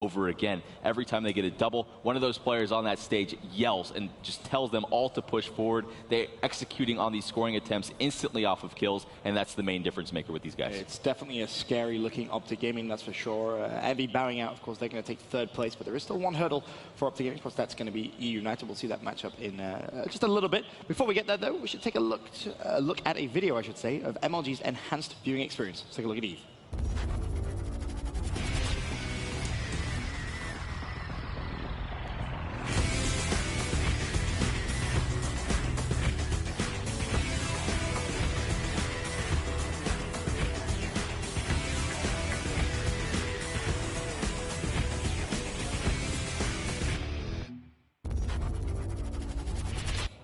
over again. Every time they get a double, one of those players on that stage yells and just tells them all to push forward. They're executing on these scoring attempts instantly off of kills, and that's the main difference maker with these guys. It's definitely a scary-looking OpTic Gaming, that's for sure. Envy bowing out, of course, they're going to take third place, but there is still one hurdle for OpTic Gaming. Of course, that's going to be eUnited. We'll see that matchup in just a little bit. Before we get there, though, we should take a look at a video, I should say, of MLG's enhanced viewing experience. Let's take a look at Eve.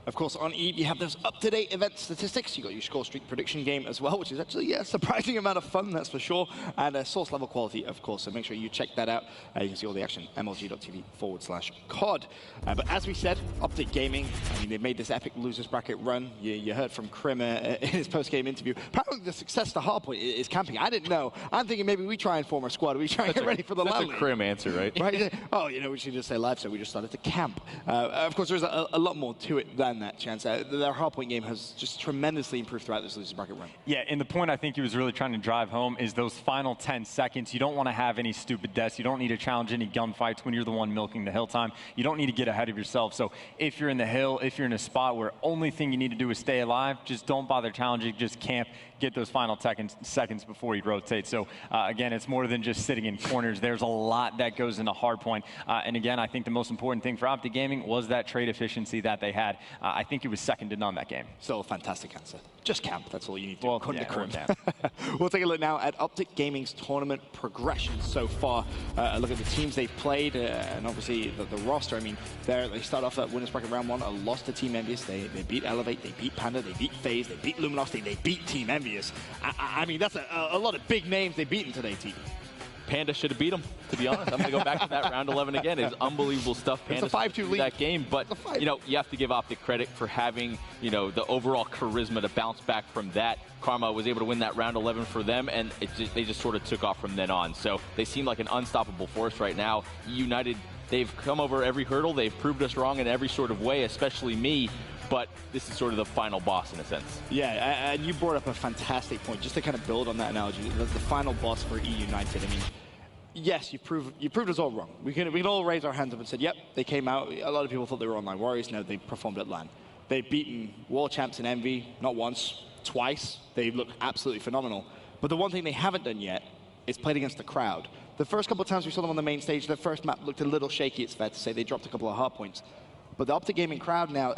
Of course, on Eve, you have those up-to-date event statistics. You got your score streak prediction game as well, which is actually a surprising amount of fun, that's for sure. And source level quality, of course, so make sure you check that out. You can see all the action, mlg.tv/COD. But as we said, OpTic Gaming, I mean, they made this epic losers bracket run. You heard from Krim in his post-game interview. Apparently, the success to hardpoint is camping. I didn't know. I'm thinking maybe we try and form a squad. We try and get ready for the LAN. That's a Krim answer, right? Right? Oh, you know, we should just say live, so we just started to camp. Of course, there's a lot more to it than that chance. Their hardpoint game has just tremendously improved throughout this losers bracket run. Yeah, and the point I think he was really trying to drive home is those final 10 seconds. You don't want to have any stupid deaths. You don't need to challenge any gunfights when you're the one milking the hill time. You don't need to get ahead of yourself. So if you're in the hill, if you're in a spot where only thing you need to do is stay alive, just don't bother challenging, just camp, get those final seconds before you rotate. So again, it's more than just sitting in corners. There's a lot that goes into hardpoint. And again, I think the most important thing for OpTic Gaming was that trade efficiency that they had. I think it was second to none that game. Still a fantastic answer. Just camp, that's all you need to do. Well, yeah, We'll take a look now at OpTic Gaming's tournament progression so far. A look at the teams they've played, and obviously the roster. I mean, they start off at winners bracket round 1, a loss to Team Envious. They beat Elevate, they beat Panda, they beat FaZe, they beat Luminosity, they beat Team Envious. I mean, that's a lot of big names they've beaten today, team. Panda should have beat him, to be honest. I'm going to go back to that round 11 again. It's unbelievable stuff. Panda it's a 5-2 lead. That game, but you know, you have to give OpTic credit for having, you know, the overall charisma to bounce back from that. Karma was able to win that round 11 for them, and they just sort of took off from then on. So they seem like an unstoppable force right now. eUnited, they've come over every hurdle. They've proved us wrong in every sort of way, especially me. But this is sort of the final boss in a sense. Yeah, and you brought up a fantastic point. Just to kind of build on that analogy, the final boss for eUnited. I mean, yes, you proved us all wrong. We can all raise our hands up and said, yep, they came out. A lot of people thought they were online warriors. No, they performed at LAN. They've beaten world champs in Envy, not once, twice. They look absolutely phenomenal. But the one thing they haven't done yet is played against the crowd. The first couple of times we saw them on the main stage, their first map looked a little shaky, it's fair to say. They dropped a couple of hard points. But the OpTic Gaming crowd now,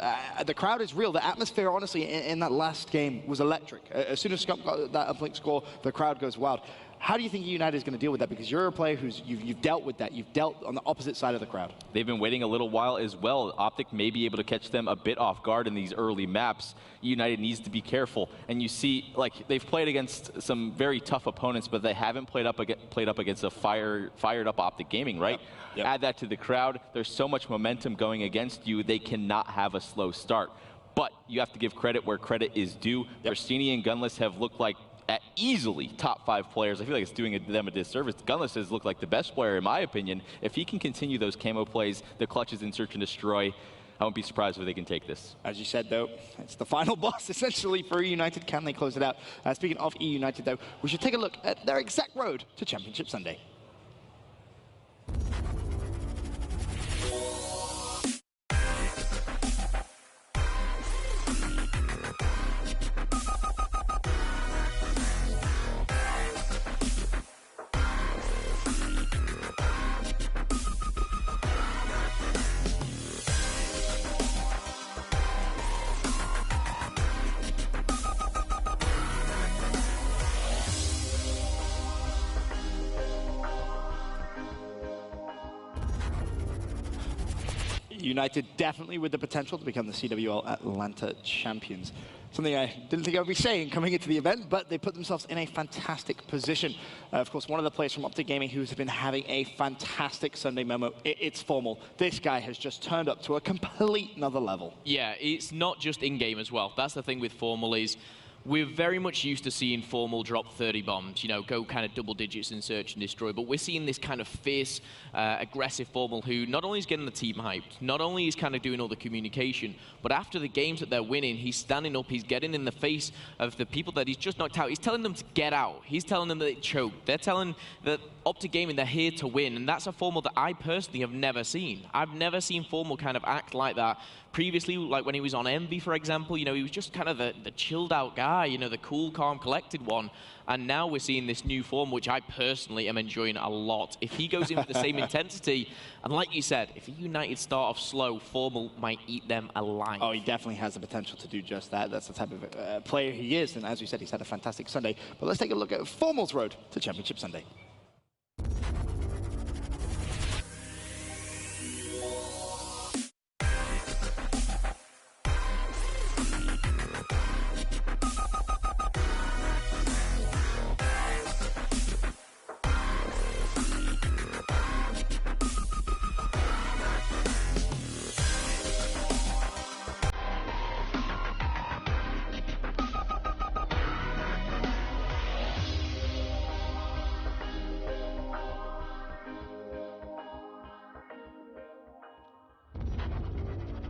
the crowd is real. The atmosphere, honestly, in that last game was electric. As soon as Scott got that uplink score, the crowd goes wild. How do you think eUnited is going to deal with that? Because you're a player who's you've dealt with that. You've dealt on the opposite side of the crowd. They've been waiting a little while as well. OpTic may be able to catch them a bit off guard in these early maps. eUnited needs to be careful. And you see, like, they've played against some very tough opponents, but they haven't played up against a fired up OpTic Gaming, right? Yep. Add that to the crowd. There's so much momentum going against you. They cannot have a slow start. But you have to give credit where credit is due. Yep. Bristini and Gunless have looked like at easily top 5 players. I feel like it's doing them a disservice. Gunless has looked like the best player, in my opinion. If he can continue those camo plays, the clutches in search and destroy, I won't be surprised if they can take this. As you said, though, it's the final boss, essentially, for eUnited. Can they close it out? Speaking of eUnited, though, we should take a look at their exact road to Championship Sunday. United definitely with the potential to become the CWL Atlanta champions. Something I didn't think I would be saying coming into the event, but they put themselves in a fantastic position. Of course, one of the players from OpTic Gaming who's been having a fantastic Sunday memo, it's Formal. This guy has just turned up to a complete another level. Yeah, it's not just in-game as well. That's the thing with Formal is, we're very much used to seeing Formal drop 30 bombs, you know, go kind of double digits in search and destroy. But we're seeing this kind of fierce, aggressive Formal who not only is getting the team hyped, not only is kind of doing all the communication, but after the games that they're winning, he's standing up, he's getting in the face of the people that he's just knocked out. He's telling them to get out. He's telling them that they choked. They're telling that OpTic Gaming, they're here to win. And that's a Formal that I personally have never seen. I've never seen Formal kind of act like that. Previously, like when he was on Envy, for example, you know, he was just kind of the chilled out guy, you know, the cool, calm, collected one. And now we're seeing this new form, which I personally am enjoying a lot. If he goes in with the same intensity, and like you said, if United start off slow, Formal might eat them alive. Oh, he definitely has the potential to do just that. That's the type of player he is. And as you said, he's had a fantastic Sunday. But let's take a look at Formal's road to Championship Sunday.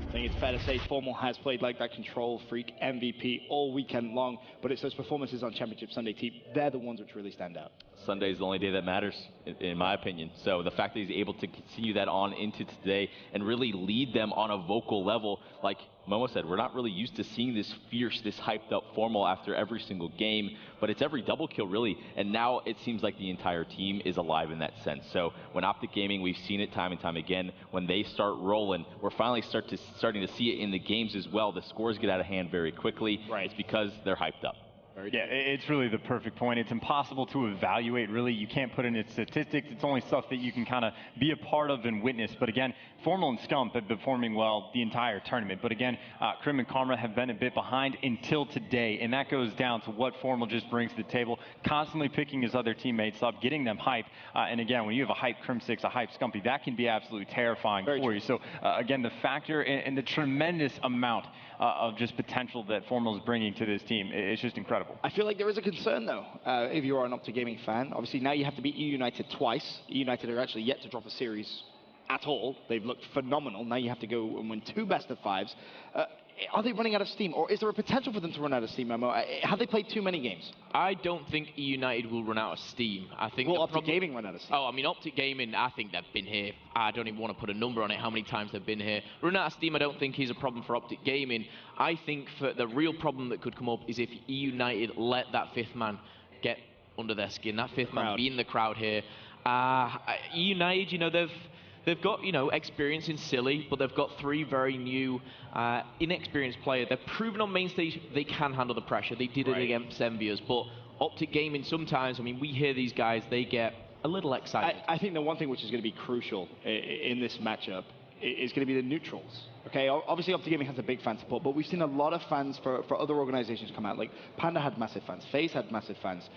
I think it's fair to say Formal has played like that control freak MVP all weekend long, but it's those performances on Championship Sunday, team, they're the ones which really stand out. Sunday is the only day that matters, in my opinion. So the fact that he's able to continue that on into today and really lead them on a vocal level, like Momo said, we're not really used to seeing this fierce, this hyped up Formal after every single game, but it's every double kill really, and now it seems like the entire team is alive in that sense. So when OpTic Gaming, we've seen it time and time again, when they start rolling, we're finally starting to see it in the games as well. The scores get out of hand very quickly. Right. It's because they're hyped up. Yeah, it's really the perfect point. It's impossible to evaluate, really. You can't put in its statistics. It's only stuff that you can kind of be a part of and witness. But again, Formal and Scump have been performing well the entire tournament. But again, Krim and Karma have been a bit behind until today. And that goes down to what Formal just brings to the table, constantly picking his other teammates up, getting them hyped. And again, when you have a hype Crim6, a hype Scumpy, that can be absolutely terrifying for you. So again, the factor and the tremendous amount of just potential that Formal is bringing to this team, it's just incredible. I feel like there is a concern, though, if you are an OpTic Gaming fan. Obviously, now you have to beat eUnited twice. eUnited are actually yet to drop a series at all. They've looked phenomenal. Now you have to go and win 2 best-of-5s. Are they running out of steam, or is there a potential for them to run out of steam, Memo? Have they played too many games? I don't think eUnited will run out of steam. I think will OpTic Gaming run out of steam? Oh, I mean, OpTic Gaming, I think they've been here. I don't even want to put a number on it, how many times they've been here. Run out of steam, I don't think is a problem for OpTic Gaming. I think for the real problem that could come up is if eUnited let that 5th man get under their skin, that 5th man be in the crowd here. eUnited, you know, they've got, you know, experience in Silly, but they've got 3 very new, inexperienced players. They've proven on main stage they can handle the pressure. They did it against Envious, but OpTic Gaming sometimes, I mean, we hear these guys, they get a little excited. I think the one thing which is going to be crucial in this matchup is going to be the neutrals. Okay, obviously OpTic Gaming has a big fan support, but we've seen a lot of fans for other organizations come out. Like Panda had massive fans, FaZe had massive fans.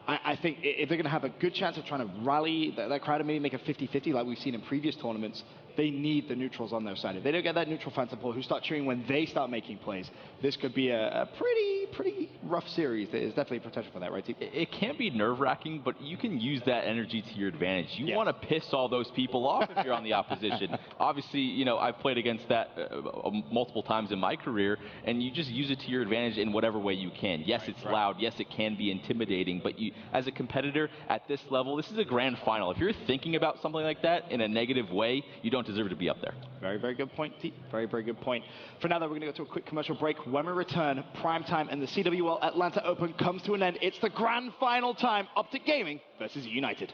I think if they're going to have a good chance of trying to rally that crowd and maybe make a 50-50 like we've seen in previous tournaments, they need the neutrals on their side. If they don't get that neutral fan support who start cheering when they start making plays, this could be a pretty rough series. There's definitely potential for that, right, team? It can be nerve-wracking, but you can use that energy to your advantage. You want to piss all those people off if you're on the opposition. Obviously, you know, I've played against that multiple times in my career, and you just use it to your advantage in whatever way you can. Yes, it's loud. Yes, it can be intimidating, but you, as a competitor at this level, this is a grand final. If you're thinking about something like that in a negative way, you don't deserve to be up there. Very, very good point, T. Very, very good point. For now, though, we're going to go to a quick commercial break. When we return, prime time and the CWL Atlanta Open comes to an end. It's the grand final time, OpTic Gaming versus eUnited.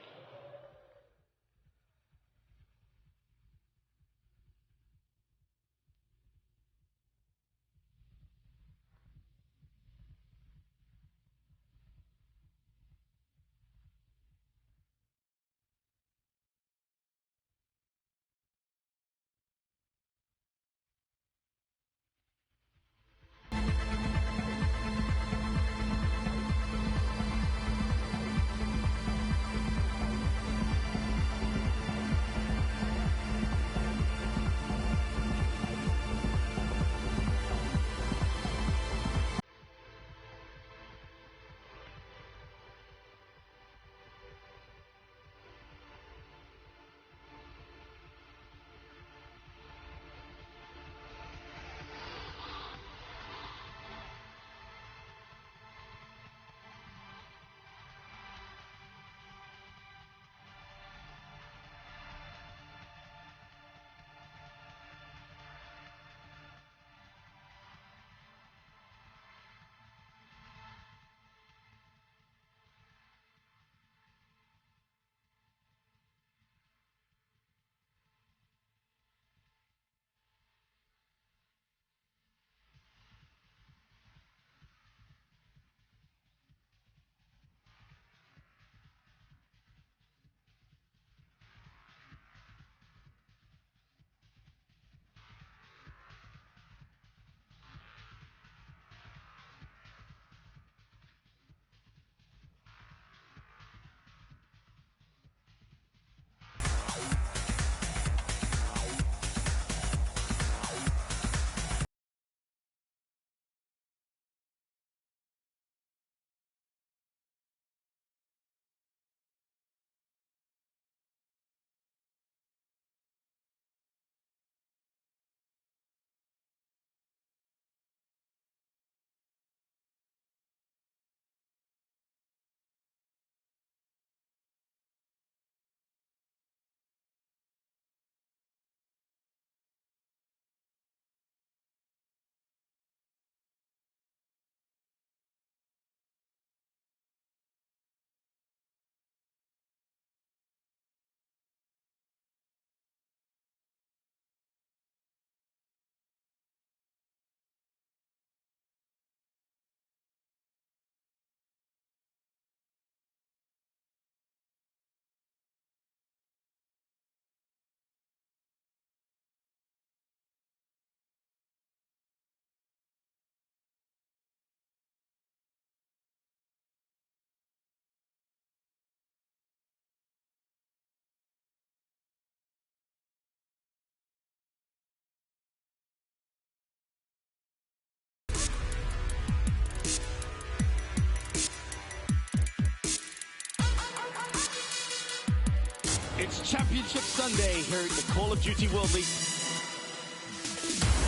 Championship Sunday here at the Call of Duty World League.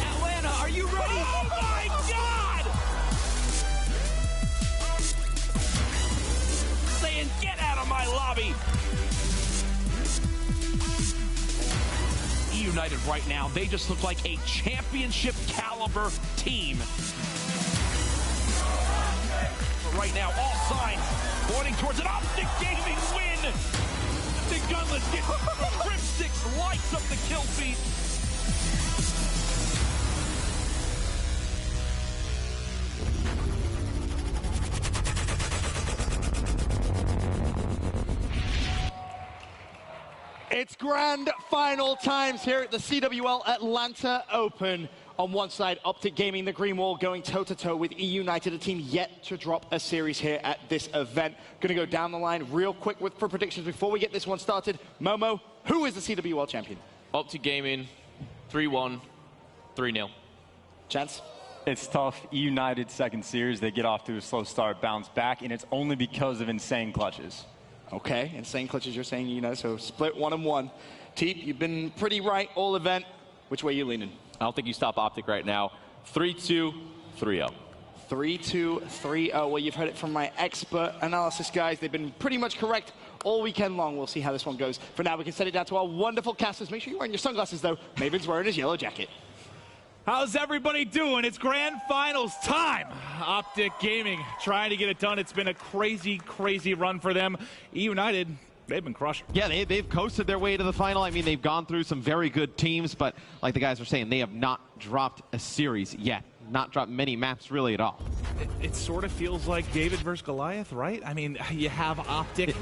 Atlanta, are you ready? Oh my God! Saying, get out of my lobby! eUnited right now, they just look like a championship caliber team. But right now, all signs pointing towards an OpTic Gaming win. The Gunless get Cryptix lights up the kill feed. It's grand final times here at the CWL Atlanta Open. On one side, OpTic Gaming, the Green Wall, going toe-to-toe with eUnited, a team yet to drop a series here at this event. Going to go down the line real quick for predictions before we get this one started. Momo, who is the CWL champion? OpTic Gaming, 3-1, 3-0. Chance? It's tough. eUnited second series, they get off to a slow start, bounce back, and it's only because of insane clutches. Okay, insane clutches, you're saying, so split 1-1. Teep, you've been pretty right all event. Which way are you leaning? I don't think you stop OpTic right now. 3-2, 3-0. 3-2, 3-0. Well, you've heard it from my expert analysis guys. They've been pretty much correct all weekend long. We'll see how this one goes. For now, we can set it down to our wonderful casters. Make sure you're wearing your sunglasses, though. Maven's wearing his yellow jacket. How's everybody doing? It's grand finals time. OpTic Gaming trying to get it done. It's been a crazy, crazy run for them. eUnited, they've been crushing. Yeah, they've coasted their way to the final. I mean, they've gone through some very good teams, but like the guys are saying, they have not dropped a series yet. Not dropped many maps really at all. It sort of feels like David versus Goliath, right? I mean, you have OpTic,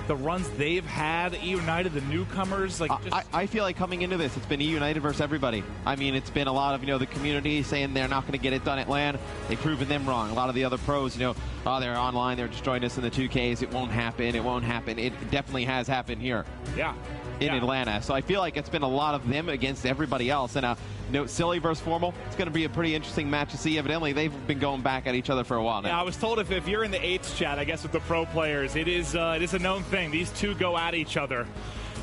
the runs they've had, eUnited, the newcomers. Like, I feel like coming into this, it's been eUnited versus everybody. I mean, it's been a lot of, the community saying they're not going to get it done at LAN. They've proven them wrong. A lot of the other pros, oh, they're online, they're destroying us in the 2Ks. It won't happen. It won't happen. It definitely has happened here. Yeah. In Atlanta. So I feel like it's been a lot of them against everybody else. And Silly versus Formal, it's going to be a pretty interesting match to see. Evidently, they've been going back at each other for a while now. Yeah, I was told if you're in the 8th chat, I guess with the pro players, it is a known thing. These two go at each other.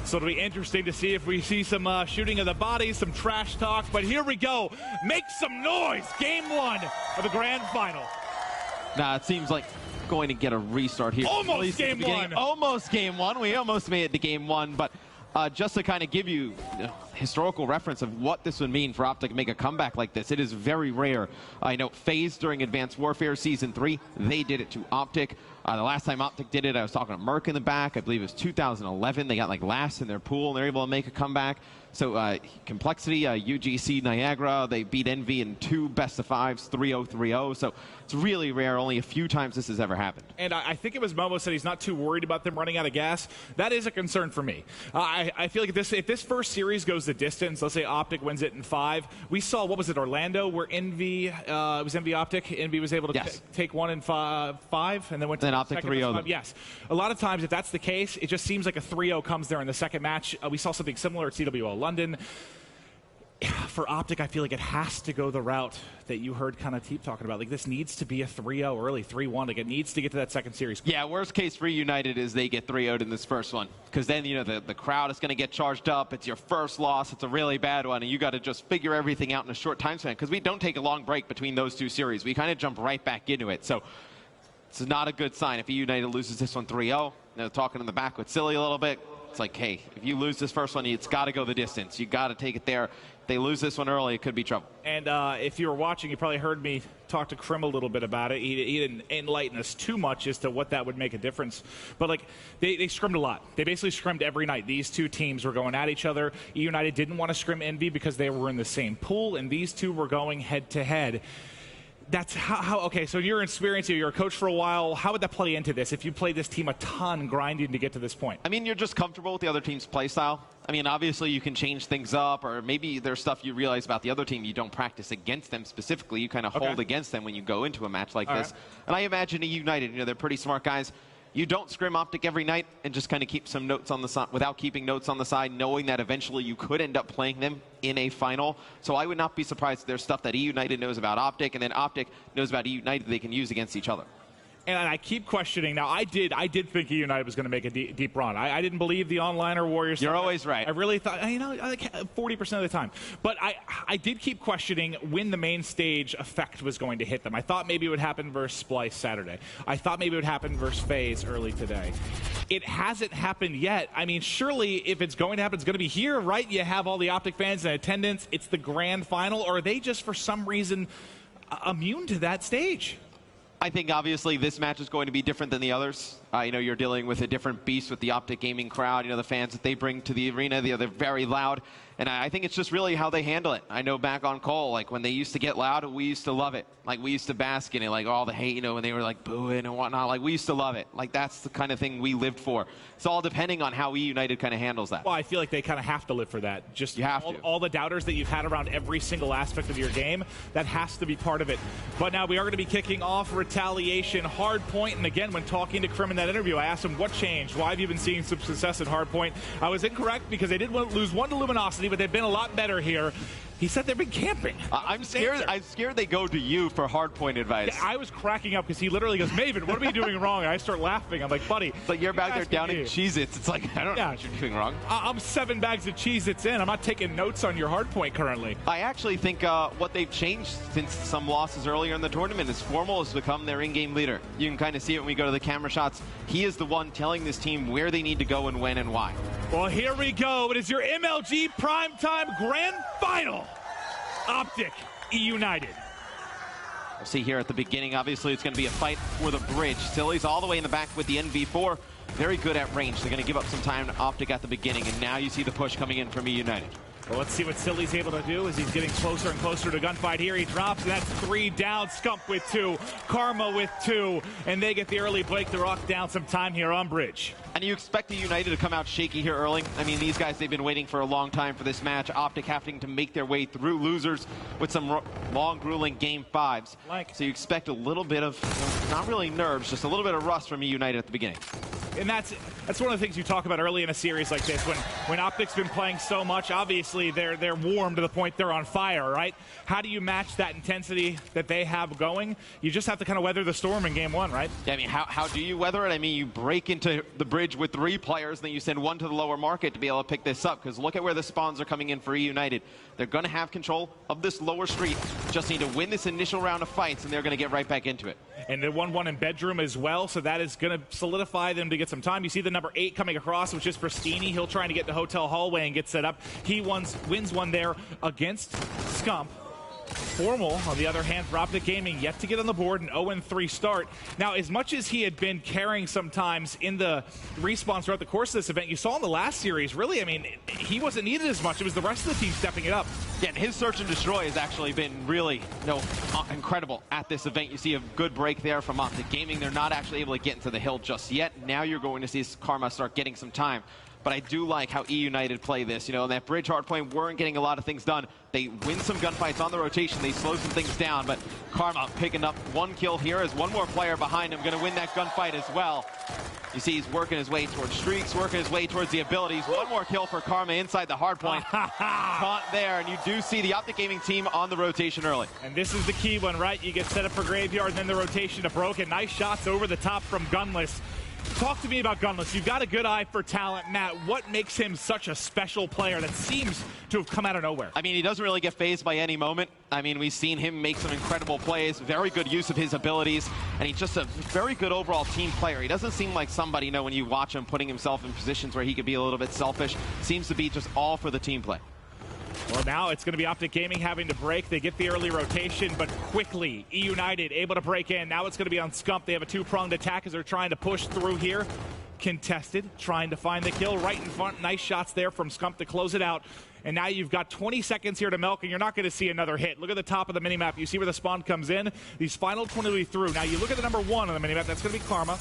So it'll be interesting to see if we see some shooting of the bodies, some trash talk. But here we go. Make some noise. Game 1 of the grand final. Nah, it seems like going to get a restart here. Almost game 1. Almost game 1. We almost made it to game 1, but just to kind of give you historical reference of what this would mean for OpTic to make a comeback like this, it is very rare. I know FaZe during Advanced Warfare Season 3, they did it to OpTic. The last time OpTic did it, I was talking to Merc in the back. I believe it was 2011. They got last in their pool, and they're able to make a comeback. So Complexity, UGC, Niagara, they beat Envy in 2 best-of-5s, 3-0, 3-0. So it's really rare. Only a few times this has ever happened. And I think it was Momo said he's not too worried about them running out of gas. That is a concern for me. I feel like if this first series goes the distance, let's say OpTic wins it in 5. We saw, what was it, Orlando, where Envy, it was Envy OpTic. Envy was able to take 1 in 5, and then went to then OpTic 3-0. Yes. A lot of times, if that's the case, it just seems like a 3-0 comes there in the second match. We saw something similar at CWL London. For OpTic, I feel like it has to go the route that you heard kind of Teep talking about. Like, this needs to be a 3-0 early, 3-1. Like, it needs to get to that second series. Yeah, worst case for United is they get 3-0'd in this first one. Because then, the crowd is going to get charged up. It's your first loss. It's a really bad one. And you got to just figure everything out in a short time span. Because we don't take a long break between those 2 series. We kind of jump right back into it. So it's not a good sign. If eUnited loses this one 3-0, talking in the back with Silly a little bit, it's like, hey, if you lose this first one, it's got to go the distance. You got to take it there. If they lose this one early, it could be trouble. And if you were watching, you probably heard me talk to Krim a little bit about it. He didn't enlighten us too much as to what that would make a difference. But, they scrimmed a lot. They basically scrimmed every night. These 2 teams were going at each other. eUnited didn't want to scrim Envy because they were in the same pool, and these 2 were going head-to-head. That's okay, so you're experienced, you're a coach for a while. How would that play into this if you played this team a ton grinding to get to this point? I mean, you're just comfortable with the other team's play style. I mean, obviously you can change things up, or maybe there's stuff you realize about the other team you don't practice against them specifically. You kind of hold against them when you go into a match like this. Right. And I imagine eUnited, they're pretty smart guys. You don't scrim OpTic every night and just kind of keep some notes on the side without keeping notes on the side, knowing that eventually you could end up playing them in a final. So I would not be surprised if there's stuff that eUnited knows about OpTic, and then OpTic knows about eUnited they can use against each other. And I keep questioning. Now, I did think eUnited was going to make a deep run. I didn't believe the onliner Warriors. You're always right. I really thought, like 40% of the time. But I did keep questioning when the main stage effect was going to hit them. I thought maybe it would happen versus Splice Saturday. I thought maybe it would happen versus FaZe early today. It hasn't happened yet. I mean, surely if it's going to happen, it's going to be here, right? You have all the OpTic fans in attendance. It's the grand final. Or are they just, for some reason, immune to that stage? I think obviously this match is going to be different than the others. You're dealing with a different beast with the OpTic gaming crowd. The fans that they bring to the arena, they're very loud. And I think it's just really how they handle it. I know back on Cole, like when they used to get loud, we used to love it. Like we used to bask in it, like all the hate, when they were like booing and whatnot. Like we used to love it. Like that's the kind of thing we lived for. It's all depending on how eUnited kind of handles that. Well, I feel like they kind of have to live for that. Just you have all the doubters that you've had around every single aspect of your game, that has to be part of it. But now we are going to be kicking off Retaliation Hardpoint. And again, when talking to Krim in that interview, I asked him what changed. Why have you been seeing some success at Hardpoint? I was incorrect because they did lose one to Luminosity, but they've been a lot better here. He said they've been camping. I'm scared they go to you for hardpoint advice. Yeah, I was cracking up because he literally goes, Maven, what are we doing wrong? And I start laughing. I'm like, buddy. It's like you're back there downing Cheez-Its. It's like, I don't know what you're doing wrong. I'm 7 bags of Cheez-Its in. I'm not taking notes on your hardpoint currently. I actually think what they've changed since some losses earlier in the tournament is Formal has become their in-game leader. You can kind of see it when we go to the camera shots. He is the one telling this team where they need to go and when and why. Well, here we go. It is your MLG Primetime Grand Final. OpTic, eUnited. We'll see here at the beginning. Obviously, it's going to be a fight for the bridge. Silly's all the way in the back with the NV4. Very good at range. They're going to give up some time to OpTic at the beginning, and now you see the push coming in from eUnited. Well, let's see what Silly's able to do as he's getting closer and closer to gunfight here. He drops, and that's 3 down. Scump with 2, Karma with 2, and they get the early break to rock down some time here on bridge. And you expect eUnited to come out shaky here early. I mean, these guys, they've been waiting for a long time for this match. OpTic having to make their way through losers with some long, grueling game 5s. So you expect a little bit of, not really nerves, just a little bit of rust from eUnited at the beginning. And that's one of the things you talk about early in a series like this. When OpTic's been playing so much, obviously they're warm to the point they're on fire, right? How do you match that intensity that they have going? You just have to kind of weather the storm in game 1, right? Yeah, I mean, how do you weather it? I mean, you break into the bridge with 3 players, and then you send 1 to the lower market to be able to pick this up, because look at where the spawns are coming in for eUnited. They're going to have control of this lower street. Just need to win this initial round of fights, and they're going to get right back into it. And the 1-1 in bedroom as well, so that is going to solidify them to get some time. You see the number 8 coming across, which is Pristini. He'll try to get the hotel hallway and get set up. He wins one there against Scump. Formal, on the other hand, for OpTic Gaming, yet to get on the board, an 0-3 start. Now, as much as he had been carrying sometimes in the respawns throughout the course of this event, you saw in the last series, really, I mean, he wasn't needed as much. It was the rest of the team stepping it up. Yeah, and his search and destroy has actually been really, incredible at this event. You see a good break there from OpTic Gaming. They're not actually able to get into the hill just yet. Now you're going to see Karma start getting some time. But I do like how eUnited play this. In that bridge hardpoint weren't getting a lot of things done. They win some gunfights on the rotation. They slow some things down. But Karma picking up 1 kill here as 1 more player behind him going to win that gunfight as well. You see he's working his way towards streaks, working his way towards the abilities. 1 more kill for Karma inside the hardpoint. Caught there, and you do see the OpTic Gaming team on the rotation early. And this is the key one, right? You get set up for Graveyard, and then the rotation to Broken. Nice shots over the top from Gunless. Talk to me about Gunless. You've got a good eye for talent, Matt. What makes him such a special player that seems to have come out of nowhere? I mean, he doesn't really get phased by any moment. I mean, we've seen him make some incredible plays, very good use of his abilities, and he's just a very good overall team player. He doesn't seem like somebody, when you watch him putting himself in positions where he could be a little bit selfish. Seems to be just all for the team play. Well, now it's going to be OpTic Gaming having to break. They get the early rotation, but quickly, eUnited able to break in. Now it's going to be on Scump. They have a 2-pronged attack as they're trying to push through here. Contested, trying to find the kill right in front. Nice shots there from Scump to close it out. And now you've got 20 seconds here to milk, and you're not going to see another hit. Look at the top of the minimap. You see where the spawn comes in. These final 20 will be through. Now you look at the number 1 on the minimap. That's going to be Karma.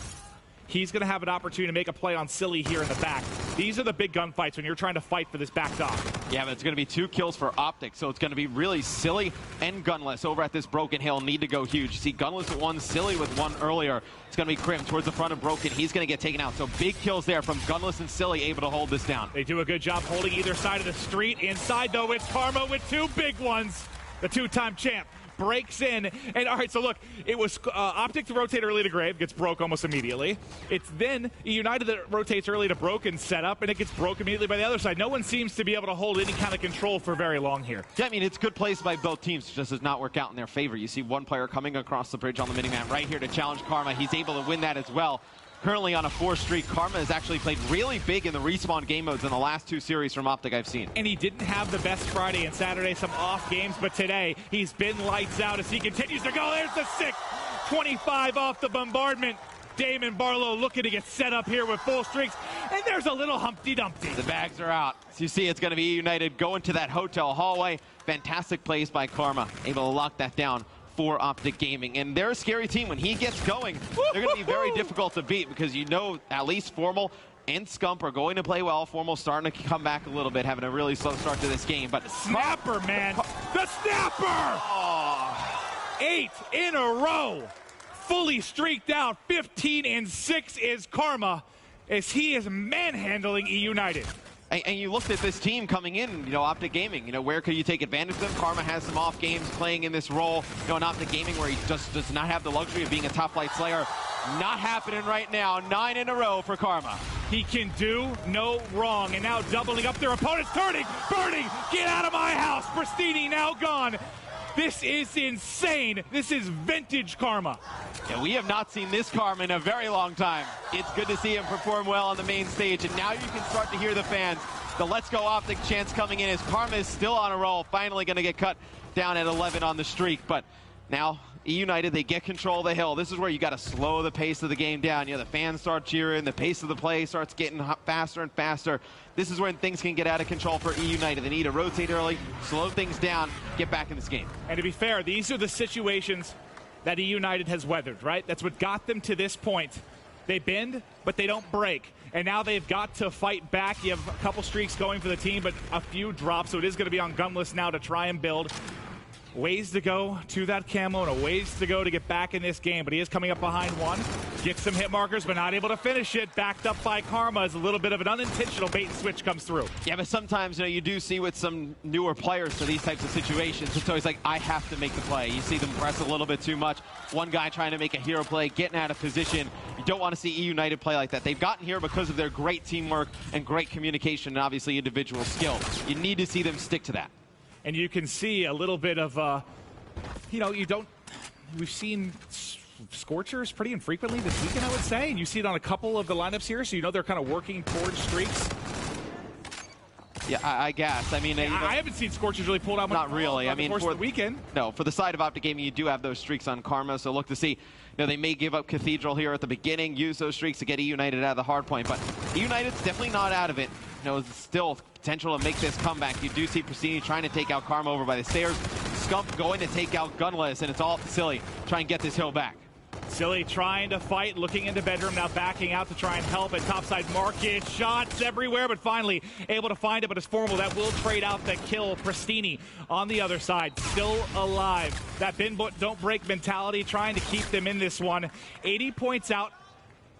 He's going to have an opportunity to make a play on Silly here in the back. These are the big gunfights when you're trying to fight for this back dog. Yeah, but it's going to be 2 kills for OpTic, so it's going to be really Silly and Gunless over at this Broken Hill. Need to go huge. You see Gunless with 1, Silly with 1 earlier. It's going to be Krim towards the front of Broken. He's going to get taken out. So big kills there from Gunless and Silly, able to hold this down. They do a good job holding either side of the street. Inside, though, it's Karma with 2 big ones. The 2-time champ breaks in. And all right, so look, it was OpTic to rotate early to Grave, gets broke almost immediately. It's then eUnited that rotates early to Broken setup, and it gets broke immediately by the other side. No one seems to be able to hold any kind of control for very long here. Yeah, I mean, it's good plays by both teams. It just does not work out in their favor. You see one player coming across the bridge on the minimap right here to challenge Karma. He's able to win that as well. Currently on a 4 streak, Karma has actually played really big in the respawn game modes in the last 2 series from OpTic I've seen. And he didn't have the best Friday and Saturday, some off games, but today he's been lights out as he continues to go. There's the 6, 25 off the bombardment. Damon Barlow looking to get set up here with full streaks, and there's a little Humpty Dumpty. The bags are out. So you see it's going to be eUnited going to that hotel hallway. Fantastic plays by Karma, able to lock that down for OpTic Gaming. And they're a scary team. When he gets going, they're going to be very difficult to beat because you know at least Formal and Scump are going to play well. Formal starting to come back a little bit, having a really slow start to this game. But Snapper, man. The Snapper! Oh. 8 in a row. Fully streaked out. 15-6 is Karma as he is manhandling eUnited. And you looked at this team coming in, you know, OpTic Gaming, you know, where could you take advantage of them? Karma has some off games playing in this role, you know, in OpTic Gaming where he just does not have the luxury of being a top flight slayer. Not happening right now. 9 in a row for Karma. He can do no wrong, and now doubling up their opponents, turning, burning, get out of my house. Pristini now gone. This is insane. This is vintage Karma. Yeah, we have not seen this Karma in a very long time. It's good to see him perform well on the main stage, and now you can start to hear the fans. The Let's Go OpTic chants coming in as Karma is still on a roll, finally going to get cut down at 11 on the streak. But now eUnited, they get control of the hill. This is where you got to slow the pace of the game down. You know, the fans start cheering, the pace of the play starts getting faster and faster. This is when things can get out of control for eUnited. They need to rotate early, slow things down, get back in this game. And to be fair, these are the situations that eUnited has weathered, right? That's what got them to this point. They bend, but they don't break. And now they've got to fight back. You have a couple streaks going for the team, but a few drops, so it is going to be on Gunless now to try and build. Ways to go to that camo and a ways to go to get back in this game, but he is coming up behind one. Gets some hit markers, but not able to finish it. Backed up by Karma as a little bit of an unintentional bait and switch comes through. Yeah, but sometimes, you know, you do see with some newer players to these types of situations, it's always like, I have to make the play. You see them press a little bit too much. One guy trying to make a hero play, getting out of position. You don't want to see eUnited play like that. They've gotten here because of their great teamwork and great communication and obviously individual skill. You need to see them stick to that. And you can see a little bit of, you know, we've seen Scorchers pretty infrequently this weekend, I would say. And you see it on a couple of the lineups here, so you know they're kind of working towards streaks. Yeah, I guess. I mean, yeah, I haven't seen Scorchers really pulled out much. Not really. I mean, for the weekend. No, for the side of OpTic Gaming, you do have those streaks on Karma, so look to see. You know, they may give up Cathedral here at the beginning, use those streaks to get eUnited out of the hard point, but eUnited's definitely not out of it. You know, still potential to make this comeback. You do see Pristini trying to take out Karma over by the stairs. Scump going to take out Gunless, and it's all Silly trying to get this hill back. Silly trying to fight, looking into bedroom, now backing out to try and help at topside market. Shots everywhere, but finally able to find it, but it's Formal. That will trade out the kill. Pristini on the other side, still alive. That bend but don't break mentality, trying to keep them in this one. 80 points out.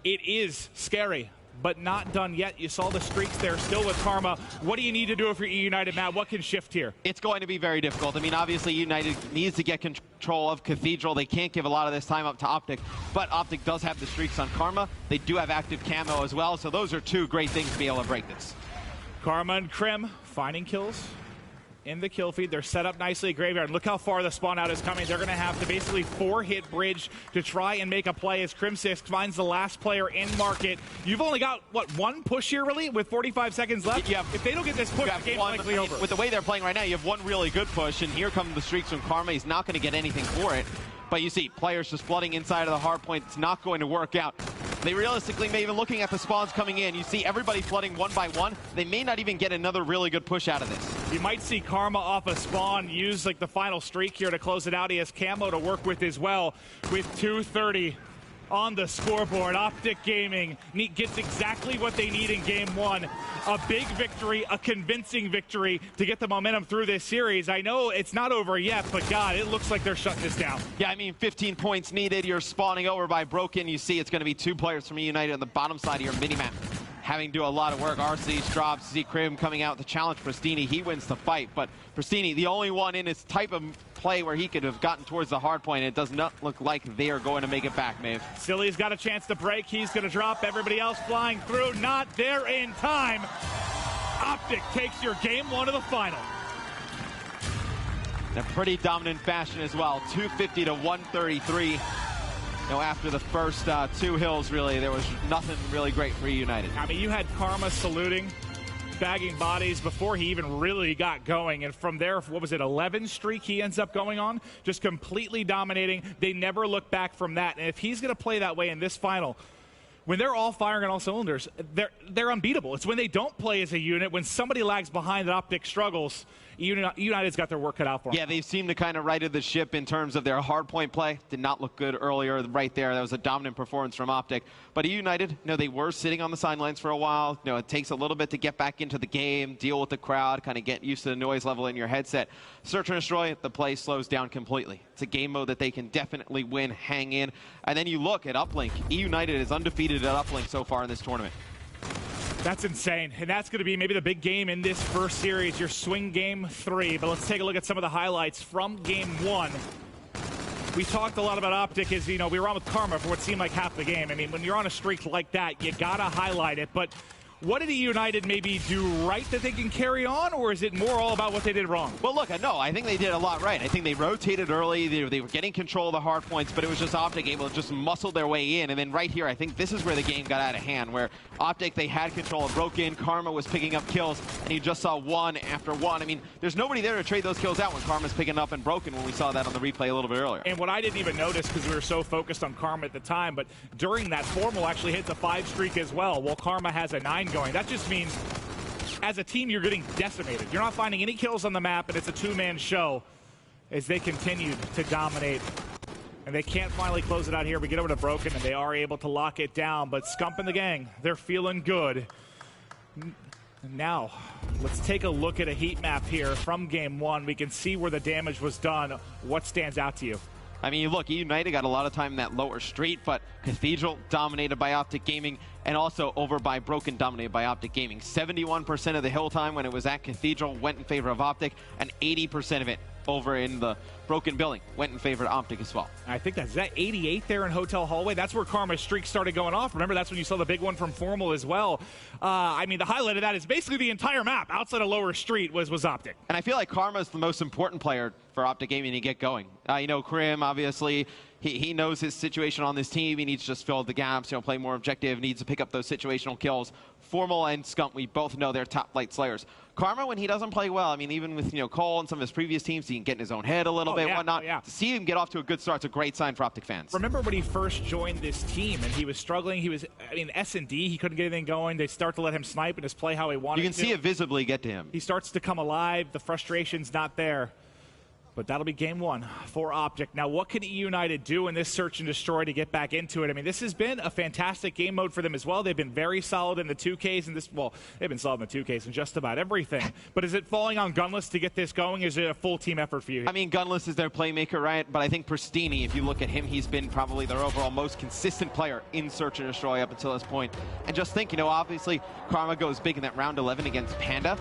It is scary, but not done yet. You saw the streaks there still with Karma. What do you need to do if you're eUnited, Matt? What can shift here? It's going to be very difficult. I mean, obviously, eUnited needs to get control of Cathedral. They can't give a lot of this time up to OpTic, but OpTic does have the streaks on Karma. They do have active camo as well, so those are two great things to be able to break this. Karma and Krim finding kills in the kill feed. They're set up nicely at Graveyard. Look how far the spawn out is coming. They're going to have to basically 4-hit bridge to try and make a play as Crim6 finds the last player in market. You've only got, what, one push here, really, with 45 seconds left? Yeah. If they don't get this push, the game's likely over. With the way they're playing right now, you have one really good push, and here come the streaks from Karma. He's not going to get anything for it. But you see, players just flooding inside of the hard point. It's not going to work out. They realistically may even looking at the spawns coming in. You see everybody flooding one by one. They may not even get another really good push out of this. You might see Karma off a spawn use like the final streak here to close it out. He has camo to work with as well with 2:30 on the scoreboard. OpTic Gaming gets exactly what they need in game one. A big victory, a convincing victory to get the momentum through this series. I know it's not over yet, but God, it looks like they're shutting this down. Yeah, I mean, 15 points needed. You're spawning over by Broken. You see it's going to be two players from eUnited on the bottom side of your minimap. having to do a lot of work. RC drops, see Krim coming out to challenge Pristini. He wins the fight, but Pristini, the only one in his type of play where he could have gotten towards the hard point. It does not look like they are going to make it back, Maeve. Silly's got a chance to break. He's going to drop. Everybody else flying through. Not there in time. OpTic takes your game 1 of the final. In a pretty dominant fashion as well. 250 to 133. After the first 2 hills, really, there was nothing really great for eUnited. I mean, you had Karma saluting, bagging bodies before he even really got going. And from there, what was it, 11 streak he ends up going on? Just completely dominating. They never look back from that. And if he's going to play that way in this final, when they're all firing on all cylinders, they're unbeatable. It's when they don't play as a unit, when somebody lags behind that OpTic struggles, eUnited's got their work cut out for them. Yeah, they seem to kind of righted the ship in terms of their hard point play. Did not look good earlier right there. That was a dominant performance from OpTic. But eUnited, they were sitting on the sidelines for a while. It takes a little bit to get back into the game, deal with the crowd, kind of get used to the noise level in your headset. Search and Destroy, the play slows down completely. It's a game mode that they can definitely win, hang in. And then you look at Uplink. eUnited is undefeated at Uplink so far in this tournament. That's insane, and that's going to be maybe the big game in this first series, your swing game 3. But let's take a look at some of the highlights from game 1. We talked a lot about OpTic as, we were on with Karma for what seemed like half the game. I mean, when you're on a streak like that, you got to highlight it. But what did eUnited maybe do right that they can carry on, or is it more all about what they did wrong? Well, look, no, I think they did a lot right. I think they rotated early. They were getting control of the hard points, but it was just OpTic able to just muscle their way in. And then right here, I think this is where the game got out of hand, where OpTic, they had control and broke in. Karma was picking up kills, and you just saw one after one. I mean, there's nobody there to trade those kills out when Karma's picking up and broken, when we saw that on the replay a little bit earlier. And what I didn't even notice, because we were so focused on Karma at the time, but during that, Formal actually hits a 5 streak as well, while Karma has a 9 going. That just means as a team, you're getting decimated. You're not finding any kills on the map, and it's a 2-man show as they continued to dominate. And they can't finally close it out here. We get over to Broken, and they are able to lock it down. But Scump and the gang, they're feeling good. Now, let's take a look at a heat map here from game 1. We can see where the damage was done. What stands out to you? I mean, look, eUnited got a lot of time in that lower street, but Cathedral dominated by OpTic Gaming, and also over by Broken dominated by OpTic Gaming. 71% of the hill time when it was at Cathedral went in favor of OpTic, and 80% of it over in the Broken building went in favor of OpTic as well. I think that's 88 there in Hotel Hallway. That's where Karma's streak started going off. Remember, that's when you saw the big one from Formal as well. I mean, the highlight of that is basically the entire map outside of Lower Street was OpTic. And I feel like Karma's the most important player for OpTic Gaming to get going. Krim, obviously, he knows his situation on this team. He needs to just fill the gaps, play more objective, needs to pick up those situational kills. Formal and Scump, we both know they're top flight slayers. Karma, when he doesn't play well, I mean, even with Cole and some of his previous teams, he can get in his own head a little bit, whatnot. To see him get off to a good start, it's a great sign for OpTic fans. Remember when he first joined this team and he was struggling? S&D, he couldn't get anything going. They start to let him snipe and just play how he wanted to. You can see it visibly get to him. He starts to come alive. The frustration's not there. But that'll be game 1 for OpTic. Now, what can eUnited do in this search and destroy to get back into it? I mean, this has been a fantastic game mode for them as well. They've been very solid in the 2Ks and this. Well, they've been solid in the 2Ks and just about everything. But is it falling on Gunless to get this going? Is it a full team effort for you? I mean, Gunless is their playmaker, right? But I think Pristini, if you look at him, he's been probably their overall most consistent player in search and destroy up until this point. And just think, obviously, Karma goes big in that round 11 against Panda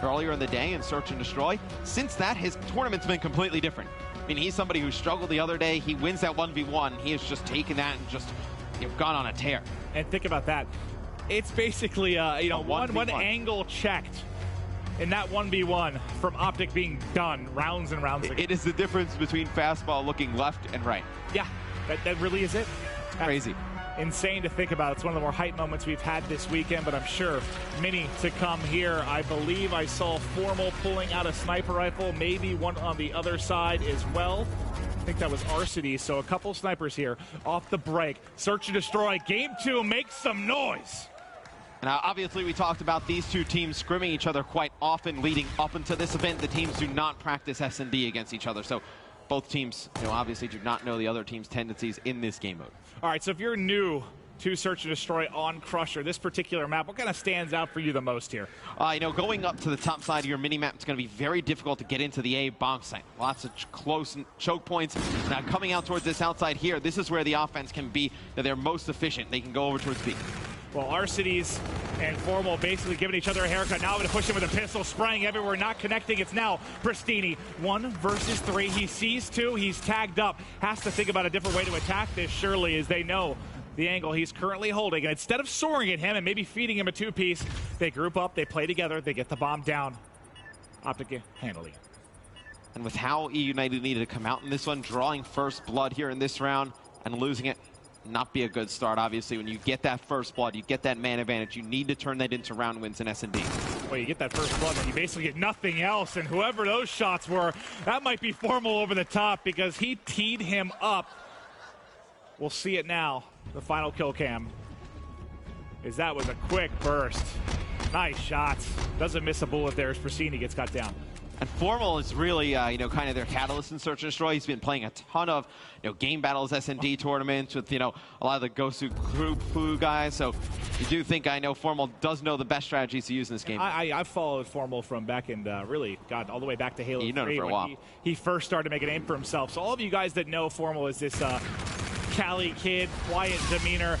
earlier in the day in search and destroy. Since that, his tournament's been completely different. I mean, he's somebody who struggled the other day. He wins that 1v1. He has just taken that and just gone on a tear. And think about that. It's basically one angle checked in that 1v1 from OpTic being done rounds and rounds ago. It is the difference between fastball looking left and right. Yeah, that really is it. Crazy. Insane to think about. It's one of the more hype moments we've had this weekend, but I'm sure many to come here. I believe I saw Formal pulling out a sniper rifle, maybe one on the other side as well. I think that was Arcity, so a couple snipers here off the break. Search and destroy. Game 2, make some noise. Now, obviously, we talked about these two teams scrimming each other quite often leading up into this event. The teams do not practice S&D against each other, so both teams, obviously do not know the other team's tendencies in this game mode. All right, so if you're new to Search and Destroy on Crusher, this particular map, what kind of stands out for you the most here? Going up to the top side of your mini-map, it's going to be very difficult to get into the A bomb site. Lots of close choke points. Now, coming out towards this outside here, this is where the offense can be they're most efficient. They can go over towards B. Well, Arcities and Formal basically giving each other a haircut. Now going to push him with a pistol, spraying everywhere, not connecting. It's now Pristini. 1 versus 3. He sees 2. He's tagged up. Has to think about a different way to attack this, surely, as they know the angle he's currently holding. And instead of soaring at him and maybe feeding him a 2-piece, they group up, they play together, they get the bomb down. OpTic handily. And with how eUnited needed to come out in this one, drawing first blood here in this round and losing it, not be a good start. Obviously, when you get that first blood, you get that man advantage, you need to turn that into round wins in S&D. Well, you get that first blood and you basically get nothing else, and whoever those shots were, that might be Formal over the top because he teed him up. We'll see it now, the final kill cam, is that was a quick burst. Nice shots. Doesn't miss a bullet there as Pristini gets cut down. And Formal is really, kind of their catalyst in Search and Destroy. He's been playing a ton of, game battles, S&D tournaments with, a lot of the Gosu Flu guys. So you do think, Formal does know the best strategies to use in this game. I've followed Formal from back in, really, God, all the way back to Halo 3. You've known him for a while. He first started to make a name for himself. So all of you guys that know Formal is this Cali kid, quiet demeanor.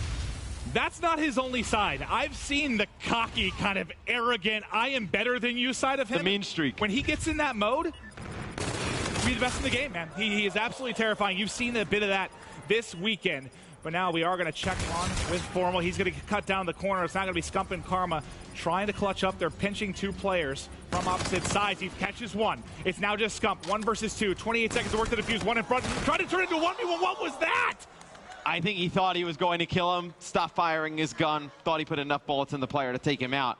That's not his only side. I've seen the cocky, kind of arrogant, I am better than you side of him. The mean streak. When he gets in that mode, he'll be the best in the game, man. He is absolutely terrifying. You've seen a bit of that this weekend. But now we are going to check on with Formal. He's going to cut down the corner. It's not going to be Scump and Karma trying to clutch up. They're pinching 2 players from opposite sides. He catches 1. It's now just Scump. 1 versus 2. 28 seconds to work to defuse. 1 in front. Trying to turn it into 1v1. What was that? I think he thought he was going to kill him, stopped firing his gun, thought he put enough bullets in the player to take him out.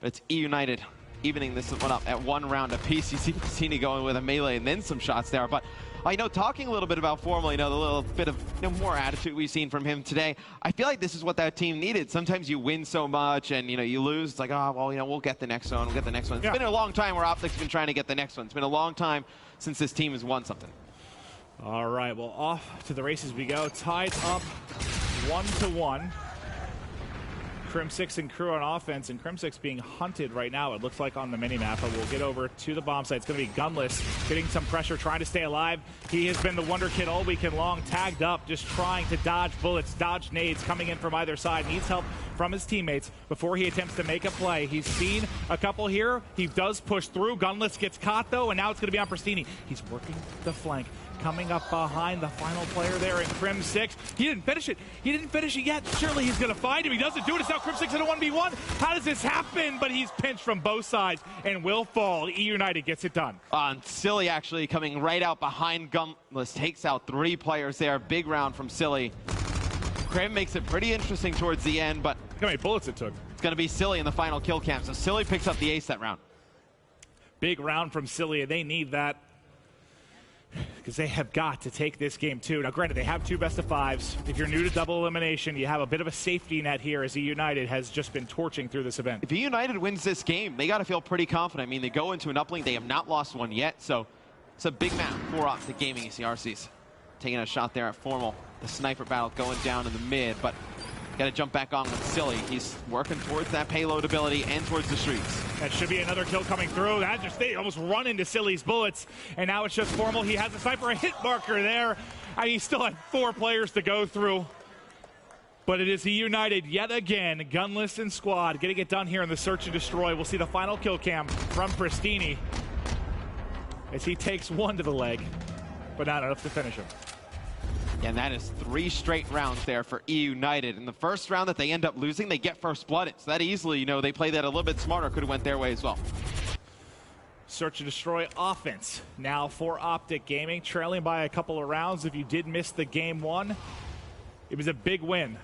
But it's eUnited evening this one up at 1 round apiece. You see Pristini going with a melee and then some shots there. But talking a little bit about Formal, the little bit of more attitude we've seen from him today, I feel like this is what that team needed. Sometimes you win so much and, you lose. It's like, we'll get the next one. We'll get the next one. It's been a long time where OpTic's been trying to get the next one. It's been a long time since this team has won something. All right, well, off to the races we go. Tied up 1-1. Crim6 and crew on offense, and Crim6 being hunted right now, it looks like, on the minimap. But we'll get over to the bomb site. It's going to be Gunless getting some pressure, trying to stay alive. He has been the wonder kid all weekend long, tagged up, just trying to dodge bullets, dodge nades coming in from either side. Needs help from his teammates before he attempts to make a play. He's seen a couple here. He does push through. Gunless gets caught, though, and now it's going to be on Pristini. He's working the flank. Coming up behind the final player there in Crim6. He didn't finish it. He didn't finish it yet. Surely he's going to find him. He doesn't do it. It's now Crim6 in a 1v1. How does this happen? But he's pinched from both sides and will fall. eUnited gets it done. Silly actually coming right out behind Gunless. Takes out 3 players there. Big round from Silly. Crim makes it pretty interesting towards the end, but Look how many bullets it took. It's going to be Silly in the final kill cam. So Silly picks up the ace that round. Big round from Silly, and they need that, because they have got to take this game too. Now, granted, they have 2 best-of-5s. If you're new to double elimination, you have a bit of a safety net here, as eUnited has just been torching through this event. If eUnited wins this game, they got to feel pretty confident. I mean, they go into an uplink. They have not lost one yet, so it's a big map for OpTic Gaming. You see RCs taking a shot there at Formal. The sniper battle going down in the mid, but got to jump back on with Silly. He's working towards that payload ability and towards the streaks. That should be another kill coming through. They almost run into Silly's bullets, and now it's just Formal. He has a sniper, a hit marker there. He still had 4 players to go through. But it is eUnited yet again, gunless and squad, getting it done here in the search and destroy. We'll see the final kill cam from Pristini as he takes 1 to the leg, but not enough to finish him. And that is 3 straight rounds there for eUnited. In the first round that they end up losing, they get first blooded. So that easily, they play that a little bit smarter. Could have went their way as well. Search and destroy offense now for OpTic Gaming, trailing by a couple of rounds. If you did miss the game 1, it was a big win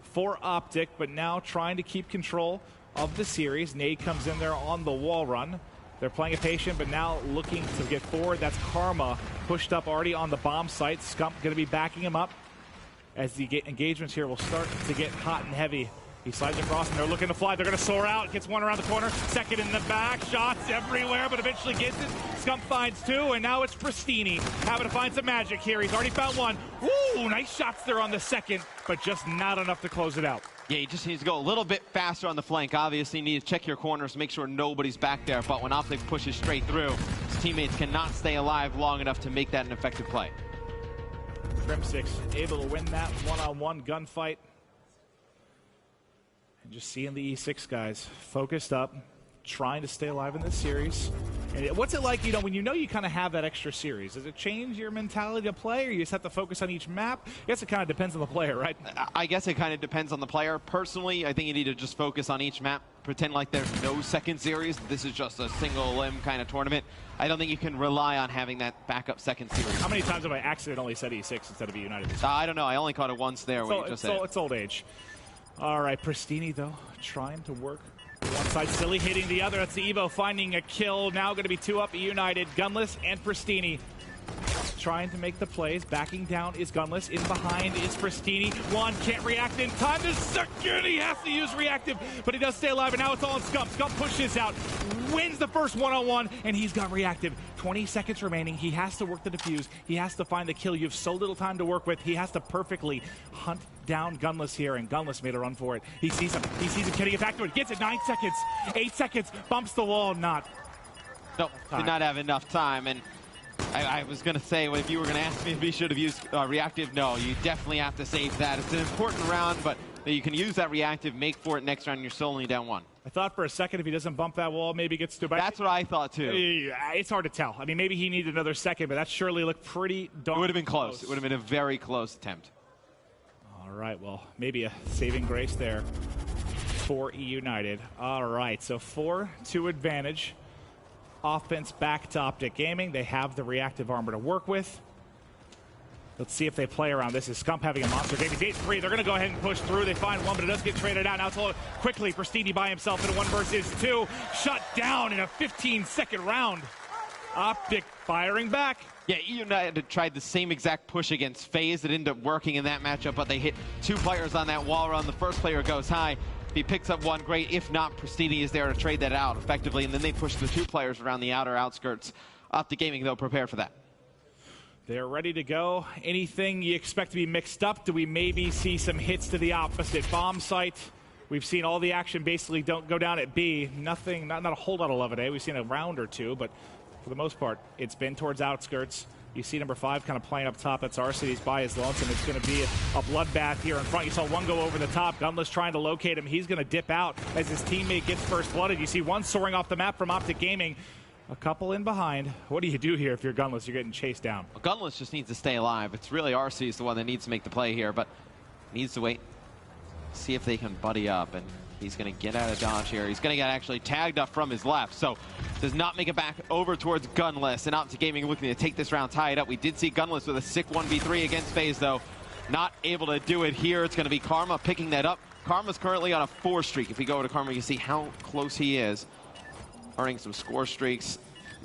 for OpTic, but now trying to keep control of the series. Nade comes in there on the wall run. They're playing it patient, but now looking to get forward. That's Karma pushed up already on the bomb site. Scump going to be backing him up as the engagements here will start to get hot and heavy. He slides across, and they're looking to fly. They're going to soar out. Gets 1 around the corner. Second in the back. Shots everywhere, but eventually gets it. Scump finds 2, and now it's Pristini having to find some magic here. He's already found 1. Ooh, nice shots there on the second, but just not enough to close it out. Yeah, he just needs to go a little bit faster on the flank. Obviously, you need to check your corners, make sure nobody's back there. But when OpTic pushes straight through, his teammates cannot stay alive long enough to make that an effective play. Crim6 able to win that one-on-one gunfight. And just seeing the E6 guys focused up, trying to stay alive in this series. And what's it like, when you kind of have that extra series? Does it change your mentality to play, or you just have to focus on each map? I guess it kind of depends on the player, right? I guess it kind of depends on the player. Personally, I think you need to just focus on each map, pretend like there's no second series. This is just a single limb kind of tournament. I don't think you can rely on having that backup second series. How many times have I accidentally said E6 instead of eUnited? I don't know. I only caught it once there when you just said it. It's old age. All right, Pristini, though, trying to work. One side, Silly hitting the other. That's the Evo finding a kill. Now going to be 2 up eUnited. Gunless and Pristini trying to make the plays. Backing down is Gunless. In behind is Pristini. One can't react in time. The second he has to use reactive, but he does stay alive, and now it's all on Scump. Scump pushes out, wins the first one-on-one, and he's got reactive. 20 seconds remaining. He has to work the defuse. He has to find the kill. You have so little time to work with. He has to perfectly hunt down Gunless here, and Gunless made a run for it. He sees him. He sees him. Can he get back to it? Gets it. 9 seconds. 8 seconds. Bumps the wall. Not. No, did not have enough time. And I was going to say, if you were going to ask me if he should have used reactive, no, you definitely have to save that. It's an important round, but you can use that reactive, make for it next round, you're still only down 1. I thought for a second if he doesn't bump that wall, maybe gets to back. That's what I thought, too. It's hard to tell. I mean, maybe he needed another second, but that surely looked pretty darn It would have been close. It would have been a very close attempt. All right, well, maybe a saving grace there for eUnited. All right, so 4-2 advantage. Offense back to OpTic Gaming. They have the reactive armor to work with. Let's see if they play around. This is Scump having a monster game. He's 8-3. They're going to go ahead and push through. They find one, but it does get traded out. Now it's all quickly. Pristini by himself in a 1 versus 2. Shut down in a 15-second round. OpTic firing back. Yeah, eUnited tried the same exact push against FaZe. It ended up working in that matchup, but they hit 2 players on that wall run. The first player goes high. He picks up one, great. If not, Pristini is there to trade that out effectively, and then they push the 2 players around the outer outskirts. OpTic Gaming, though, prepared for that. They're ready to go. Anything you expect to be mixed up? Do we maybe see some hits to the opposite bomb site? We've seen all the action basically don't go down at B. Nothing, not a whole lot of love today. We've seen a round or 2, but for the most part, it's been towards outskirts. You see number 5 kind of playing up top. That's RC. He's by his lonesome. It's going to be a bloodbath here in front. You saw one go over the top. Gunless trying to locate him. He's going to dip out as his teammate gets first blooded. You see one soaring off the map from OpTic Gaming. A couple in behind. What do you do here if you're Gunless? You're getting chased down. Well, Gunless just needs to stay alive. It's really RC is the one that needs to make the play here, but needs to wait. See if they can buddy up, and he's going to get out of dodge here. He's going to get actually tagged up from his left, so does not make it back over towards Gunless. And OpTic Gaming looking to take this round, tie it up. We did see Gunless with a sick 1v3 against FaZe, though. Not able to do it here. It's going to be Karma picking that up. Karma's currently on a 4 streak. If we go over to Karma, you can see how close he is. Earning some score streaks.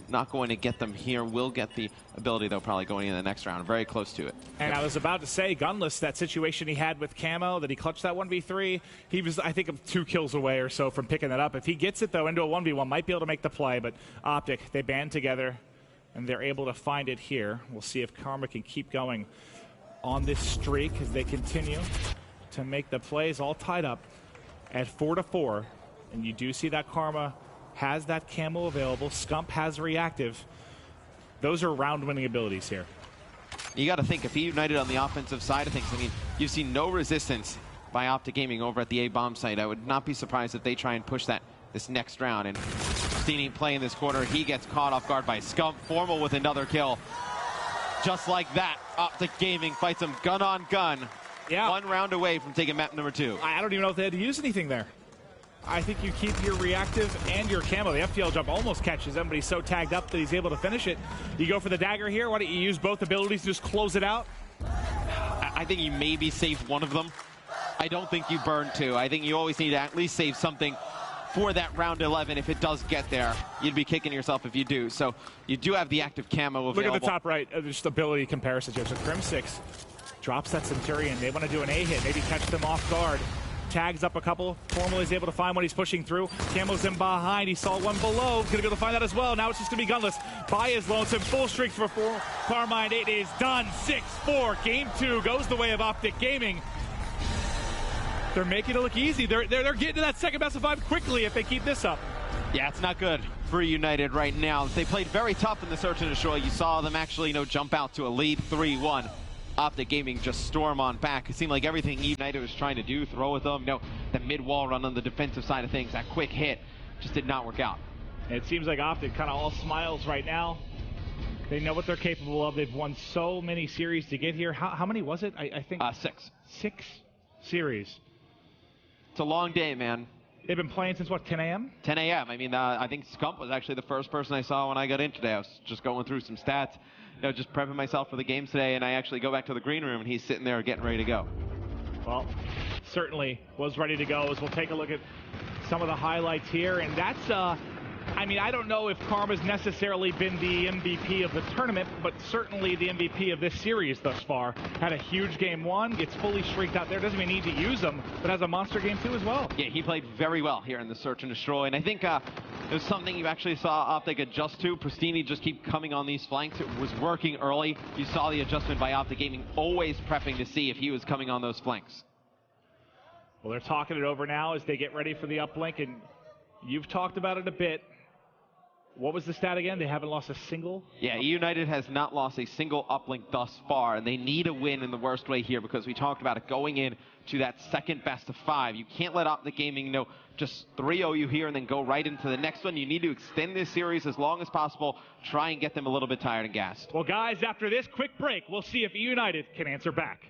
Not going to get them here. Will get the ability, though, probably going in the next round. Very close to it. And I was about to say, Gunless, that situation he had with Camo, that he clutched that 1v3, he was, I think, 2 kills away or so from picking that up. If he gets it, though, into a 1v1, might be able to make the play. But OpTic, they band together, and they're able to find it here. We'll see if Karma can keep going on this streak as they continue to make the plays all tied up at 4-4. And you do see that Karma has that camo available. Scump has reactive. Those are round-winning abilities here. You got to think, if eUnited on the offensive side of things, I mean, you've seen no resistance by OpTic Gaming over at the A bomb site. I would not be surprised if they try and push that this next round. And Steeney playing this quarter, he gets caught off guard by Scump. Formal with another kill. Just like that, OpTic Gaming fights him gun on gun. Yeah. 1 round away from taking map number 2. I don't even know if they had to use anything there. I think you keep your reactive and your camo. The FTL jump almost catches him, but he's so tagged up that he's able to finish it. You go for the dagger here. Why don't you use both abilities to just close it out? I think you maybe save one of them. I don't think you burn 2. I think you always need to at least save something for that round 11 if it does get there. You'd be kicking yourself if you do. So you do have the active camo available. Look at the top right, just ability comparison here. So Crim6 drops that Centurion. They want to do an A hit, maybe catch them off guard. Tags up a couple. Formal is able to find one. He's pushing through. Camo's in behind. He saw one below. Going to be able to find that as well. Now it's just going to be Gunless. By his lonesome. Full streaks for 4. Carmine 8 is done. 6-4. Game 2 goes the way of OpTic Gaming. They're making it look easy. They're getting to that second best of 5 quickly if they keep this up. Yeah, it's not good for eUnited right now. They played very tough in the search and destroy. You saw them actually, jump out to a lead 3-1. OpTic Gaming just storm on back. It seemed like everything eUnited was trying to do, throw with them, the mid-wall run on the defensive side of things, that quick hit, just did not work out. It seems like OpTic kind of all smiles right now. They know what they're capable of. They've won so many series to get here. How many was it? I think 6. 6 series. It's a long day, man. They've been playing since, what, 10 a.m.? 10 a.m. I mean, I think Scump was actually the first person I saw when I got in today. I was just going through some stats, just prepping myself for the game today, and I actually go back to the green room, and he's sitting there getting ready to go. Well, certainly was ready to go, as we'll take a look at some of the highlights here, and that's I mean, I don't know if Karma's necessarily been the MVP of the tournament, but certainly the MVP of this series thus far. Had a huge game 1, gets fully streaked out there, doesn't even need to use them, but has a monster game 2 as well. Yeah, he played very well here in the Search and Destroy, and I think it was something you actually saw OpTic adjust to. Pristini just keep coming on these flanks. It was working early. You saw the adjustment by OpTic Gaming, always prepping to see if he was coming on those flanks. Well, they're talking it over now as they get ready for the uplink, and you've talked about it a bit. What was the stat again? They haven't lost a single? Yeah, eUnited has not lost a single uplink thus far, and they need a win in the worst way here because we talked about it going in to that second best of 5. You can't let OpTic Gaming just 3-0 you here and then go right into the next one. You need to extend this series as long as possible, try and get them a little bit tired and gassed. Well, guys, after this quick break, we'll see if eUnited can answer back.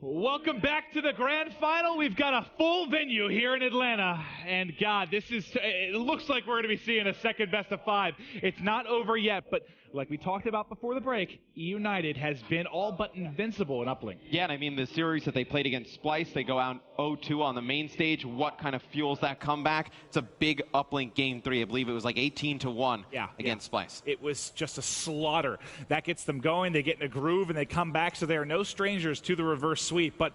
Welcome back to the grand final. We've got a full venue here in Atlanta. And God, it looks like we're going to be seeing a second best of 5. It's not over yet, but like we talked about before the break, eUnited has been all but invincible in uplink. Yeah, and I mean, the series that they played against Splice, they go out 0-2 on the main stage. What kind of fuels that comeback? It's a big uplink game 3. I believe it was like 18-1 against Splice. It was just a slaughter. That gets them going. They get in a groove, and they come back, so they are no strangers to the reverse sweep. But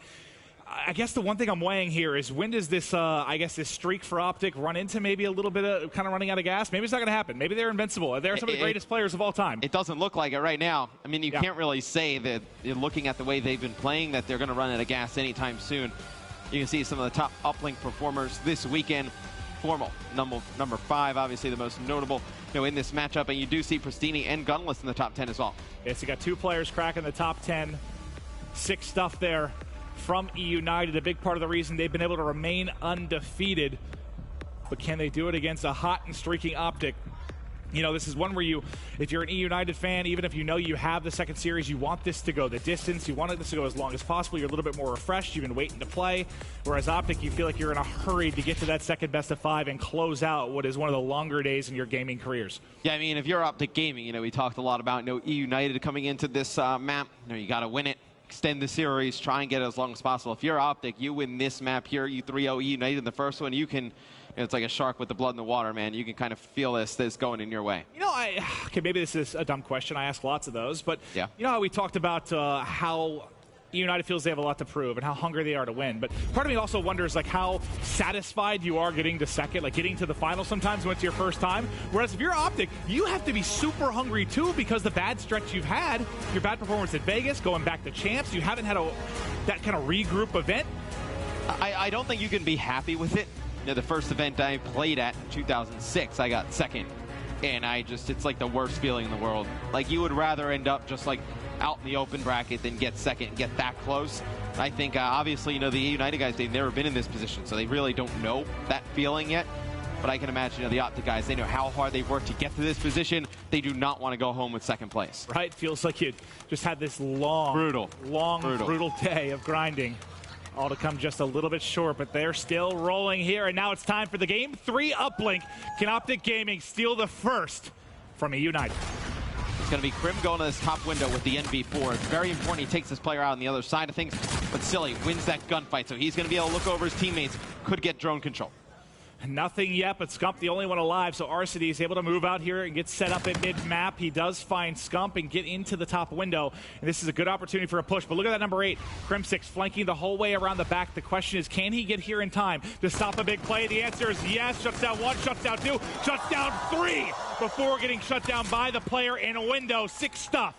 I guess the one thing I'm weighing here is when does this, this streak for OpTic run into maybe a little bit of kind of running out of gas? Maybe it's not going to happen. Maybe they're invincible. They're some of the greatest players of all time. It doesn't look like it right now. I mean, you can't really say that, looking at the way they've been playing, that they're going to run out of gas anytime soon. You can see some of the top uplink performers this weekend. Formal, number 5, obviously the most notable in this matchup. And you do see Pristini and Gunless in the top 10 as well. Yes, you got 2 players cracking the top 10. 6 stuff there from eUnited, a big part of the reason they've been able to remain undefeated. But can they do it against a hot and streaking OpTic? You know, this is one where you, if you're an eUnited fan, even if you know you have the second series, you want this to go the distance. You want this to go as long as possible. You're a little bit more refreshed. You've been waiting to play. Whereas OpTic, you feel like you're in a hurry to get to that second best of 5 and close out what is one of the longer days in your gaming careers. Yeah, I mean, if you're OpTic Gaming, you know, we talked a lot about, you know, eUnited coming into this map. You know, you got to win it, extend the series, try and get it as long as possible. If you're OpTic, you win this map here, you 3-0 eUnited in the first one, you can... It's like a shark with the blood in the water, man. You can kind of feel this going in your way. You know, okay, maybe this is a dumb question. I ask lots of those. But yeah. You know how we talked about how eUnited feels they have a lot to prove and how hungry they are to win. But part of me also wonders, like, how satisfied you are getting to second, like getting to the final sometimes when it's your first time. Whereas if you're OpTic, you have to be super hungry, too, because the bad stretch you've had, your bad performance at Vegas, going back to champs, you haven't had that kind of regroup event. I don't think you can be happy with it. You know, the first event I played at in 2006, I got second. And it's like the worst feeling in the world. Like, you would rather end up just like out in the open bracket than get second and get that close. I think, obviously, you know, the eUnited guys, they've never been in this position, so they really don't know that feeling yet. But I can imagine, you know, the OpTic guys, they know how hard they've worked to get to this position. They do not want to go home with second place. Right? Feels like you just had this brutal day of grinding. All to come just a little bit short, but they're still rolling here. And now it's time for the Game 3 uplink. Can OpTic Gaming steal the first from eUnited? It's going to be Krim going to this top window with the NV4. It's very important he takes this player out on the other side of things, but Silly wins that gunfight, so he's going to be able to look over his teammates. Could get drone control. Nothing yet, but Scump the only one alive, so Arcity is able to move out here and get set up at mid-map. He does find Scump and get into the top window, and this is a good opportunity for a push. But look at that number 8, Crim6, flanking the whole way around the back. The question is, can he get here in time to stop a big play? The answer is yes. Shuts down 1, shuts down 2, shuts down 3 before getting shut down by the player in a window. 6 stuff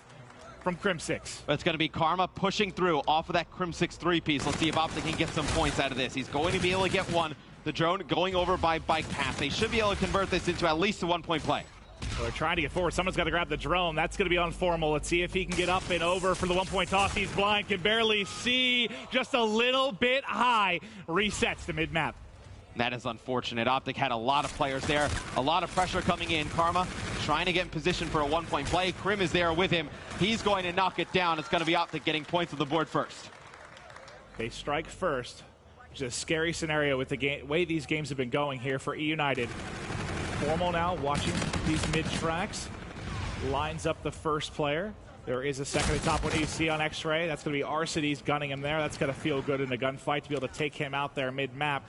from Crim6. It's going to be Karma pushing through off of that Crim6 3-piece. Let's see if OpTic can get some points out of this. He's going to be able to get one. The drone going over by bike path. They should be able to convert this into at least a 1-point play. So they're trying to get forward. Someone's got to grab the drone. That's going to be on Formal. Let's see if he can get up and over for the 1-point toss. He's blind, can barely see. Just a little bit high. Resets to mid-map. That is unfortunate. OpTic had a lot of players there. A lot of pressure coming in. Karma trying to get in position for a 1-point play. Krim is there with him. He's going to knock it down. It's going to be OpTic getting points on the board first. They strike first. Which is a scary scenario with the way these games have been going here for eUnited. Formal now watching these mid-tracks. Lines up the first player. There is a second to top one you see on X-Ray. That's going to be Arcity's gunning him there. That's going to feel good in the gunfight to be able to take him out there mid-map.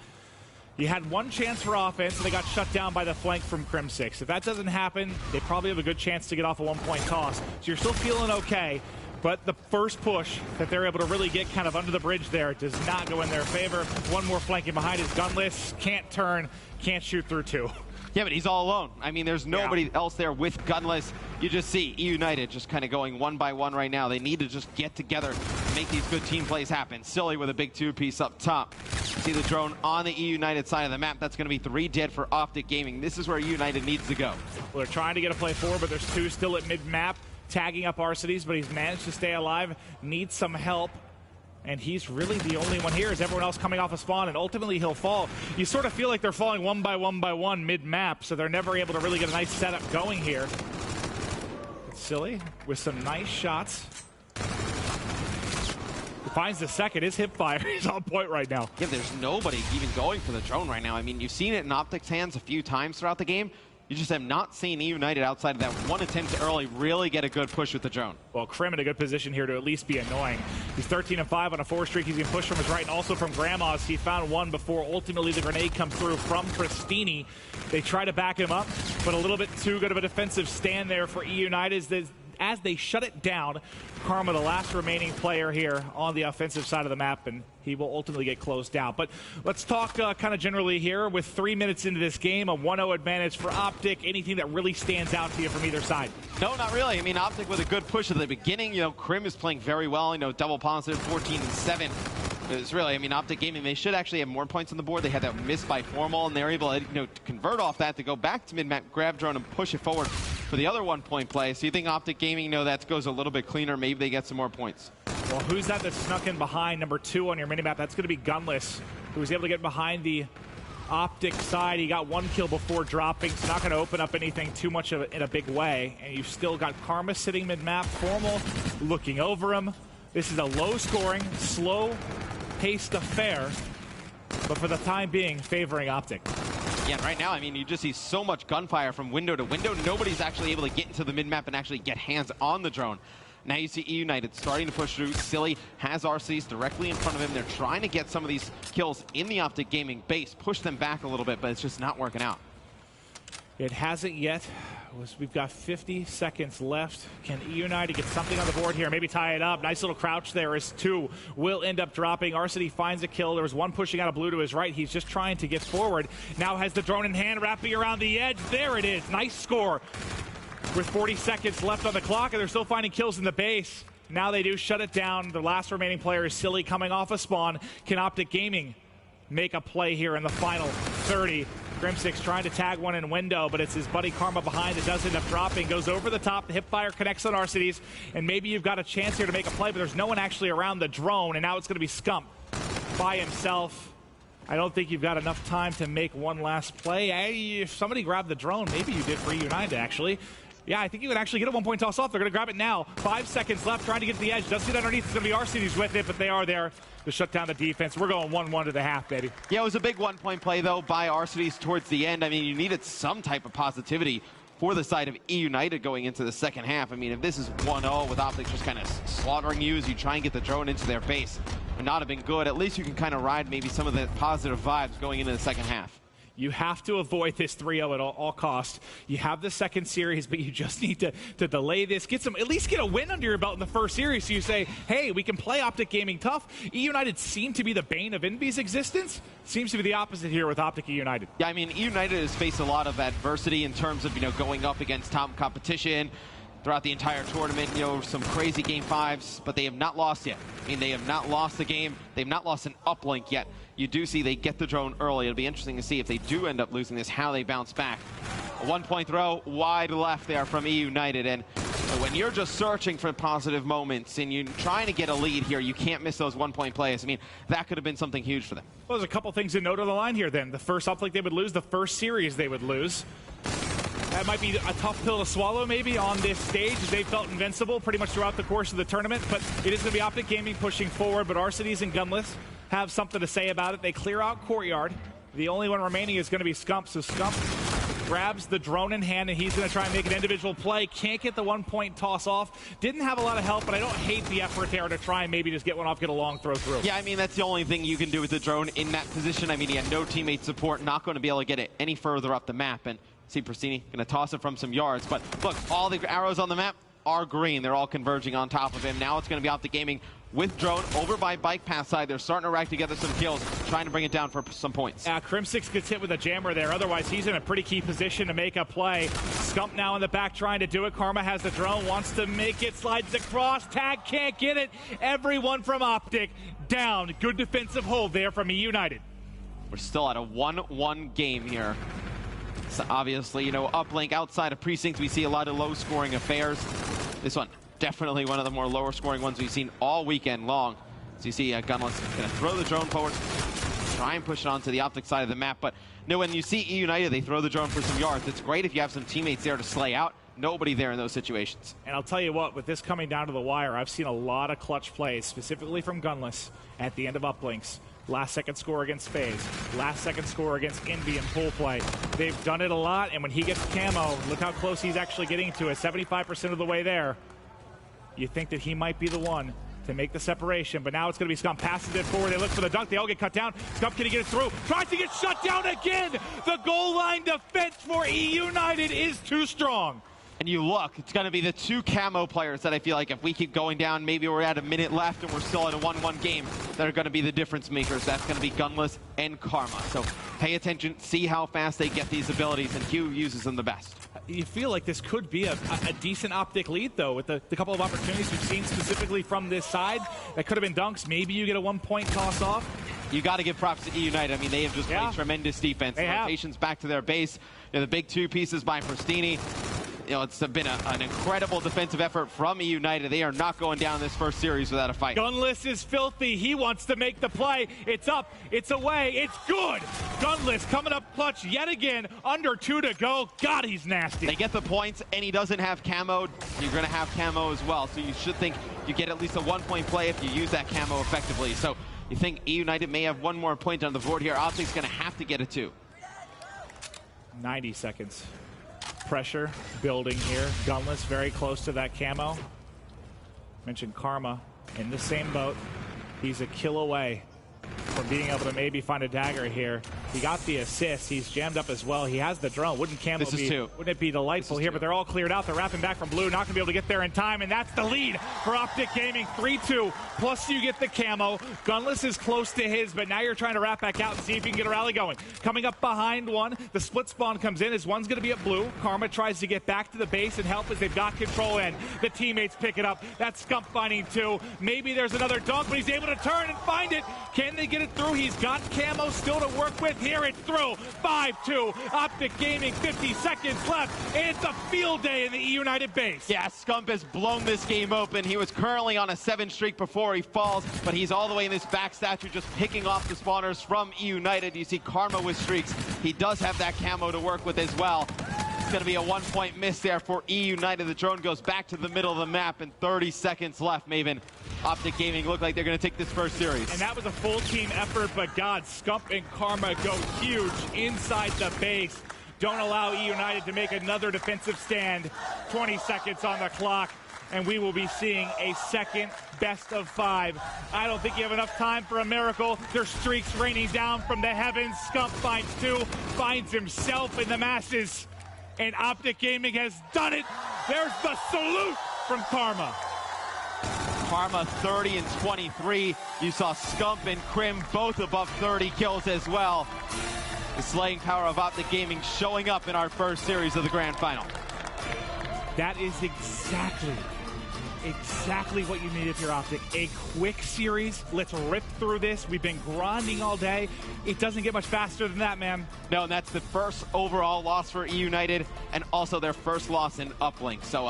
You had one chance for offense, and they got shut down by the flank from Crim6. If that doesn't happen, they probably have a good chance to get off a 1-point toss. So you're still feeling okay. But the first push that they're able to really get kind of under the bridge there does not go in their favor. One more flanking behind is gunless. Can't turn, can't shoot through 2. Yeah, but he's all alone. I mean, there's nobody else there with gunless. You just see eUnited just kind of going one by one right now. They need to just get together and make these good team plays happen. Silly with a big 2-piece up top. See the drone on the eUnited side of the map. That's going to be 3 dead for OpTic Gaming. This is where eUnited needs to go. Well, they're trying to get a play forward, but there's 2 still at mid-map. Tagging up Arcity's, but he's managed to stay alive. Needs some help. And he's really the only one here as everyone else coming off a spawn, and ultimately he'll fall. You sort of feel like they're falling one by one mid-map, so they're never able to really get a nice setup going here. It's Silly with some nice shots. Finds the second. His hip fire is on point right now. Yeah, there's nobody even going for the drone right now. I mean, you've seen it in OpTic's hands a few times throughout the game. You just have not seen eUnited outside of that one attempt to early really get a good push with the drone. Well, Krim in a good position here to at least be annoying. He's 13-5 on a 4 streak. He's going to push from his right and also from Grandma's. He found one before ultimately the grenade comes through from Pristini. They try to back him up, but a little bit too good of a defensive stand there for eUnited as they shut it down. Karma, the last remaining player here on the offensive side of the map, and he will ultimately get closed out. But let's talk kind of generally here. With 3 minutes into this game, a 1-0 advantage for OpTic. Anything that really stands out to you from either side? No, not really. I mean, OpTic with a good push at the beginning. You know, Krim is playing very well. You know, double positive, 14-7. It's really, I mean, OpTic Gaming, they should actually have more points on the board. They had that miss by Formal, and they're able to, to convert off that to go back to mid-map, grab drone, and push it forward for the other 1-point play. So you think OpTic Gaming, that goes a little bit cleaner. Maybe they get some more points. Well, who's that snuck in behind number 2 on your minimap? That's going to be Gunless, who was able to get behind the OpTic side. He got 1 kill before dropping, so not going to open up anything too much in a big way. And you've still got Karma sitting mid-map, Formal looking over him. This is a low-scoring, slow-paced affair, but for the time being, favoring OpTic. Yeah, right now, I mean, you just see so much gunfire from window to window. Nobody's actually able to get into the mid-map and actually get hands on the drone. Now you see eUnited starting to push through. Silly has RCs directly in front of him. They're trying to get some of these kills in the OpTic Gaming base, push them back a little bit, but it's just not working out. It hasn't yet. We've got 50 seconds left. Can eUnited get something on the board here? Maybe tie it up. Nice little crouch there as 2 will end up dropping. Arcity finds a kill. There was 1 pushing out of blue to his right. He's just trying to get forward. Now has the drone in hand, wrapping around the edge. There it is. Nice score. With 40 seconds left on the clock, and they're still finding kills in the base. Now they do shut it down. The last remaining player is Silly coming off a spawn. Can OpTic Gaming make a play here in the final 30? Crimsix trying to tag one in window, but it's his buddy Karma behind that does end up dropping. Goes over the top. The hipfire connects on Arcities, and maybe you've got a chance here to make a play, but there's no one actually around the drone, and now it's going to be Scump by himself. I don't think you've got enough time to make one last play. Hey, if somebody grabbed the drone, maybe you did for eUnited, actually. Yeah, I think you would actually get a 1-point toss off. They're going to grab it now. 5 seconds left, trying to get to the edge. Doesn't get underneath. It's going to be Arcities with it, but they are there to shut down the defense. We're going 1-1 to the half, baby. Yeah, it was a big 1-point play, though, by Arcities towards the end. I mean, you needed some type of positivity for the side of eUnited going into the second half. I mean, if this is 1-0 with OpTic just kind of slaughtering you as you try and get the drone into their base, would not have been good. At least you can kind of ride maybe some of the positive vibes going into the second half. You have to avoid this 3-0 at all costs. You have the second series, but you just need to delay this. At least get a win under your belt in the first series, so you say, hey, we can play OpTic Gaming tough. eUnited seem to be the bane of Envy's existence. Seems to be the opposite here with OpTic eUnited. Yeah, I mean, eUnited has faced a lot of adversity in terms of, going up against top competition throughout the entire tournament, some crazy game 5s, but they have not lost yet. I mean, they have not lost a game. They've not lost an uplink yet. You do see they get the drone early. It'll be interesting to see if they do end up losing this, how they bounce back. A 1-point throw wide left there from eUnited, and when you're just searching for positive moments and you're trying to get a lead here, you can't miss those 1-point plays. I mean, that could have been something huge for them. Well, there's a couple things to note on the line here then. The first uplink they would lose, the first series they would lose. That might be a tough pill to swallow maybe on this stage. They felt invincible pretty much throughout the course of the tournament, but it is going to be OpTic Gaming pushing forward, but Arcities and Gunless have something to say about it. They clear out Courtyard. The only one remaining is going to be Scump, so Scump grabs the drone in hand, and he's going to try and make an individual play. Can't get the 1-point toss off. Didn't have a lot of help, but I don't hate the effort there to try and maybe just get one off, get a long throw through. Yeah, I mean, that's the only thing you can do with the drone in that position. I mean, he had no teammate support, not going to be able to get it any further up the map, and see Pristini going to toss it from some yards. But look, all the arrows on the map are green. They're all converging on top of him. Now it's going to be OpTic Gaming with drone over by bike path side. They're starting to rack together some kills, trying to bring it down for some points. Yeah, Crimsix gets hit with a jammer there. Otherwise, he's in a pretty key position to make a play. Scump now in the back trying to do it. Karma has the drone, wants to make it, slides across. Tag can't get it. Everyone from OpTic down. Good defensive hold there from eUnited. We're still at a 1-1 game here. So obviously, uplink outside of precincts, we see a lot of low-scoring affairs. This one, definitely one of the more lower-scoring ones we've seen all weekend long. So you see Gunless going to throw the drone forward, try and push it onto the OpTic side of the map. But when you see eUnited, they throw the drone for some yards. It's great if you have some teammates there to slay out. Nobody there in those situations. And I'll tell you what, with this coming down to the wire, I've seen a lot of clutch plays, specifically from Gunless, at the end of uplinks. Last second score against FaZe. Last second score against Envy in pool play. They've done it a lot, and when he gets camo, look how close he's actually getting to it. 75% of the way there. You think that he might be the one to make the separation, but now it's going to be Scump. Passes it forward. They look for the dunk. They all get cut down. Scump can get it through. Tries to get shut down again. The goal line defense for eUnited is too strong. And you look, it's going to be the 2 camo players that I feel like if we keep going down, maybe we're at a minute left and we're still at a 1-1 game, that are going to be the difference makers. That's going to be Gunless and Karma. So pay attention, see how fast they get these abilities, and Q uses them the best. You feel like this could be a decent OpTic lead, though, with the couple of opportunities we've seen specifically from this side. That could have been dunks. Maybe you get a 1-point toss off. You got to give props to eUnited. I mean, they have just played tremendous defense. The rotations back to their base. The big 2 pieces by Pristini. it's been an incredible defensive effort from eUnited. They are not going down this first series without a fight. Gunless is filthy. He wants to make the play. It's up. It's away. It's good. Gunless coming up clutch yet again. Under 2 to go. God, he's nasty. They get the points, and he doesn't have camo. You're going to have camo as well, so you should think you get at least a 1-point play if you use that camo effectively. So you think eUnited may have 1 more point on the board here. OpTic's going to have to get a 2. 90 seconds. Pressure building here. Gunless very close to that camo. Mentioned Karma in the same boat. He's a kill away from being able to maybe find a dagger here. He got the assist. He's jammed up as well. He has the drone. Wouldn't it be delightful here? But they're all cleared out. They're wrapping back from blue. Not going to be able to get there in time. And that's the lead for OpTic Gaming. 3-2. Plus you get the camo. Gunless is close to his, but now you're trying to wrap back out and see if you can get a rally going. Coming up behind one. The split spawn comes in as one's going to be at blue. Karma tries to get back to the base and help as they've got control in. The teammates pick it up. That's Scump finding 2. Maybe there's another dunk, but he's able to turn and find it. Can they get it through? He's got camo still to work with. Here it's through. 5-2. OpTic Gaming, 50 seconds left. And it's a field day in the eUnited base. Yeah, Scump has blown this game open. He was currently on a 7 streak before he falls, but he's all the way in this back statue just picking off the spawners from eUnited. You see Karma with streaks. He does have that camo to work with as well. It's going to be a 1-point miss there for eUnited. The drone goes back to the middle of the map and 30 seconds left. Maven, OpTic Gaming look like they're going to take this first series. And that was a full team effort, but God, Scump and Karma go huge inside the base. Don't allow eUnited to make another defensive stand. 20 seconds on the clock, and we will be seeing a second best of 5. I don't think you have enough time for a miracle. There's streaks raining down from the heavens. Scump finds 2, finds himself in the masses, and OpTic Gaming has done it. There's the salute from Karma. Karma 30 and 23. You saw Scump and Crim both above 30 kills as well. The slaying power of OpTic Gaming showing up in our first series of the grand final. That is exactly what you need if you're OpTic. A quick series. Let's rip through this. We've been grinding all day. It doesn't get much faster than that, man. No, and that's the first overall loss for eUnited, and also their first loss in Uplink. So,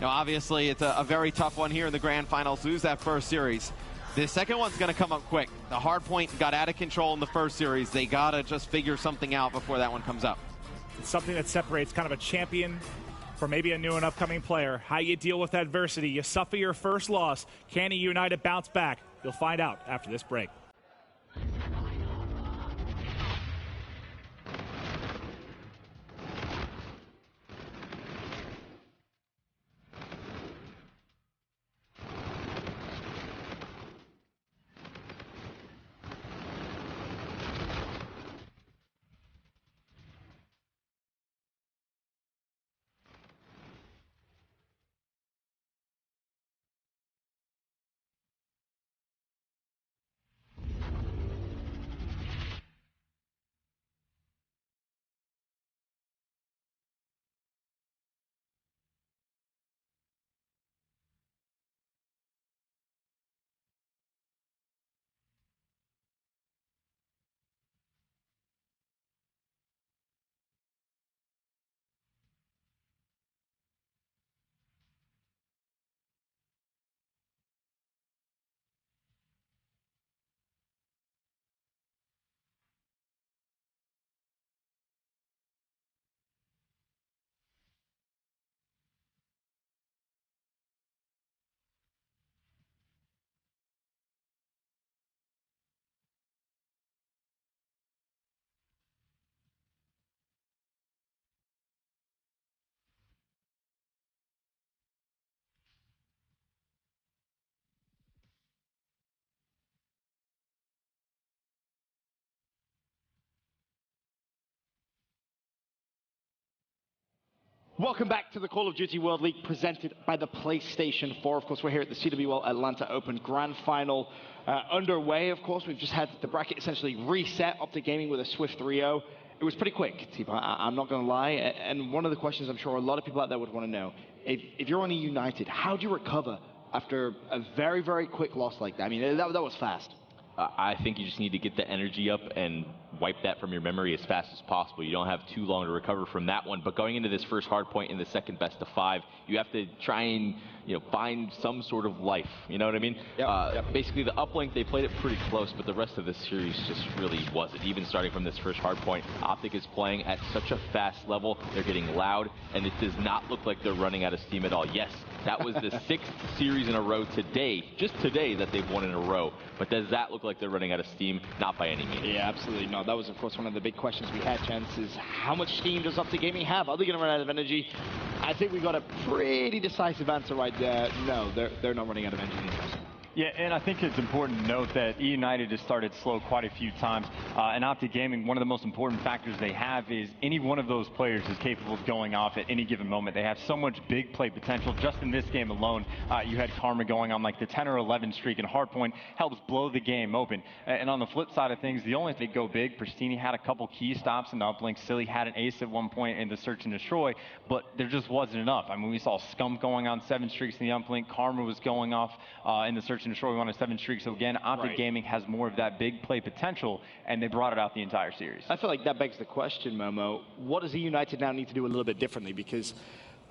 obviously it's a very tough one here in the grand finals. Lose that first series. The second one's going to come up quick. The hard point got out of control in the first series. They got to just figure something out before that one comes up. It's something that separates kind of a champion for maybe a new and upcoming player. How you deal with adversity. You suffer your first loss. Can eUnited bounce back? You'll find out after this break. Welcome back to the Call of Duty World League presented by the PlayStation 4. Of course, we're here at the CWL Atlanta Open Grand Final underway. Of course, we've just had the bracket essentially reset. OpTic Gaming with a swift 3-0. It was pretty quick, T-Bar. I'm not going to lie. And one of the questions I'm sure a lot of people out there would want to know, if you're on eUnited, how do you recover after a very, very quick loss like that? I mean, that was fast. I think you just need to get the energy up and wipe that from your memory as fast as possible. You don't have too long to recover from that one. But going into this first hard point in the second best of 5, you have to try and find some sort of life. You know what I mean? Yep. Basically, the uplink, they played it pretty close, but the rest of this series just really wasn't. Even starting from this first hard point, OpTic is playing at such a fast level. They're getting loud, and it does not look like they're running out of steam at all. Yes, that was the 6th series in a row today, just today, that they've won in a row. But does that look like they're running out of steam? Not by any means. Yeah, absolutely not. That was, of course, one of the big questions we had, Chance, is how much steam does OpTic Gaming have? Are they going to run out of energy? I think we got a pretty decisive answer right there. No, they're not running out of energy. Yeah, and I think it's important to note that eUnited has started slow quite a few times. And OpTic Gaming, one of the most important factors they have is any one of those players is capable of going off at any given moment. They have so much big play potential. Just in this game alone, you had Karma going on like the 10 or 11 streak, and Hardpoint helps blow the game open. And on the flip side of things, the only thing go big, Pristini had a couple key stops in the uplink. Silly had an ace at one point in the search and destroy, but there just wasn't enough. I mean, we saw Scump going on 7 streaks in the uplink. Karma was going off in the search and destroy. We won a 7 streak. So again, OpTic Gaming has more of that big play potential, and they brought it out the entire series. I feel like that begs the question, Momo. What does eUnited now need to do a little bit differently? Because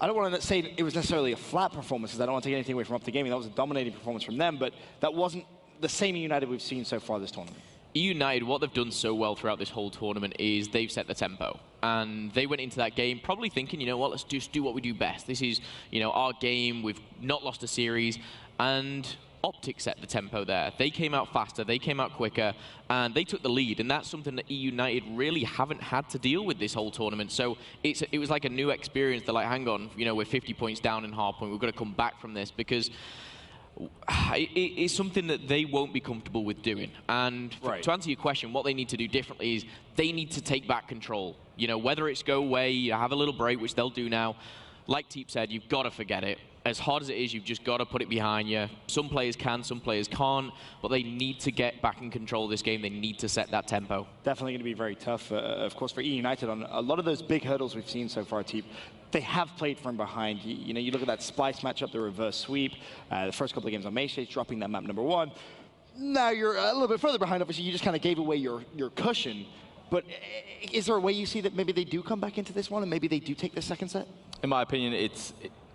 I don't want to say it was necessarily a flat performance, because I don't want to take anything away from OpTic Gaming. That was a dominating performance from them, but that wasn't the same eUnited we've seen so far this tournament. eUnited, what they've done so well throughout this whole tournament is they've set the tempo. And they went into that game probably thinking, you know what, let's just do what we do best. This is, our game. We've not lost a series. And OpTic set the tempo there. They came out faster, they came out quicker, and they took the lead. And that's something that eUnited really haven't had to deal with this whole tournament. So it was like a new experience. They're like, hang on, we're 50 points down in hardpoint. We've got to come back from this, because it's something that they won't be comfortable with doing. And to answer your question, what they need to do differently is they need to take back control. Whether it's go away, have a little break, which they'll do now. Like Teep said, you've got to forget it. As hard as it is, you've just got to put it behind you. Some players can, some players can't, but they need to get back in control of this game. They need to set that tempo. Definitely going to be very tough, of course, for eUnited on a lot of those big hurdles we've seen so far, Teep. They have played from behind. You look at that Splice matchup, the reverse sweep, the first couple of games on Maystage, dropping that map #1. Now you're a little bit further behind. Obviously, you just kind of gave away your cushion. But is there a way you see that maybe they do come back into this one and maybe they do take the second set? In my opinion,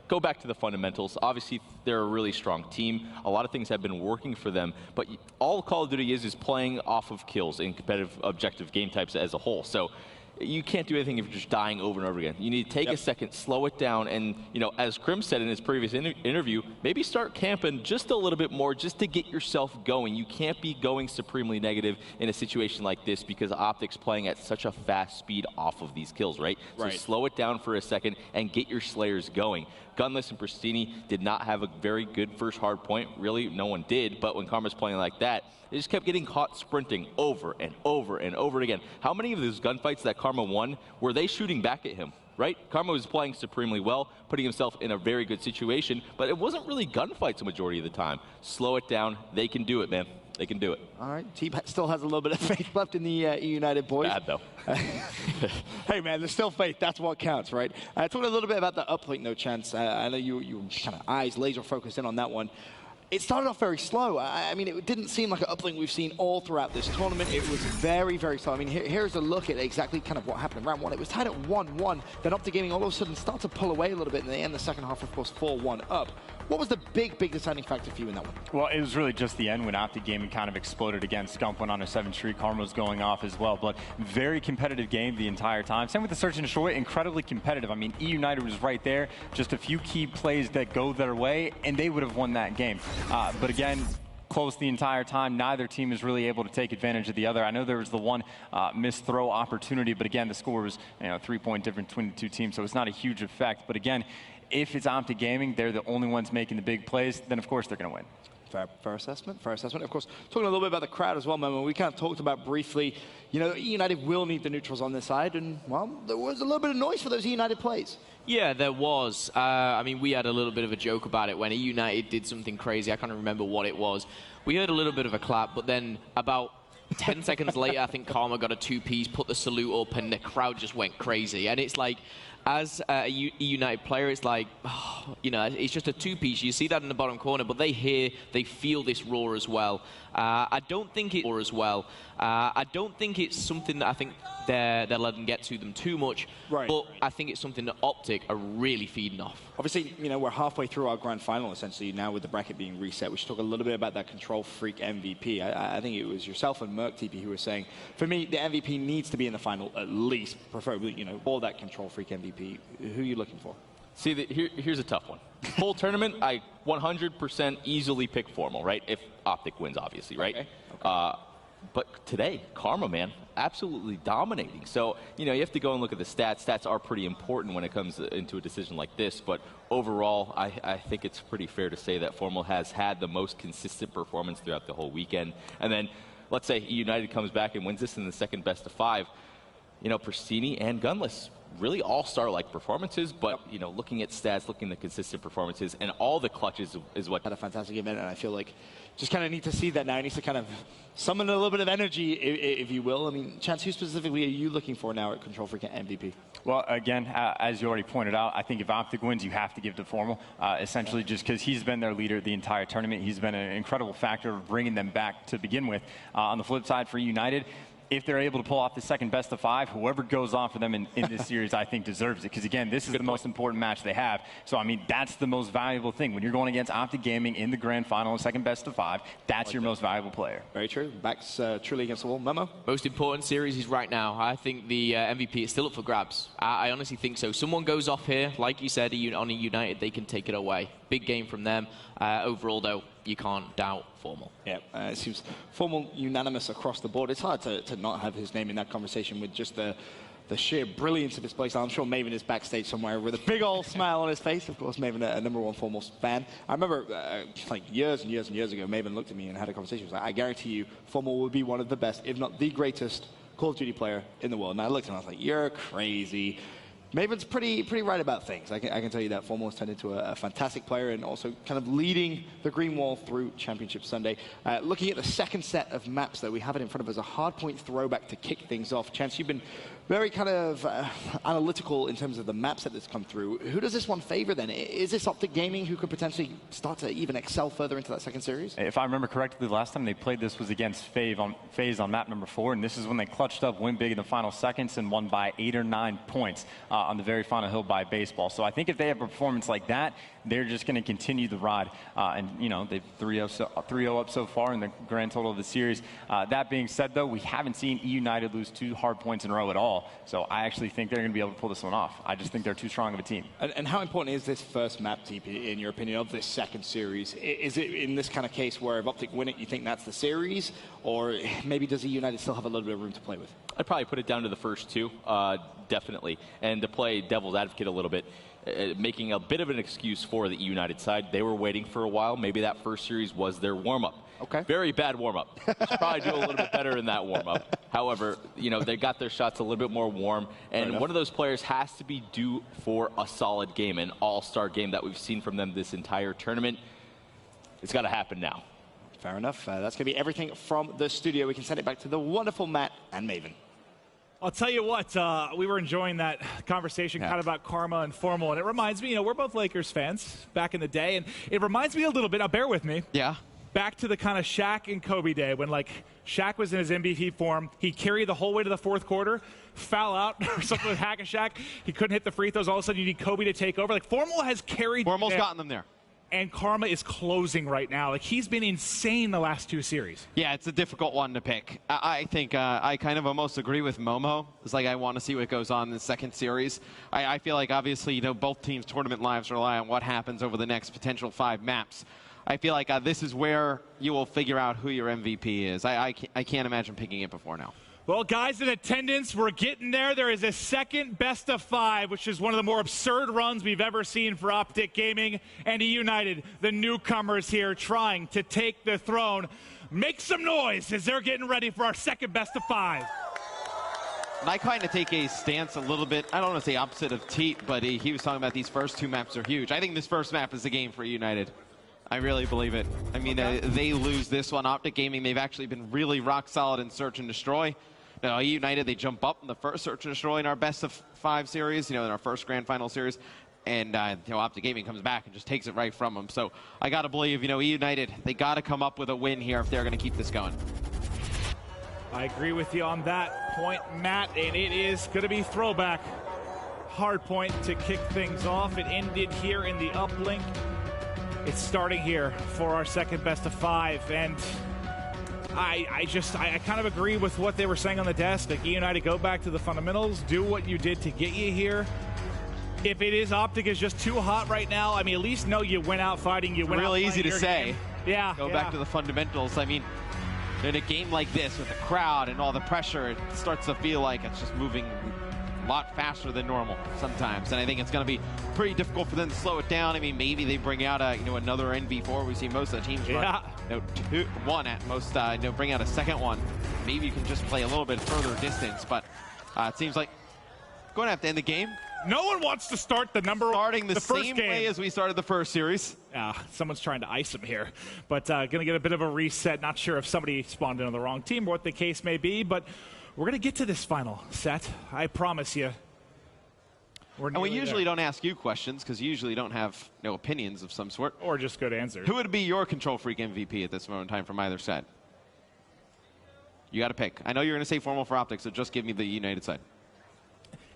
go back to the fundamentals. Obviously, they're a really strong team. A lot of things have been working for them, but all Call of Duty is playing off of kills in competitive objective game types as a whole. So you can't do anything if you're just dying over and over again. You need to take a second, slow it down, and as Krim said in his previous interview, maybe start camping just a little bit more just to get yourself going. You can't be going supremely negative in a situation like this because OpTic's playing at such a fast speed off of these kills, right? So slow it down for a second and get your Slayers going. Gunless and Pristini did not have a very good first hard point. Really, no one did, but when Karma's playing like that, they just kept getting caught sprinting over and over and over again. How many of those gunfights that Karma won were they shooting back at him, right? Karma was playing supremely well, putting himself in a very good situation, but it wasn't really gunfights the majority of the time. Slow it down. They can do it, man. They can do it. All right. Team still has a little bit of faith left in the eUnited boys. Bad, though. Hey, man, there's still faith. That's what counts, right? Talking a little bit about the uplink, no chance. I know you kind of eyes laser focused in on that one. It started off very slow. I mean, it didn't seem like an uplink we've seen all throughout this tournament. It was very, very slow. I mean, here's a look at exactly kind of what happened in round 1. It was tied at 1-1. Then OpTic Gaming all of a sudden started to pull away a little bit, and they end the second half, of course, 4-1 up. What was the big deciding factor for you in that one? Well, it was really just the end when OpTic Gaming kind of exploded again. Scump went on a 7 streak. Karma was going off as well. But very competitive game the entire time. Same with the Search and Destroy, incredibly competitive. I mean, eUnited was right there. Just a few key plays that go their way, and they would have won that game. But again, close the entire time. Neither team is really able to take advantage of the other. I know there was the one missed throw opportunity, but again, the score was 3-point difference between the two teams, so it's not a huge effect. But again, if it's OpTic Gaming, they're the only ones making the big plays, then of course they're going to win. Fair assessment, fair assessment. Of course, talking a little bit about the crowd as well, Momo, we kind of talked about briefly, eUnited will need the neutrals on this side, and, well, there was a little bit of noise for those eUnited plays. Yeah, there was. I mean, we had a little bit of a joke about it when eUnited did something crazy. I can't remember what it was. We heard a little bit of a clap, but then about 10 seconds later, I think Karma got a 2-piece, put the salute up, and the crowd just went crazy. And it's like, as a eUnited player, it's like, you know, it's just a two-piece. You see that in the bottom corner, but they feel this roar as well. I don't think it's something that I think they're letting get to them too much, right. But I think it's something that OpTic are really feeding off. Obviously, you know, we're halfway through our grand final, essentially, now with the bracket being reset. We should talk a little bit about that Control Freak MVP. I think it was yourself and Merc TP who were saying, for me, the MVP needs to be in the final at least, preferably, you know, for that Control Freak MVP. Who are you looking for? See, here's a tough one. Full tournament, I 100% easily pick Formal, right? If OpTic wins, obviously, right? Okay. But today, Karma, man, absolutely dominating. So, you know, you have to go and look at the stats. Stats are pretty important when it comes into a decision like this. But overall, I think it's pretty fair to say that Formal has had the most consistent performance throughout the whole weekend. And then, let's say eUnited comes back and wins this in the second best of 5. You know, Pristini and Gunless, really all-star-like performances, but, you know, looking at stats, looking at the consistent performances, and all the clutches is what... Had a fantastic event, and I feel like just kind of need to see that now. It needs to kind of summon a little bit of energy, if you will. I mean, Chance, who specifically are you looking for now at Control Freak MVP? Well, again, as you already pointed out, I think if OpTic wins, you have to give to Formal, essentially just because he's been their leader the entire tournament. He's been an incredible factor of bringing them back to begin with. On the flip side, for United, if they're able to pull off the second best of 5, whoever goes on for them in this series, I think deserves it. Because, again, this is the most important match they have. So, I mean, that's the most valuable thing. When you're going against OpTic Gaming in the grand final, second best of 5, that's your most valuable player. Very true. Backs truly against the wall. Memo? Most important series is right now. I think the MVP is still up for grabs. I honestly think so. Someone goes off here, like you said, on a United, they can take it away. Big game from them. Overall, though, you can't doubt Formal. Yeah, it seems Formal unanimous across the board. It's hard to not have his name in that conversation with just the sheer brilliance of his play style. I'm sure Maven is backstage somewhere with a big old smile on his face. Of course, Maven, a #1 Formal fan. I remember like years and years and years ago, Maven looked at me and had a conversation. He was like, I guarantee you, Formal will be one of the best, if not the greatest, Call of Duty player in the world. And I looked at him and I was like, you're crazy. Maven's pretty right about things. I can tell you that Formal has turned into a fantastic player and also kind of leading the Green Wall through Championship Sunday. Looking at the second set of maps, though, we have it in front of us, a hardpoint throwback to kick things off. Chance, you've been very kind of analytical in terms of the maps that has come through. Who does this one favor, then? Is this OpTic Gaming who could potentially start to even excel further into that second series? If I remember correctly, the last time they played this was against FaZe on map number 4, and this is when they clutched up, win big in the final seconds, and won by 8 or 9 points on the very final hill by baseball. So I think if they have a performance like that, they're just going to continue the ride. And, you know, they've 3-0 up so far in the grand total of the series. That being said, though, we haven't seen eUnited lose 2 hard points in a row at all. So I actually think they're going to be able to pull this one off. I just think they're too strong of a team. And how important is this first map, TP, in your opinion, of this second series? Is it in this kind of case where if OpTic win it, you think that's the series? Or maybe does eUnited still have a little bit of room to play with? I'd probably put it down to the first 2, definitely. And to play devil's advocate a little bit, making a bit of an excuse for the eUnited side. They were waiting for a while. Maybe that first series was their warm-up. Okay. Very bad warm-up. Should probably do a little bit better in that warm-up. However, you know, they got their shots a little bit more warm, and one of those players has to be due for a solid game, an all-star game that we've seen from them this entire tournament. It's got to happen now. Fair enough. That's going to be everything from the studio. We can send it back to the wonderful Matt and Maven. I'll tell you what, we were enjoying that conversation kind of about Karma and Formal, and it reminds me, you know, we're both Lakers fans back in the day, and it reminds me a little bit, now bear with me. Yeah. Back to the kind of Shaq and Kobe day when, like, Shaq was in his MVP form. He carried the whole way to the fourth quarter, foul out or something with Hack and Shaq. He couldn't hit the free throws. All of a sudden, you need Kobe to take over. Like, Formal has carried. Formal's gotten them there. And Karma is closing right now. Like, he's been insane the last 2 series. Yeah, it's a difficult one to pick. I think I kind of almost agree with Momo. It's like I want to see what goes on in the second series. I feel like, obviously, you know, both teams' tournament lives rely on what happens over the next potential 5 maps. I feel like this is where you will figure out who your MVP is. I can't imagine picking it before now. Well, guys in attendance, we're getting there. There is a second best of 5, which is one of the more absurd runs we've ever seen for OpTic Gaming and eUnited, the newcomers here trying to take the throne. Make some noise as they're getting ready for our second best of 5. And I kind of take a stance a little bit, I don't want to say opposite of Teat, but he was talking about these first 2 maps are huge. I think this first map is the game for eUnited. I really believe it. I mean, they lose this one. OpTic Gaming, they've actually been really rock solid in search and destroy. eUnited, they jump up in the first Search and Destroy in our best of 5 series, in our first Grand Final series. And, OpTic Gaming comes back and just takes it right from them. So I got to believe, eUnited, they got to come up with a win here if they're going to keep this going. I agree with you on that point, Matt, and it is going to be throwback. Hard point to kick things off. It ended here in the uplink. It's starting here for our second best of 5, and I kind of agree with what they were saying on the desk. Like, eUnited, go back to the fundamentals, do what you did to get you here. If it is OpTic is just too hot right now, I mean, at least know you went out fighting. You went out really easy to say. Game. Yeah. Go back to the fundamentals. I mean, in a game like this with the crowd and all the pressure, it starts to feel like it's just moving a lot faster than normal sometimes. And I think it's going to be pretty difficult for them to slow it down. I mean, maybe they bring out another NV4. We see most of the teams run one at most. Bring out a second one. Maybe you can just play a little bit further distance. But it seems like going to have to end the game. No one wants to start starting the first same game. way as we started the first series. Someone's trying to ice him here, but going to get a bit of a reset. Not sure if somebody spawned in on the wrong team or what the case may be, but we're going to get to this final set. I promise you. And we usually don't ask you questions because you usually don't have opinions of some sort. Or just good answers. Who would be your Control Freak MVP at this moment in time from either side? You got to pick. I know you're going to say Formal for OpTic, so just give me the United side.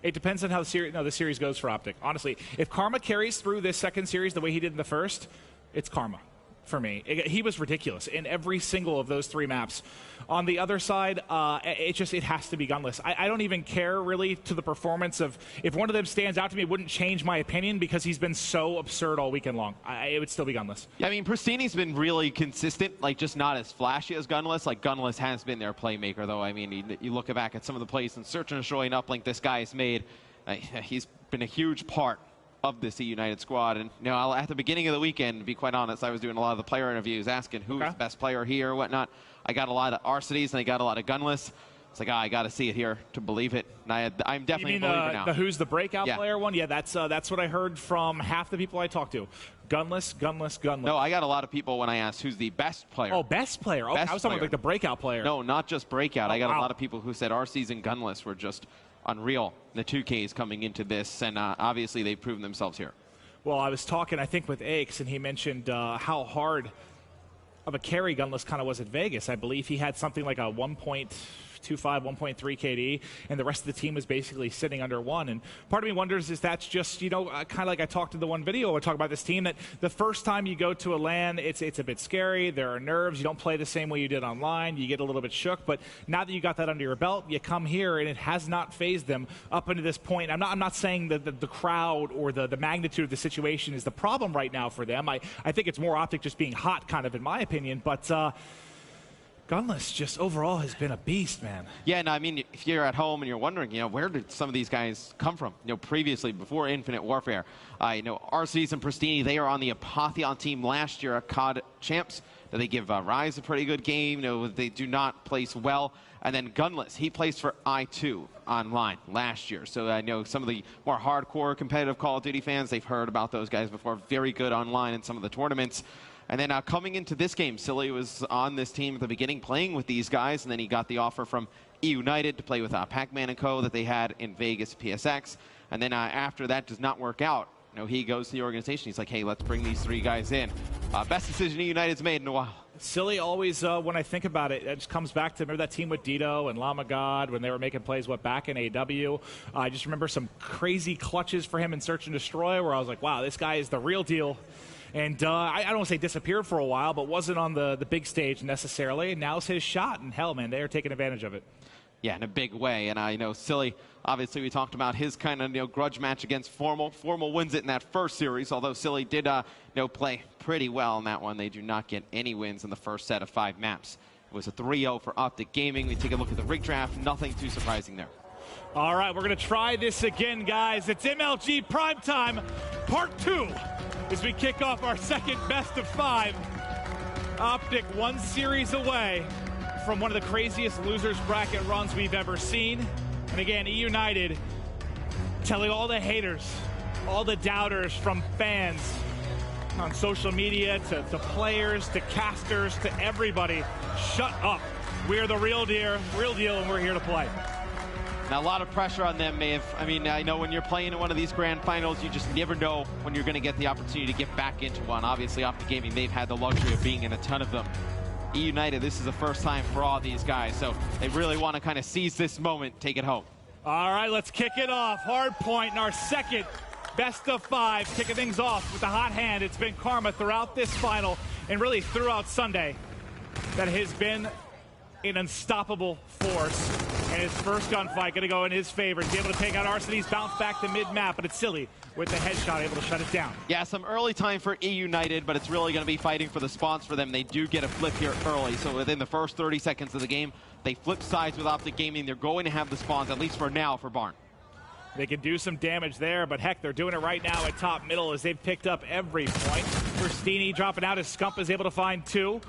It depends on how the series goes for OpTic. Honestly, if Karma carries through this second series the way he did in the first, it's Karma for me. He was ridiculous in every single of those 3 maps. On the other side, it has to be Gunless. I don't even care really to the performance of, if one of them stands out to me, it wouldn't change my opinion because he's been so absurd all weekend long. It would still be Gunless. Yeah, I mean, Pristini's been really consistent, just not as flashy as Gunless. Gunless has been their playmaker, though. I mean, you look back at some of the plays in Search and Destroy and Uplink this guy has made. He's been a huge part of this eUnited squad. And at the beginning of the weekend, to be quite honest, I was doing a lot of the player interviews, asking who's the best player here or whatnot. I got a lot of Arcities and I got a lot of Gunless. It's like, I got to see it here to believe it. And I'm definitely a believer now. The who's the breakout player one? Yeah, that's what I heard from half the people I talked to. Gunless, Gunless, Gunless. No, I got a lot of people when I asked who's the best player. Oh, best player. I was talking about the breakout player. No, not just breakout. I got a lot of people who said Arcies and Gunless were just unreal. The 2Ks coming into this, and obviously they've proven themselves here. Well, I was talking, I think, with Aix, and he mentioned how hard of a carry Gunless kind of was at Vegas. I believe he had something like a 1.25, 1.3 KD, and the rest of the team was basically sitting under 1. And part of me wonders if that's just, kind of like I talked in the one video, I talk about this team, that the first time you go to a LAN, it's a bit scary. There are nerves. You don't play the same way you did online. You get a little bit shook. But now that you got that under your belt, you come here, and it has not phased them up into this point. I'm not saying that the crowd or the magnitude of the situation is the problem right now for them. I think it's more OpTic just being hot, kind of, in my opinion. But Gunless just overall has been a beast, man. Yeah, and I mean, if you're at home and you're wondering, where did some of these guys come from? Previously, before Infinite Warfare, Arceus and Pristini, they are on the Apotheon team last year at COD Champs. They give Rise a pretty good game. They do not place well. And then Gunless, he placed for I2 online last year. So I know some of the more hardcore competitive Call of Duty fans, they've heard about those guys before. Very good online in some of the tournaments. And then coming into this game, Silly was on this team at the beginning playing with these guys, and then he got the offer from eUnited to play with Pac-Man & Co. that they had in Vegas PSX. And then after that does not work out, he goes to the organization. He's like, hey, let's bring these 3 guys in. Best decision eUnited's made in a while. Silly always, when I think about it, it just comes back to, remember that team with Dito and Llama God when they were making plays, back in AW? I just remember some crazy clutches for him in Search and Destroy where I was like, wow, this guy is the real deal. And I don't want to say disappeared for a while, but wasn't on the big stage necessarily. And now's his shot. And hell, man, they are taking advantage of it. Yeah, in a big way. And I know Silly, obviously we talked about his kind of grudge match against Formal. Formal wins it in that first series, although Silly did play pretty well in that one. They do not get any wins in the first set of 5 maps. It was a 3-0 for OpTic Gaming. We take a look at the rig draft. Nothing too surprising there. All right, we're going to try this again, guys. It's MLG Primetime Part 2 as we kick off our second best of 5. OpTic 1 series away from one of the craziest losers bracket runs we've ever seen. And again, eUnited telling all the haters, all the doubters from fans on social media to players to casters to everybody, shut up. We're the real deal, and we're here to play. Now, a lot of pressure on them, Maeve. I mean, I know when you're playing in one of these grand finals, you just never know when you're going to get the opportunity to get back into one. Obviously, OpTic Gaming, they've had the luxury of being in a ton of them. eUnited, this is the first time for all these guys, so they really want to kind of seize this moment, take it home. All right, let's kick it off. Hard point in our second best of 5, kicking things off with the hot hand. It's been Karma throughout this final and really throughout Sunday that has been an unstoppable force. And his first gunfight going to go in his favor. He's able to take out Arseny's bounce back to mid-map, but it's Silly with the headshot able to shut it down. Yeah, some early time for eUnited, but it's really going to be fighting for the spawns for them. They do get a flip here early, so within the first 30 seconds of the game, they flip sides with OpTic Gaming. They're going to have the spawns, at least for now, for Barn. They can do some damage there, but heck, they're doing it right now at top middle as they've picked up every point. Pristini dropping out as Scump is able to find 2.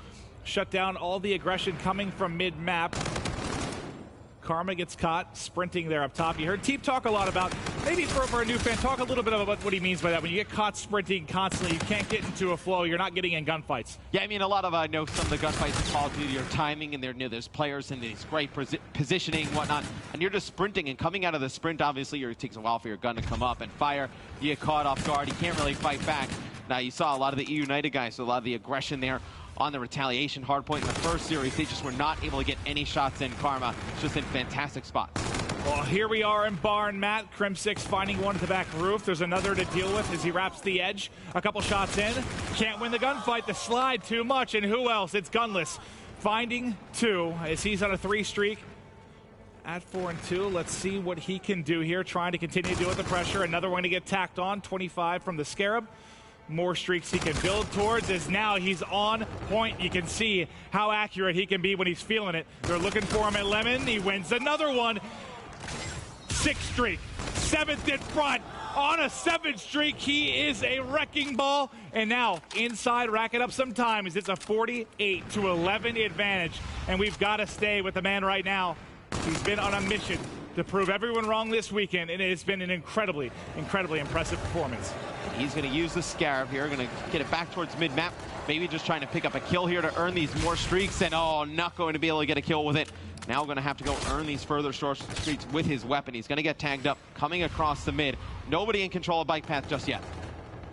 Shut down all the aggression coming from mid-map. Karma gets caught sprinting there up top. You heard Teep talk a lot about, maybe for a new fan, talk a little bit about what he means by that. When you get caught sprinting constantly, you can't get into a flow. You're not getting in gunfights. Yeah, I mean, a lot of, I know some of the gunfights in Call of Duty are timing, and there's players in these great positioning and whatnot, and you're just sprinting, and coming out of the sprint, obviously, it takes a while for your gun to come up and fire. You get caught off guard. You can't really fight back. Now, you saw a lot of the eUnited guys, so a lot of the aggression there on the retaliation hardpoint in the first series. They just were not able to get any shots in. Karma just in fantastic spots. Well, here we are in Barn, Matt. Crim6 finding one at the back roof. There's another to deal with as he wraps the edge. A couple shots in. Can't win the gunfight. The slide too much. And who else? It's Gunless finding 2 as he's on a 3 streak. At 4 and 2, let's see what he can do here. Trying to continue to deal with the pressure. Another one to get tacked on. 25 from the Scarab. More streaks he can build towards as now he's on point. You can see how accurate he can be when he's feeling it. They're looking for him at Lemon. He wins another one. 6th streak, 7th in front. On a 7th streak, he is a wrecking ball. And now inside, racking up some time as it's a 48-11 advantage. And we've got to stay with the man right now. He's been on a mission to prove everyone wrong this weekend, and it has been an incredibly, incredibly impressive performance. He's going to use the Scarab here, going to get it back towards mid-map. Maybe just trying to pick up a kill here to earn these more streaks, and oh, not going to be able to get a kill with it. Now going to have to go earn these further streaks with his weapon. He's going to get tagged up, coming across the mid. Nobody in control of bike path just yet.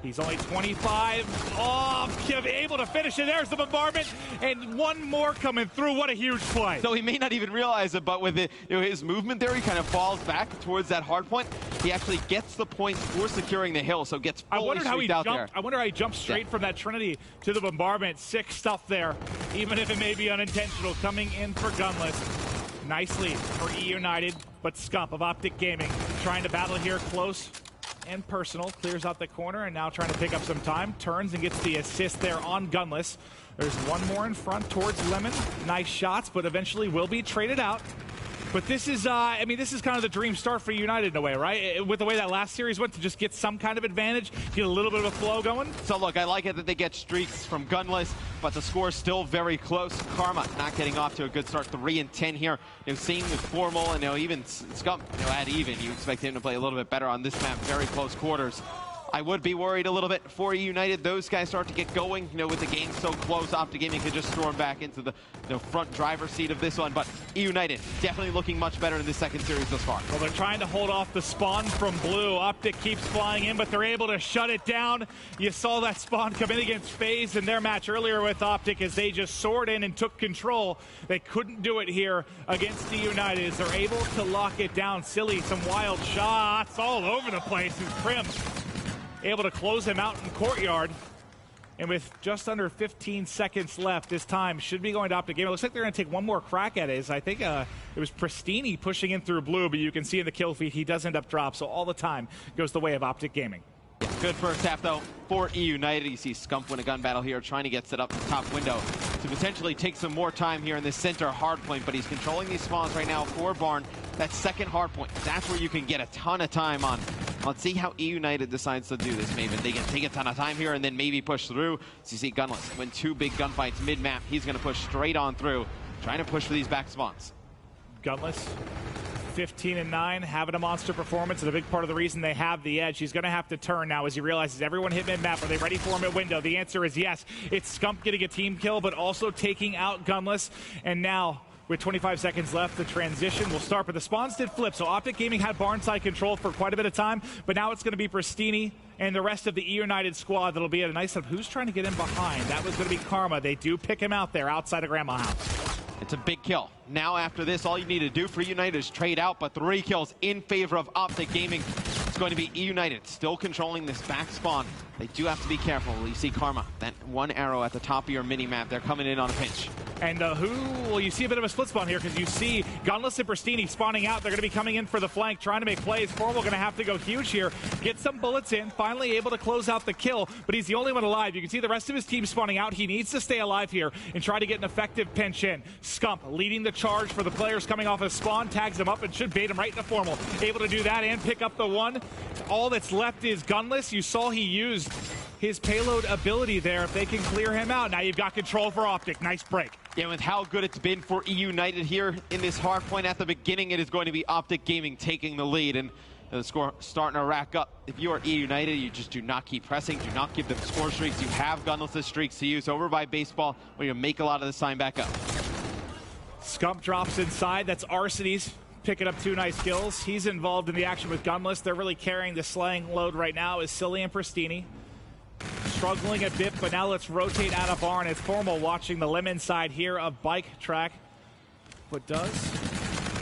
He's only 25 off, able to finish it. There's the bombardment, and one more coming through. What a huge play. So he may not even realize it, but with his movement there, he kind of falls back towards that hard point. He actually gets the points for securing the hill, so gets fully streaked out there. I wonder how he jumped straight from that Trinity to the bombardment. Sick stuff there, even if it may be unintentional. Coming in for Gunless. Nicely for eUnited, but Scump of OpTic Gaming trying to battle here close and personal. Clears out the corner and now trying to pick up some time. Turns and gets the assist there on Gunless. There's one more in front towards Lemon. Nice shots, but eventually will be traded out. But this is, I mean, this is kind of the dream start for United in a way, right? With the way that last series went, to just get some kind of advantage, get a little bit of a flow going. So look, I like it that they get streaks from Gunless, but the score is still very close. Karma not getting off to a good start, 3 and 10 here. Same with Formal, and even Scump, at even. You expect him to play a little bit better on this map, very close quarters. I would be worried a little bit for eUnited. Those guys start to get going, with the game so close. OpTic Gaming could just storm back into the front driver's seat of this one. But eUnited definitely looking much better in this second series thus far. Well, they're trying to hold off the spawn from Blue. OpTic keeps flying in, but they're able to shut it down. You saw that spawn come in against FaZe in their match earlier with OpTic as they just soared in and took control. They couldn't do it here against eUnited as they're able to lock it down. Silly, some wild shots all over the place. And Crim able to close him out in courtyard. And with just under 15 seconds left, this time should be going to OpTic Gaming. It looks like they're going to take one more crack at it. I think it was Pristini pushing in through Blue, but you can see in the kill feed he does end up drop. So all the time goes the way of OpTic Gaming. Good first half, though, for eUnited. You see Scump win a gun battle here, trying to get set up in the top window to potentially take some more time here in this center hard point, but he's controlling these spawns right now for Barn. That second hard point, that's where you can get a ton of time on. Let's see how eUnited decides to do this, maybe. They can take a ton of time here and then maybe push through. So you see Gunless win 2 big gunfights mid-map. He's going to push straight on through, trying to push for these back spawns. Gunless, 15 and 9, having a monster performance, and a big part of the reason they have the edge. He's going to have to turn now as he realizes everyone hit mid-map. Are they ready for him at window? The answer is yes. It's Scump getting a team kill, but also taking out Gunless. And now With 25 seconds left, the transition will start, but the spawns did flip. So OpTic Gaming had barnside control for quite a bit of time, but now it's going to be Pristini and the rest of the eUnited squad that'll be at a nice setup. Who's trying to get in behind? That was going to be Karma. They do pick him out there outside of Grandma House. It's a big kill. Now after this, all you need to do for eUnited is trade out, but 3 kills in favor of OpTic Gaming. It's going to be eUnited still controlling this back spawn. They do have to be careful. You see Karma, that 1 arrow at the top of your mini-map. They're coming in on a pinch. And well, you see a bit of a split spawn here because you see Gunless and Pristini spawning out. They're going to be coming in for the flank, trying to make plays. Formal going to have to go huge here, get some bullets in, finally able to close out the kill, but he's the only one alive. You can see the rest of his team spawning out. He needs to stay alive here and try to get an effective pinch in. Scump leading the charge for the players coming off his spawn, tags him up and should bait him right into Formal. Able to do that and pick up the 1. All that's left is Gunless. You saw he used his payload ability there. If they can clear him out, now you've got control for OpTic. Nice break. Yeah, with how good it's been for eUnited here in this hard point at the beginning, it is going to be OpTic Gaming taking the lead, and the score starting to rack up. If you are eUnited, you just do not keep pressing, do not give them score streaks. You have Gunless' streaks to use over by Baseball, where you make a lot of this time back up. Scump drops inside. That's Arcades picking up 2 nice kills. He's involved in the action with Gunless. They're really carrying the slaying load right now is Silly and Pristini. Struggling a bit, but now let's rotate out of barn. It's Formal watching the lemon side here of bike track, but does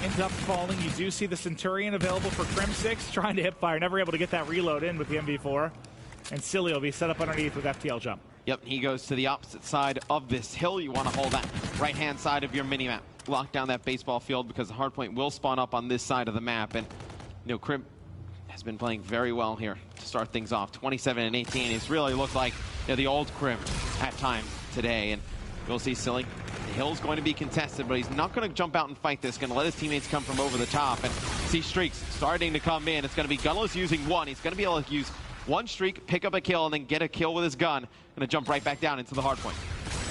end up falling. You do see the Centurion available for Crim6, trying to hip fire, never able to get that reload in with the MV4. And Silly will be set up underneath with FTL jump. Yep, he goes to the opposite side of this hill. You want to hold that right-hand side of your mini-map. Lock down that baseball field because the hardpoint will spawn up on this side of the map. And, you know, Crim has been playing very well here to start things off. 27 and 18. It's really looked like, you know, the old Crim at time today. And we'll see Silly. The hill's going to be contested, but he's not going to jump out and fight this. Going to let his teammates come from over the top. And see streaks starting to come in. It's going to be Gunless using 1. He's going to be able to use 1 streak, pick up a kill, and then get a kill with his gun. Going to jump right back down into the hardpoint.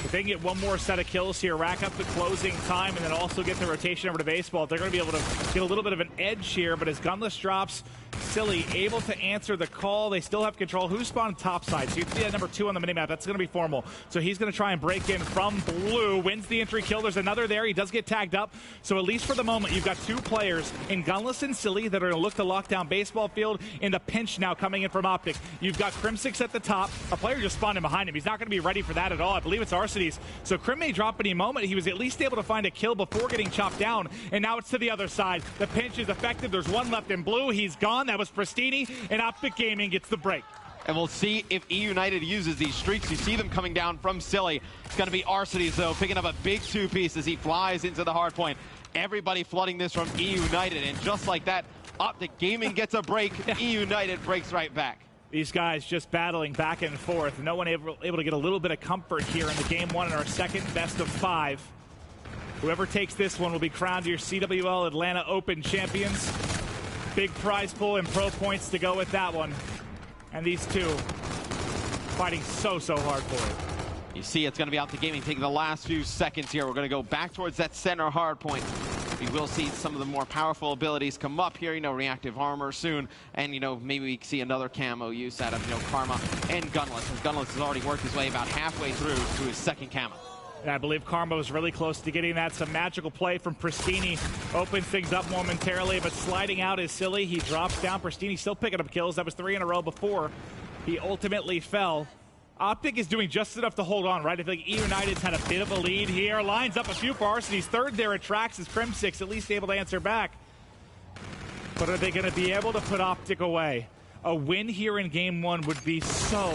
If they can get 1 more set of kills here, rack up the closing time, and then also get the rotation over to Baseball, they're going to be able to get a little bit of an edge here. But as Gunless drops, Silly able to answer the call. They still have control. Who's spawned top side? So you can see that number 2 on the minimap. That's going to be Formal. So he's going to try and break in from blue. Wins the entry kill. There's another there. He does get tagged up. So at least for the moment, you've got 2 players in Gunless and Silly that are going to look to lock down Baseball field. In the pinch now coming in from OpTic. You've got Crim6 at the top. A player just spawned in behind him. He's not going to be ready for that at all. I believe it's Arcades. So Crim may drop any moment. He was at least able to find a kill before getting chopped down. And now it's to the other side. The pinch is effective. There's 1 left in blue. He's gone. That was Pristini. And OpTic Gaming gets the break. And we'll see if eUnited uses these streaks. You see them coming down from Silly. It's going to be Arcades, though, picking up a big 2-piece as he flies into the hardpoint. Everybody flooding this from eUnited. And just like that, OpTic Gaming gets a break. eUnited breaks right back. These guys just battling back and forth. No one able to get a little bit of comfort here in the game 1 in our second best of 5. Whoever takes this one will be crowned your CWL Atlanta Open champions. Big prize pool and pro points to go with that one. And these 2 fighting so hard for it. You see it's going to be OpTic Gaming taking the last few seconds here. We're going to go back towards that center hard point. We will see some of the more powerful abilities come up here, you know, reactive armor soon. And, you know, maybe we see another camo use out of, you know, Karma and Gunless. And Gunless has already worked his way about halfway through to his second camo. And I believe Karma was really close to getting that. Some magical play from Pristini opens things up momentarily, but sliding out is Silly. He drops down. Pristini still picking up kills. That was 3 in a row before he ultimately fell. OpTic is doing just enough to hold on, right? I think eUnited's had a bit of a lead here. Lines up a few for Arcades. 3rd there at tracks is Crim6, at least able to answer back. But are they going to be able to put OpTic away? A win here in game 1 would be so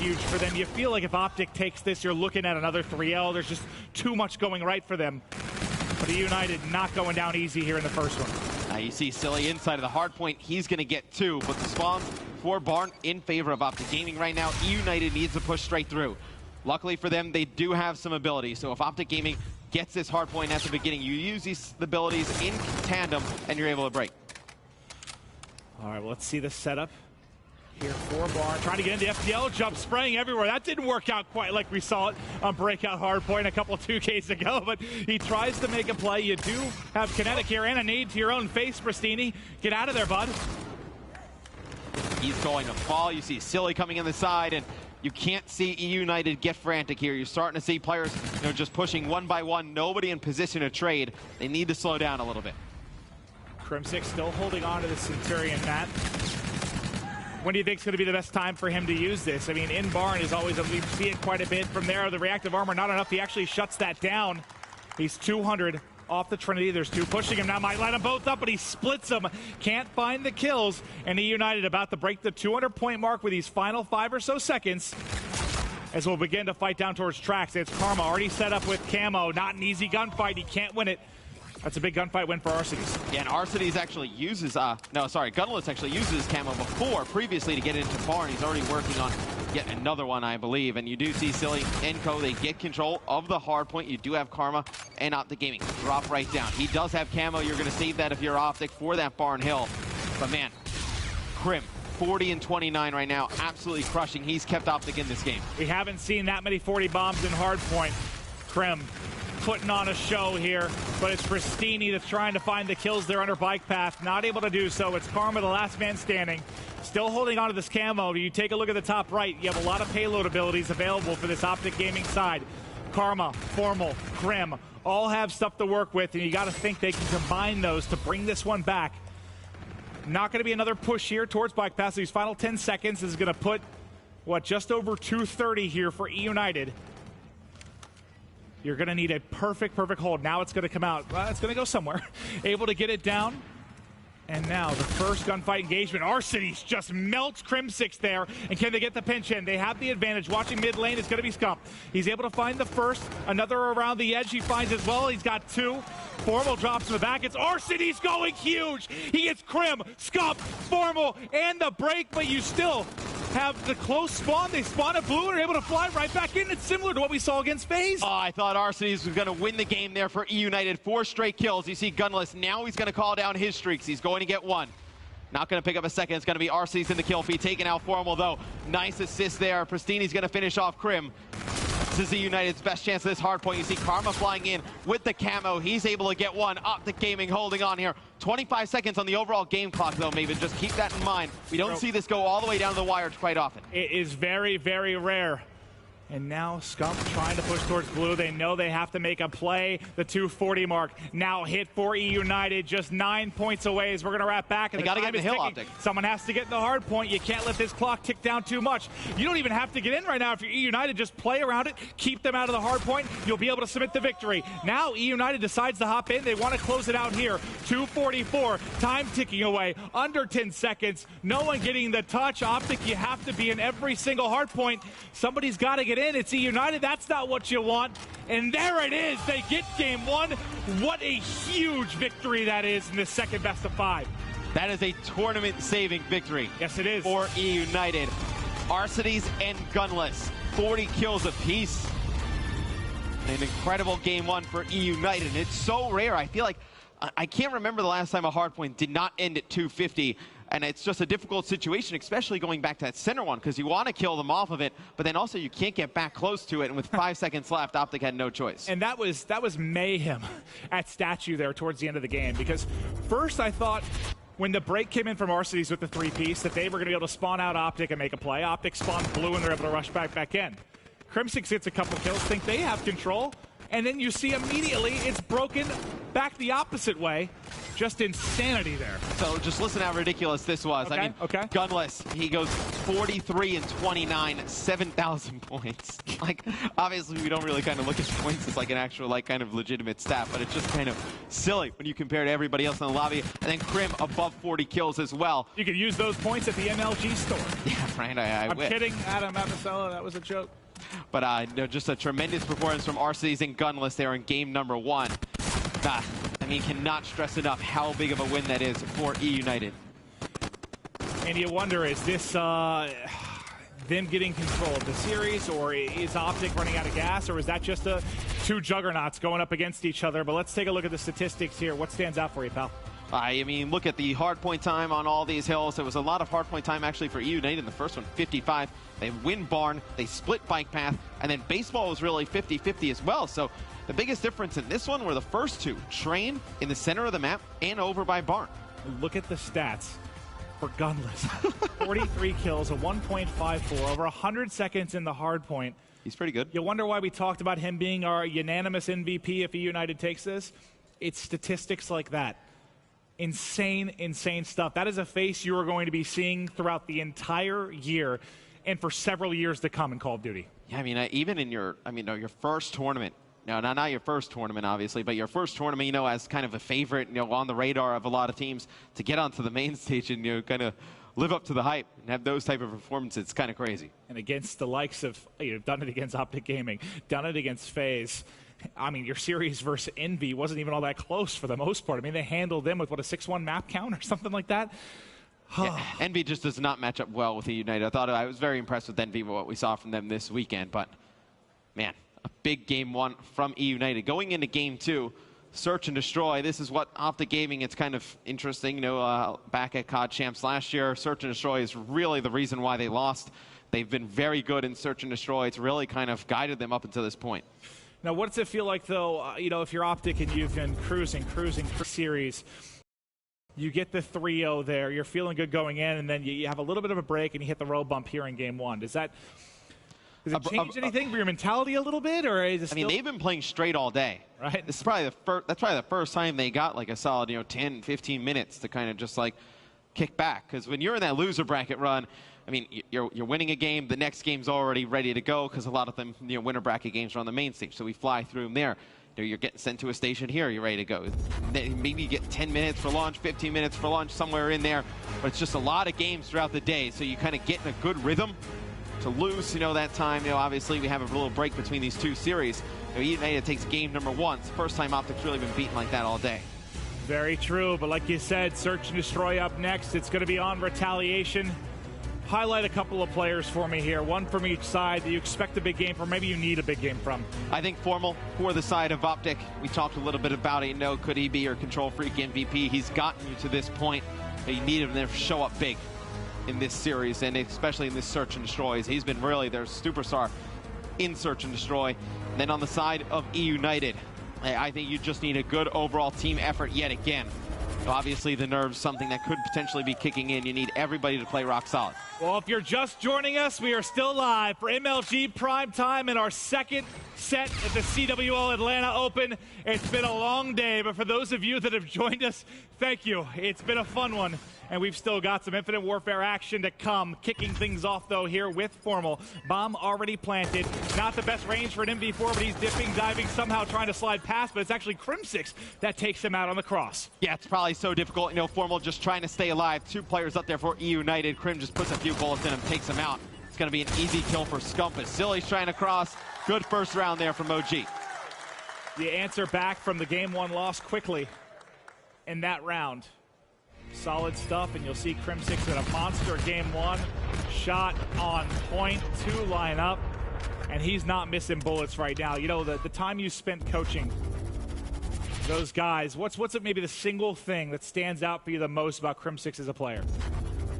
huge for them. You feel like if OpTic takes this, you're looking at another 3L. There's just too much going right for them. But eUnited not going down easy here in the first one. Now you see Silly inside of the hard point. He's going to get 2, but the spawns for Barn in favor of OpTic Gaming right now. eUnited needs to push straight through. Luckily for them, they do have some ability. So if OpTic Gaming gets this hard point at the beginning, you use these abilities in tandem, and you're able to break. All right, well, let's see the setup here for Barn. Trying to get into FTL jump, spraying everywhere. That didn't work out quite like we saw it on Breakout Hardpoint a couple of 2Ks ago, but he tries to make a play. You do have kinetic here and a nade to your own face, Pristini. Get out of there, bud. He's going to fall. You see Silly coming in the side, and You can't see eUnited get frantic here. You're starting to see players, just pushing one by one. Nobody in position to trade. They need to slow down a little bit. Crimsix still holding on to the Centurion, Matt. When do you think is going to be the best time for him to use this? I mean, in barn is always, we see it quite a bit. From there, the reactive armor, not enough. He actually shuts that down. He's 200 off the Trinity. There's two pushing him now. Might line them both up, but he splits them. Can't find the kills. And eUnited about to break the 200-point mark with these final 5 or so seconds as we'll begin to fight down towards tracks. It's Karma already set up with Camo. Not an easy gunfight. He can't win it. That's a big gunfight win for Arcides. Yeah, and Arcides actually uses, Gunless actually uses Camo previously to get into barn. He's already working on yet another one, I believe. And you do see Silly and Co. They get control of the hard point. You do have Karma and OpTic Gaming drop right down. He does have Camo. You're going to save that if you're OpTic for that barn hill. But man, Crim, 40 and 29 right now, absolutely crushing. He's kept OpTic in this game. We haven't seen that many 40 bombs in hardpoint. Crim putting on a show here, but it's Pristini that's trying to find the kills there under bike path. Not able to do so. It's Karma, the last man standing. Still holding on to this Camo. You take a look at the top right. You have a lot of payload abilities available for this OpTic Gaming side. Karma, Formal, Crim, all have stuff to work with, and you got to think they can combine those to bring this one back. Not going to be another push here towards bike path. So these final 10 seconds is going to put, just over 230 here for eUnited. You're going to need a perfect hold. Now it's going to come out. Well, it's going to go somewhere. Able to get it down. And now the first gunfight engagement. Arcides just melts Crimsix there. And can they get the pinch in? They have the advantage. Watching mid lane is going to be Scump. He's able to find the first. Another around the edge he finds as well. He's got 2. Formal drops in the back. It's Arcides going huge. He gets Crim, Scump, Formal, and the break. But you still have the close spawn. They spawn at blue and are able to fly right back in. It's similar to what we saw against FaZe. Oh, I thought Arcides was going to win the game there for eUnited. 4 straight kills. You see Gunless. Now he's going to call down his streaks. He's going to get 1. Not going to pick up a second. It's going to be Arcides in the kill feed. Taking out Formal, though. Nice assist there. Pristini's going to finish off Crim. This is eUnited's best chance of this hard point. You see Karma flying in with the Camo. He's able to get 1. OpTic Gaming holding on here. 25 seconds on the overall game clock, though, Maven. Just keep that in mind. We don't see this go all the way down to the wire quite often. It is very, very rare. And now Scump trying to push towards blue. They know they have to make a play. The 240 mark now hit for eUnited. Just 9 points away as we're going to wrap back. And they got to get the hill, OpTic. Someone has to get in the hard point. You can't let this clock tick down too much. You don't even have to get in right now if you're eUnited. Just play around it. Keep them out of the hard point. You'll be able to submit the victory. Now eUnited decides to hop in. They want to close it out here. 2:44. Time ticking away. Under 10 seconds. No one getting the touch. OpTic, you have to be in every single hard point. Somebody's got to get in. It's eUnited. That's not what you want. And there it is. They get game 1. What a huge victory that is in the second best of 5. That is a tournament-saving victory. Yes, it is. For eUnited. Arcides and Gunless. 40 kills apiece. An incredible game 1 for eUnited. It's so rare. I feel like I can't remember the last time a hardpoint did not end at 250. And it's just a difficult situation, especially going back to that center one, because you want to kill them off of it, but then also you can't get back close to it. And with 5 seconds left, OpTic had no choice. And that was mayhem at Statue there towards the end of the game, because first I thought when the break came in from Arcides with the 3-piece that they were going to be able to spawn out OpTic and make a play. OpTic spawned blue and they're able to rush back in. Crimsix gets a couple kills, think they have control. And then you see immediately it's broken back the opposite way. Just insanity there. So just listen how ridiculous this was. Okay, I mean, Gunless, he goes 43 and 29, 7,000 points. Like, obviously we don't really kind of look at points as like an actual like kind of legitimate stat, but it's just kind of silly when you compare to everybody else in the lobby. And then Crim above 40 kills as well. You could use those points at the MLG store. Yeah, right, I'm kidding, Adam Apicella, that was a joke. But just a tremendous performance from Arcides and Gunless there in game number 1. I mean, cannot stress enough how big of a win that is for eUnited. And you wonder, is this them getting control of the series, or is OpTic running out of gas, or is that just two juggernauts going up against each other? But let's take a look at the statistics here. What stands out for you, pal? I mean, look at the hardpoint time on all these hills. It was a lot of hardpoint time actually for eUnited in the first one, 55. They win barn, they split bike path, and then baseball was really 50-50 as well. So the biggest difference in this one were the first two, train in the center of the map and over by barn. Look at the stats for Gunless. 43 kills, a 1.54, over 100 seconds in the hard point. He's pretty good. You wonder why we talked about him being our unanimous MVP if eUnited takes this? It's statistics like that. Insane, insane stuff. That is a face you are going to be seeing throughout the entire year and for several years to come in Call of Duty. Yeah, I mean, even in your first tournament, not your first tournament, obviously, but your first tournament, as kind of a favorite, on the radar of a lot of teams, to get onto the main stage and, kind of live up to the hype and have those type of performances, it's kind of crazy. And against the likes of, you've done it against OpTic Gaming, done it against FaZe. I mean, your series versus Envy wasn't even all that close for the most part. I mean, they handled them with, what, a 6-1 map count or something like that? Yeah, Envy just does not match up well with eUnited. I was very impressed with Envy, what we saw from them this weekend. But, man, a big game one from eUnited. Going into game two, search and destroy. This is what OpTic Gaming, it's kind of interesting. Back at COD Champs last year, search and destroy is really the reason why they lost. They've been very good in search and destroy. It's really kind of guided them up until this point. Now, what does it feel like, though, if you're OpTic and you've been cruising series, you get the 3-0 there, you're feeling good going in, and then you have a little bit of a break and you hit the road bump here in game one. Does it change anything for your mentality a little bit, or is it still... they've been playing straight all day. Right. This is probably the first time they got like a solid, 10, 15 minutes to kind of just like kick back. Because when you're in that loser bracket run, I mean, you're winning a game, the next game's already ready to go because a lot of them, winner bracket games are on the main stage. So we fly through them there. You're getting sent to a station here, you're ready to go. Maybe you get 10 minutes for lunch, 15 minutes for lunch, somewhere in there. But it's just a lot of games throughout the day, so you kind of get in a good rhythm. To lose, that time, obviously we have a little break between these two series. eUnited takes game number one. It's the first time OpTic's really been beaten like that all day. Very true, but like you said, search and destroy up next. It's going to be on retaliation. Highlight a couple of players for me here, one from each side that you expect a big game from, maybe you need a big game from. I think Formal for the side of OpTic. We talked a little bit about it. Could he be your Control Freak MVP? He's gotten you to this point. You need him to show up big in this series, and especially in this search and destroys. He's been really their superstar in search and destroy. And then on the side of eUnited, I think you just need a good overall team effort yet again. Obviously, the nerves, something that could potentially be kicking in. You need everybody to play rock solid. Well, if you're just joining us, we are still live for MLG Prime Time in our second set at the CWL Atlanta Open. It's been a long day, but for those of you that have joined us, thank you. It's been a fun one, and we've still got some Infinite Warfare action to come. Kicking things off, though, here with Formal. Bomb already planted. Not the best range for an MV4, but he's dipping, diving, somehow trying to slide past, but it's actually Crim6 that takes him out on the cross. Yeah, it's probably so difficult. Formal just trying to stay alive. Two players up there for eUnited. Crim just puts a few bullets in him, takes him out. It's going to be an easy kill for Scumpus. Silly's trying to cross. Good first round there from OG. The answer back from the game one loss quickly in that round. Solid stuff, and you'll see Crim6 in a monster game one. Shot on point, 2 line up, and he's not missing bullets right now. The time you spent coaching those guys, what's maybe the single thing that stands out for you the most about Crim6 as a player?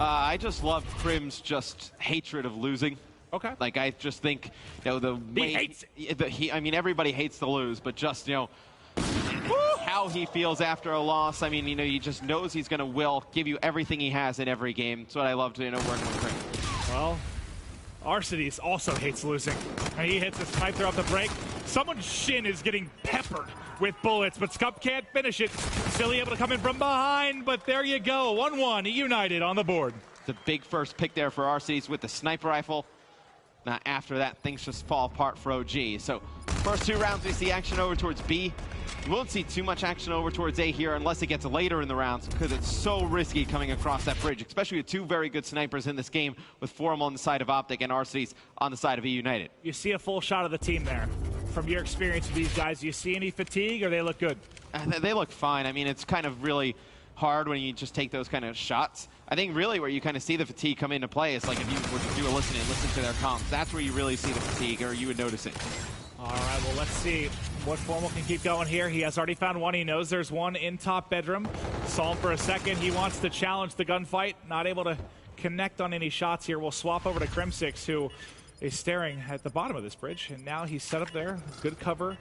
I just love Crim's just hatred of losing. Okay. Like, I just think, the way he hates it. I mean, everybody hates to lose, but just, how he feels after a loss. I mean, he just knows he's going to give you everything he has in every game. That's what I love to, working with Crim. Well, Arcides also hates losing. And he hits a sniper off the break. Someone's shin is getting peppered with bullets, but Scump can't finish it. Still able to come in from behind, but there you go. 1-1, eUnited on the board. It's a big first pick there for Arcides with the sniper rifle. Now, after that, things just fall apart for OG. So, first 2 rounds, we see action over towards B. You won't see too much action over towards A here unless it gets later in the rounds, because it's so risky coming across that bridge, especially with 2 very good snipers in this game, with Formal on the side of OpTic and Arcides on the side of eUnited. You see a full shot of the team there. From your experience with these guys, do you see any fatigue, or they look good? They look fine. I mean, it's kind of really hard when you just take those kind of shots. I think really where you kind of see the fatigue come into play is like if you were to do a listen to their comms. That's where you really see the fatigue, or you would notice it. All right, well, let's see what Formal can keep going here. He has already found one. He knows there's one in top bedroom. Saw him for a second. He wants to challenge the gunfight. Not able to connect on any shots here. We'll swap over to Crim6, who is staring at the bottom of this bridge. And now he's set up there. Good cover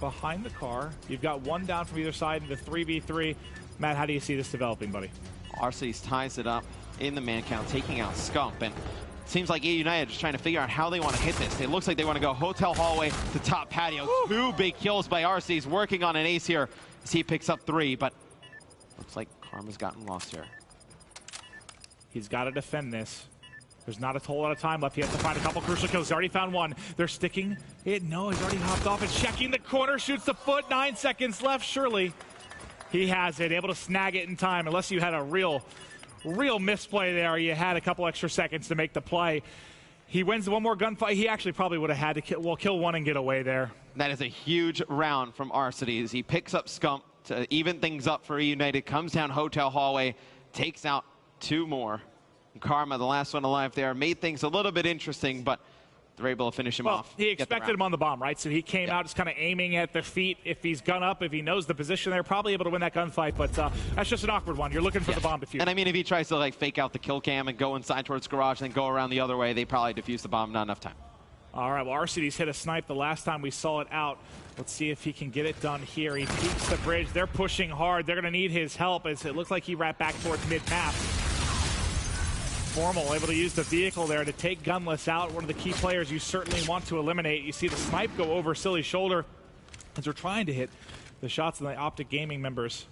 behind the car. You've got one down from either side in the 3v3. Matt, how do you see this developing, buddy? Arceus ties it up in the man count, taking out Scump. And it seems like eUnited is trying to figure out how they want to hit this. It looks like they want to go hotel hallway to top patio. Woo! 2 big kills by Arceus, working on an ace here as he picks up 3, but looks like Karma's gotten lost here. He's got to defend this. There's not a whole lot of time left. He has to find a couple crucial kills. He's already found one. They're sticking it. No, he's already hopped off and checking the corner. Shoots the foot. 9 seconds left. Surely he has it. Able to snag it in time. Unless you had a real misplay there. You had a couple extra seconds to make the play. He wins one more gunfight. He actually probably would have had to kill one and get away there. That is a huge round from Arceus. He picks up Scump to even things up for eUnited. Comes down hotel hallway. Takes out 2 more. Karma, the last one alive there, made things a little bit interesting, but they're able to finish him off. He expected him on the bomb, right? So he came out just kind of aiming at their feet. If he's gun up, if he knows the position, they're probably able to win that gunfight, but that's just an awkward one. You're looking for the bomb defuse. And I mean, if he tries to like fake out the kill cam and go inside towards garage and then go around the other way, they probably defuse the bomb, not enough time. All right, well, Arceus hit a snipe the last time we saw it out. Let's see if he can get it done here. He peeks the bridge. They're pushing hard. They're going to need his help as it looks like he wrapped back towards mid-map. Formal able to use the vehicle there to take Gunless out. One of the key players you certainly want to eliminate. You see the snipe go over Silly's shoulder as they're trying to hit the shots of the OpTic Gaming members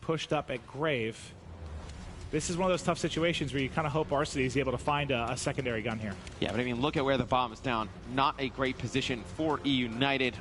pushed up at Grave. This is one of those tough situations where you kind of hope Arceus is able to find a secondary gun here. Yeah, but I mean, look at where the bomb is down. Not a great position for eUnited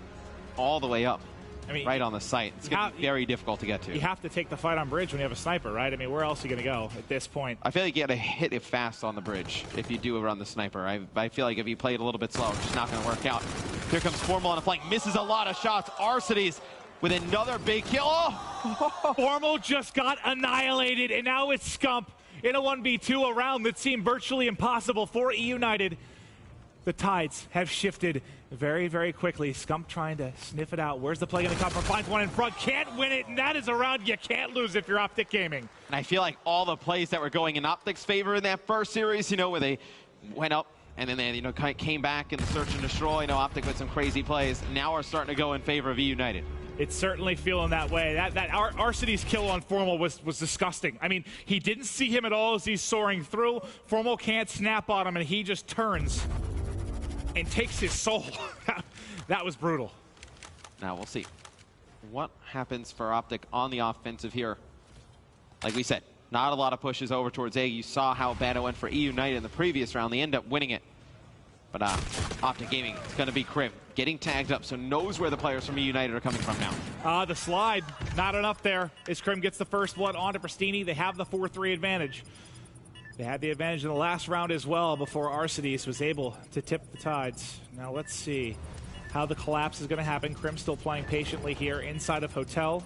all the way up. I mean, right on the site. It's going to be very difficult to get to. You have to take the fight on bridge when you have a sniper, right? I mean, where else are you going to go at this point? I feel like you got to hit it fast on the bridge if you do run the sniper. I feel like if you play it a little bit slow, it's just not going to work out. Here comes Formal on a flank. Misses a lot of shots. Arceus with another big kill. Oh! Formal just got annihilated, and now it's Scump in a 1v2 around that seemed virtually impossible for eUnited. The tides have shifted very, very quickly. Scump trying to sniff it out. Where's the play going to come from? Finds one in front. Can't win it, and that is a round you can't lose if you're OpTic Gaming. And I feel like all the plays that were going in OpTic's favor in that first series, where they went up and then they, kind of came back in the search and destroy, OpTic with some crazy plays, now are starting to go in favor of eUnited. It's certainly feeling that way. That Arceus kill on Formal was disgusting. I mean, he didn't see him at all as he's soaring through. Formal can't snap on him, and he just turns and takes his soul. That was brutal. Now we'll see what happens for OpTic on the offensive here. Like we said, not a lot of pushes over towards A. You saw how bad it went for eUnited in the previous round. They end up winning it. But OpTic Gaming, it's going to be Krim getting tagged up, so knows where the players from eUnited are coming from now. The slide, not enough there as Krim gets the first blood onto Pristini. They have the 4-3 advantage. They had the advantage in the last round as well before Arceus was able to tip the tides. Now let's see how the collapse is going to happen. Krim still playing patiently here inside of Hotel.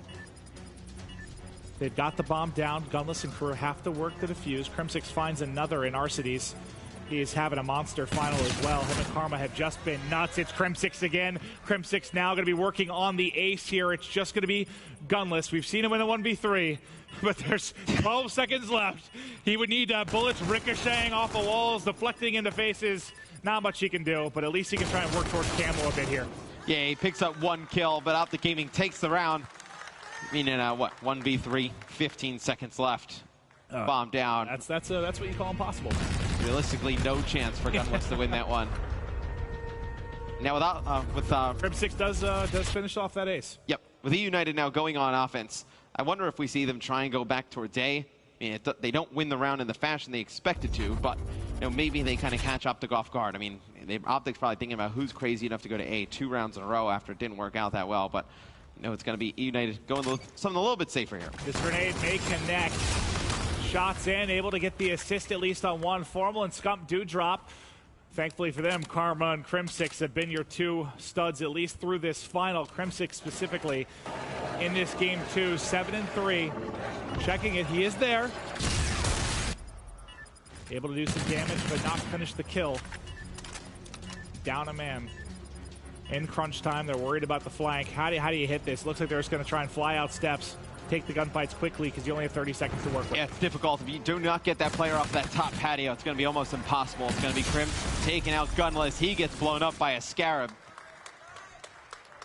They've got the bomb down. Gunless and crew have to work the defuse. Crimsix finds another in Arceus. He is having a monster final as well. Him and Karma have just been nuts. It's Crimsix again. Crimsix now going to be working on the ace here. It's just going to be Gunless. We've seen him in a 1v3, but there's 12 seconds left. He would need bullets ricocheting off the walls, deflecting into faces. Not much he can do, but at least he can try and work towards Camo a bit here. Yeah, he picks up 1 kill, but OpTic Gaming takes the round. Meaning, 1v3, 15 seconds left. Bomb down. That's what you call impossible. Realistically, no chance for Gunless to win that one. Now with Crimsix does finish off that ace. Yep. With eUnited now going on offense, I wonder if we see them try and go back towards A. I mean, they don't win the round in the fashion they expected to, but maybe they kind of catch OpTic off guard. I mean, OpTic's probably thinking about who's crazy enough to go to A 2 rounds in a row after it didn't work out that well, but it's going to be eUnited going something a little bit safer here. This grenade may connect. Shots in, able to get the assist at least on one. Formal and Scump do drop. Thankfully for them, Karma and Crimsix have been your 2 studs at least through this final. Crimsix specifically in this game 2, 7-3. Checking it, he is there. Able to do some damage, but not finish the kill. Down a man. In crunch time, they're worried about the flank. How do you hit this? Looks like they're just going to try and fly out steps. Take the gunfights quickly because you only have 30 seconds to work with. Yeah, it's difficult. If you do not get that player off that top patio, it's going to be almost impossible. It's going to be Krim taking out Gunless. He gets blown up by a Scarab.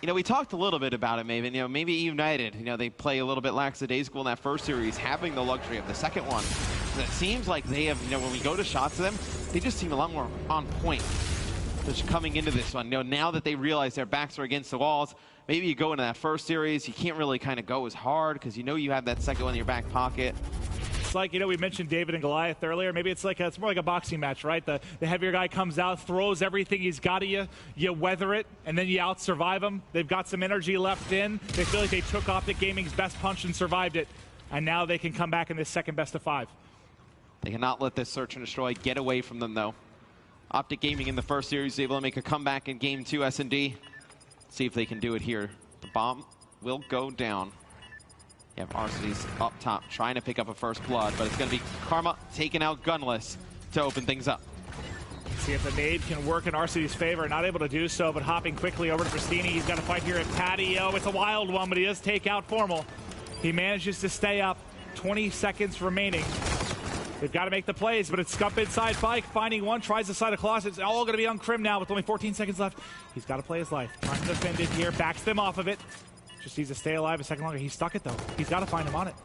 You know, we talked a little bit about it, Maven. You know, maybe eUnited, you know, they play a little bit lackadaisical in that first series, having the luxury of the second one. And it seems like they have, you know, when we go to shots to them, they just seem a lot more on point. Just coming into this one, you know, now that they realize their backs are against the walls, maybe you go into that first series, you can't really kind of go as hard because you know you have that second one in your back pocket. It's like, you know, we mentioned David and Goliath earlier. Maybe it's like it's more like a boxing match, right? The heavier guy comes out, throws everything he's got to you, you weather it, and then you out-survive them. They've got some energy left in. They feel like they took OpTic Gaming's best punch and survived it, and now they can come back in this second best of 5. They cannot let this search and destroy get away from them, though. OpTic Gaming in the first series is able to make a comeback in game 2 S&D. See if they can do it here. The bomb will go down. You have Arcety's up top trying to pick up a first blood, but it's going to be Karma taking out Gunless to open things up. See if the nade can work in Arcety's favor. Not able to do so, but hopping quickly over to Pristini. He's got to fight here at Patio. It's a wild one, but he does take out Formal. He manages to stay up. 20 seconds remaining. They've got to make the plays, but it's Scump inside Bike, finding one, tries the side of Closet. It's all going to be on Crim now with only 14 seconds left. He's got to play his life. Trying to defend it here, backs them off of it. Just needs to stay alive a second longer. He's stuck it, though. He's got to find him on it.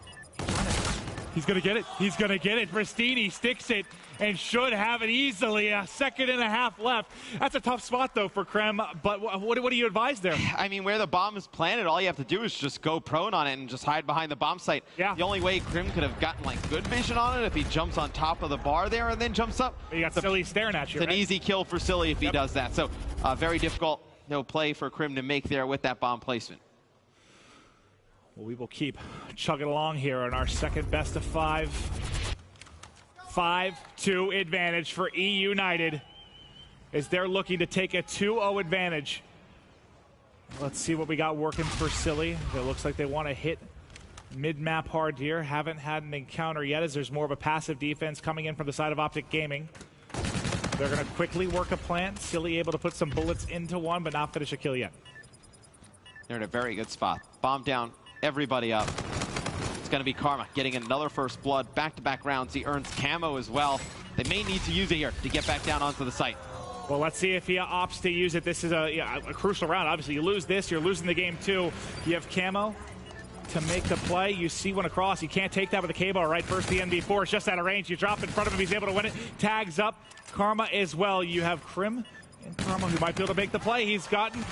He's going to get it. He's going to get it. Pristini sticks it and should have it easily. A second and a half left. That's a tough spot, though, for Krem. But what do you advise there? I mean, where the bomb is planted, all you have to do is just go prone on it and just hide behind the bomb site. Yeah. The only way Krim could have gotten, like, good vision on it if he jumps on top of the bar there and then jumps up. You got Silly staring at you, It's an easy kill for Silly if he does that. So, very difficult play for Krim to make there with that bomb placement. Well, we will keep chugging along here on our second best of 5. 5-2 advantage for eUnited as they're looking to take a 2-0 advantage. Let's see what we got working for Silly. It looks like they want to hit mid-map hard here. Haven't had an encounter yet as there's more of a passive defense coming in from the side of OpTic Gaming. They're going to quickly work a plant. Silly able to put some bullets into one, but not finish a kill yet. They're in a very good spot. Bomb down. Everybody up. It's going to be Karma getting another first blood. Back-to-back rounds. He earns camo as well. They may need to use it here to get back down onto the site. Well, let's see if he opts to use it. This is a crucial round. Obviously, you lose this, you're losing the game too. You have camo to make the play. You see one across. You can't take that with a K-bar, right? First, the NB4 is just out of range. You drop in front of him. He's able to win it. Tags up Karma as well. You have Krim and Karma who might be able to make the play. He's gotten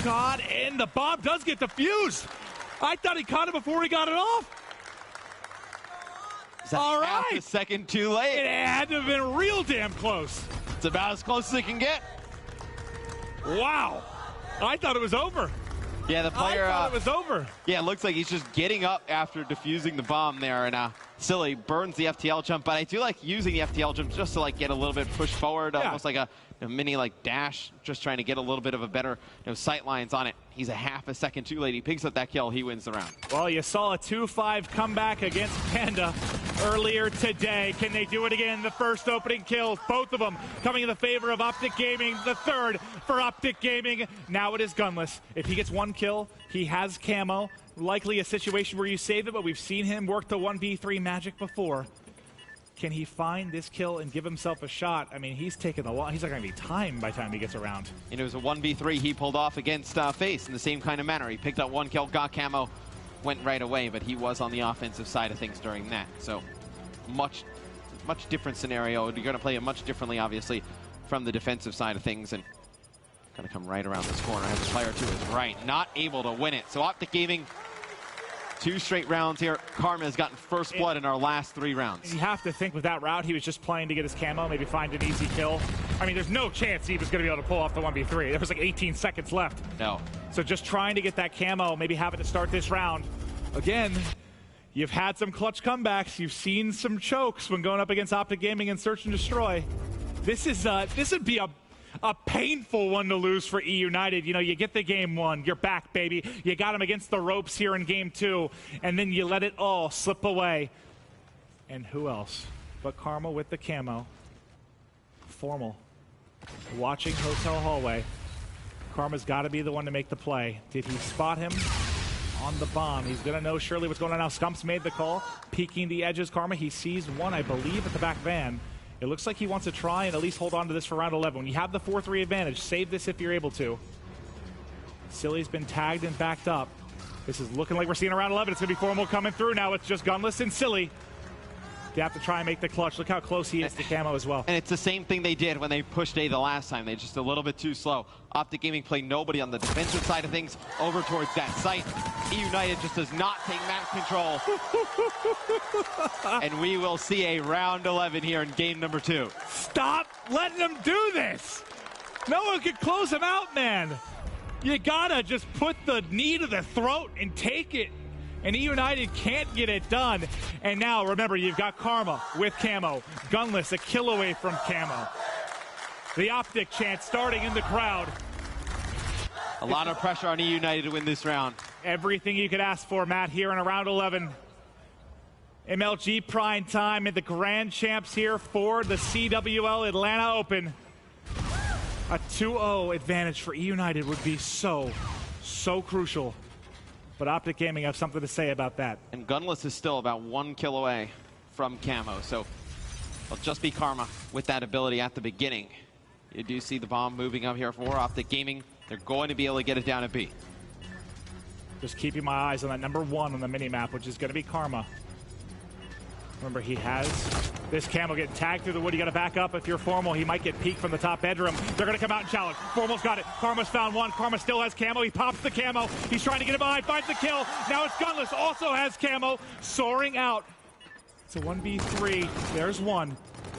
caught, and the bomb does get defused. I thought he caught it before he got it off. All right. Half a second too late. It had to have been real damn close. It's about as close as it can get. Wow. I thought it was over. Yeah, the player. I thought it was over. Yeah, it looks like he's just getting up after defusing the bomb there, and Silly burns the FTL jump. But I do like using the FTL jump just to like get a little bit pushed forward, almost like a mini like dash, just trying to get a little bit of a better sight lines on it. He's a half a second too late. He picks up that kill. He wins the round. Well, you saw a 2-5 comeback against Panda earlier today. Can they do it again? The first opening kills, both of them coming in the favor of OpTic Gaming. The third for OpTic Gaming. Now it is Gunless. If he gets one kill, he has camo. Likely a situation where you save it, but we've seen him work the 1v3 magic before. Can he find this kill and give himself a shot? I mean, he's taking a lot. He's not going to be timed by the time he gets around. And it was a 1v3 he pulled off against FaZe in the same kind of manner. He picked up one kill, got camo, went right away, but he was on the offensive side of things during that. So much different scenario. You're going to play it much differently, obviously, from the defensive side of things. And going to come right around this corner. Has a player to his right. Not able to win it. So OpTic Gaming, 2 straight rounds here. Karma has gotten first blood in our last 3 rounds. You have to think with that route, he was just playing to get his camo, maybe find an easy kill. I mean, there's no chance he was going to be able to pull off the 1v3. There was like 18 seconds left. No. So just trying to get that camo, maybe have it to start this round. Again, you've had some clutch comebacks. You've seen some chokes when going up against OpTic Gaming and Search and Destroy. This would be a painful one to lose for eUnited. You know, you get the game 1, you're back, baby. You got him against the ropes here in game 2, and then you let it all slip away. And who else but Karma with the camo? Formal. Watching Hotel Hallway. Karma's got to be the one to make the play. Did he spot him on the bomb? He's going to know surely what's going on now. Scump's made the call, peeking the edges. Karma, he sees one, I believe, at the back van. It looks like he wants to try and at least hold on to this for round 11. When you have the 4-3 advantage, save this if you're able to. Silly's been tagged and backed up. This is looking like we're seeing around 11. It's going to be Formal coming through now. It's just Gunless and Silly. They have to try and make the clutch. Look how close he is to Camo as well. And it's the same thing they did when they pushed A the last time. They're just a little bit too slow. OpTic Gaming played nobody on the defensive side of things over towards that site. eUnited just does not take map control. And we will see a round 11 here in game number 2. Stop letting them do this. No one can close them out, man. You gotta just put the knee to the throat and take it. And eUnited can't get it done. And now, remember, you've got Karma with Camo. Gunless a kill away from Camo. The OpTic chant starting in the crowd. A lot of pressure on eUnited to win this round. Everything you could ask for, Matt, here in a round 11. MLG prime time and the grand champs here for the CWL Atlanta Open. A 2-0 advantage for eUnited would be so crucial. But OpTic Gaming have something to say about that. And Gunless is still about 1 kill away from Camo, so it'll just be Karma with that ability at the beginning. You do see the bomb moving up here for OpTic Gaming. They're going to be able to get it down at B. Just keeping my eyes on that number 1 on the minimap, which is going to be Karma. Remember, he has this Camo getting tagged through the wood. You got to back up if you're Formal. He might get peeked from the top bedroom. They're going to come out and challenge. Formal's got it. Karma's found one. Karma still has Camo. He pops the Camo. He's trying to get it behind. Finds the kill. Now it's Gunless. Also has Camo. Soaring out. It's a 1v3. There's one.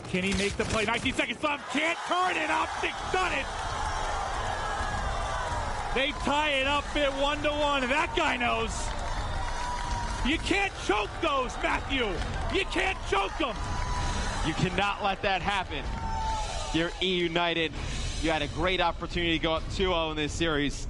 Can he make the play? 19 seconds left. Can't turn it. OpTic's done it. They tie it up at 1-1. And that guy knows. You can't choke those, Matthew. You can't choke them. You cannot let that happen. You're eUnited. You had a great opportunity to go up 2-0 in this series,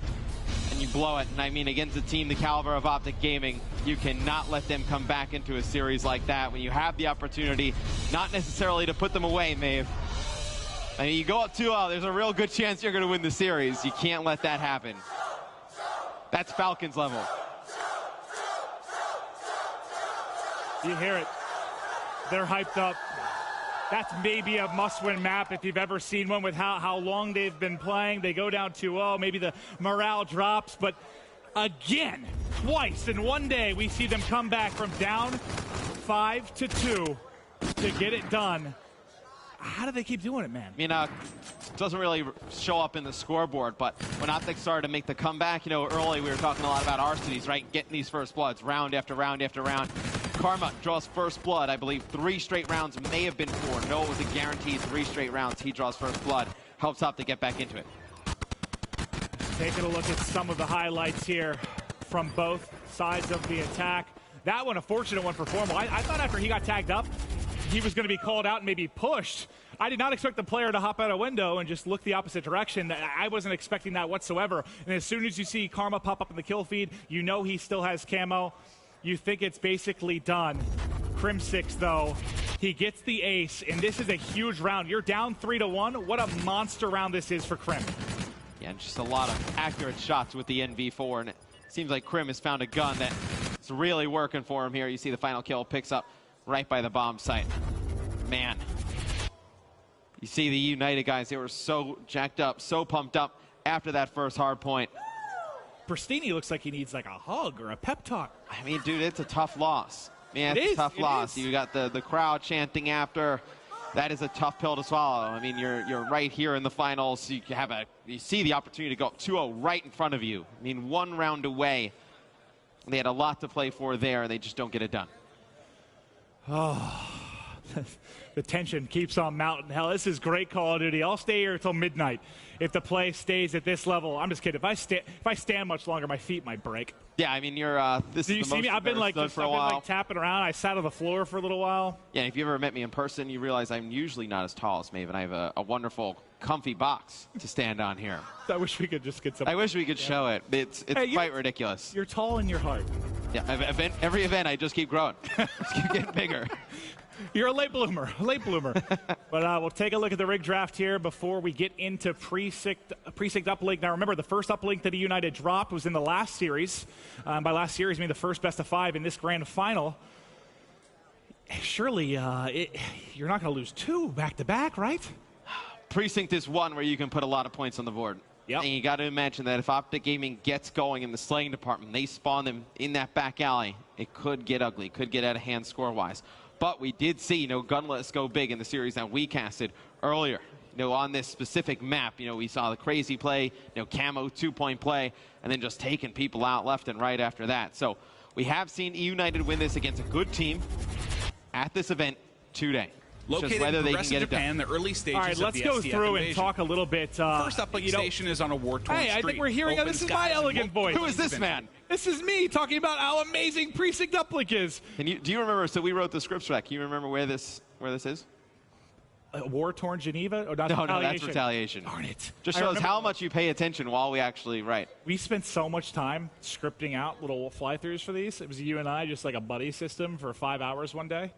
and you blow it. And I mean, against a team the caliber of OpTic Gaming, you cannot let them come back into a series like that when you have the opportunity, not necessarily to put them away, Maeve. I mean, you go up 2-0, there's a real good chance you're going to win the series. You can't let that happen. That's Falcons level. You hear it. They're hyped up. That's maybe a must-win map if you've ever seen one with how long they've been playing. They go down 2-0. Maybe the morale drops. But again, twice in one day, we see them come back from down 5-2 to get it done. How do they keep doing it, man? I mean, it doesn't really show up in the scoreboard, but when OpTic started to make the comeback, you know, early we were talking a lot about Arcades, right? Getting these first bloods, round after round after round. Karma draws first blood, I believe 3 straight rounds, may have been 4. No, it was a guaranteed 3 straight rounds. He draws first blood, helps OpTic get back into it. Taking a look at some of the highlights here from both sides of the attack. That one, a fortunate one for Formal. I thought after he got tagged up, he was going to be called out and maybe pushed. I did not expect the player to hop out a window and just look the opposite direction. I wasn't expecting that whatsoever. And as soon as you see Karma pop up in the kill feed, you know he still has Camo. You think it's basically done. Crim6, though, he gets the ace, and this is a huge round. You're down 3-1. What a monster round this is for Crim. Yeah, just a lot of accurate shots with the NV4, and it seems like Crim has found a gun that's really working for him here. You see the final kill picks up right by the bomb site. Man, you see the United guys, they were so jacked up, so pumped up after that first hard point. Pristini looks like he needs like a hug or a pep talk. I mean, dude, it's a tough loss. Man, it's a tough loss. You got the crowd chanting after. That is a tough pill to swallow. I mean, you're right here in the finals. You see the opportunity to go up 2-0 right in front of you. I mean, 1 round away. They had a lot to play for there, and they just don't get it done. Oh, the tension keeps on mounting. Hell, this is great Call of Duty. I'll stay here until midnight if the play stays at this level. I'm just kidding. If I stand much longer, my feet might break. Yeah, I mean, this Do you is the see me? I've been like tapping around. I sat on the floor for a little while. Yeah, if you ever met me in person, you realize I'm usually not as tall as Maven. I have a wonderful, comfy box to stand on here. I wish we could just get some. I wish we could show it. It's quite ridiculous. You're tall in your heart. Yeah, every event I just keep growing. Just keep getting bigger. You're a late bloomer, But we'll take a look at the rig draft here before we get into pre-synced uplink. Now remember, the first uplink that eUnited dropped was in the last series. By last series, I mean the first best of 5 in this grand final. Surely you're not going to lose 2 back-to-back, right? Precinct is one where you can put a lot of points on the board. And you got to imagine that if OpTic Gaming gets going in the slaying department, they spawn them in that back alley, it could get ugly, could get out of hand score-wise. But we did see, Gunless go big in the series that we casted earlier. On this specific map, we saw the crazy play, camo 2-point play, and then just taking people out left and right after that. So we have seen eUnited win this against a good team at this event today. Located whether in they can get it Japan, done. the early stages All right, let's go through and talk a little bit. First uplink station is on a war-torn street. Hey, I think we're hearing this is my elegant voice. Who is this man? This is me talking about how amazing Precinct Uplink is. Do you remember, so we wrote the scripts for that. Can you remember where this is? War-torn Geneva? Or not No, that's Retaliation. Darn it. Just shows how much you pay attention while we actually write. We spent so much time scripting out little fly-throughs for these. It was you and I, just like a buddy system for 5 hours one day.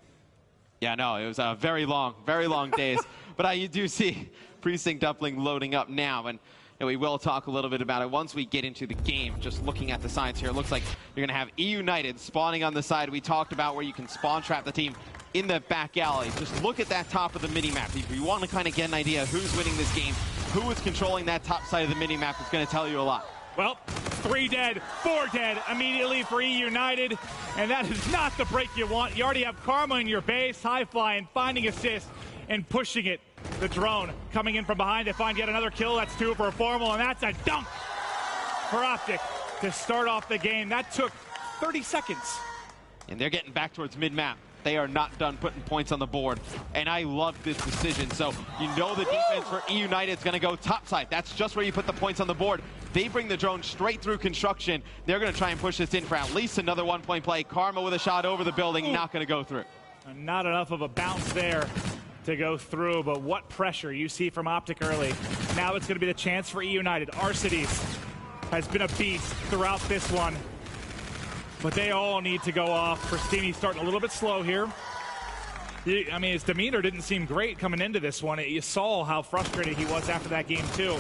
Yeah, no, it was very long days. But you do see Precinct Uplink loading up now, and we will talk a little bit about it once we get into the game. Just looking at the signs here, it looks like you're going to have eUnited spawning on the side. We talked about where you can spawn trap the team in the back alley. Just look at that top of the mini-map. If you want to kind of get an idea of who's winning this game, who is controlling that top side of the mini-map is going to tell you a lot. Well, 3 dead, 4 dead immediately for eUnited, and that is not the break you want. You already have Karma in your base, high-flying, finding assist, and pushing it. The drone coming in from behind to find yet another kill. That's 2 for a Formal, and that's a dunk for OpTic to start off the game. That took 30 seconds. And they're getting back towards mid-map. They are not done putting points on the board, and I love this decision. So the defense for eUnited is going to go topside. That's just where you put the points on the board. They bring the drone straight through construction. They're going to try and push this in for at least another 1-point play. Karma with a shot over the building, not going to go through. Not enough of a bounce there to go through, but what pressure you see from OpTic early. Now it's going to be the chance for eUnited. Arcides has been a beast throughout this one, but they all need to go off. Pristini's starting a little bit slow here. I mean, his demeanor didn't seem great coming into this one. You saw how frustrated he was after that game, too.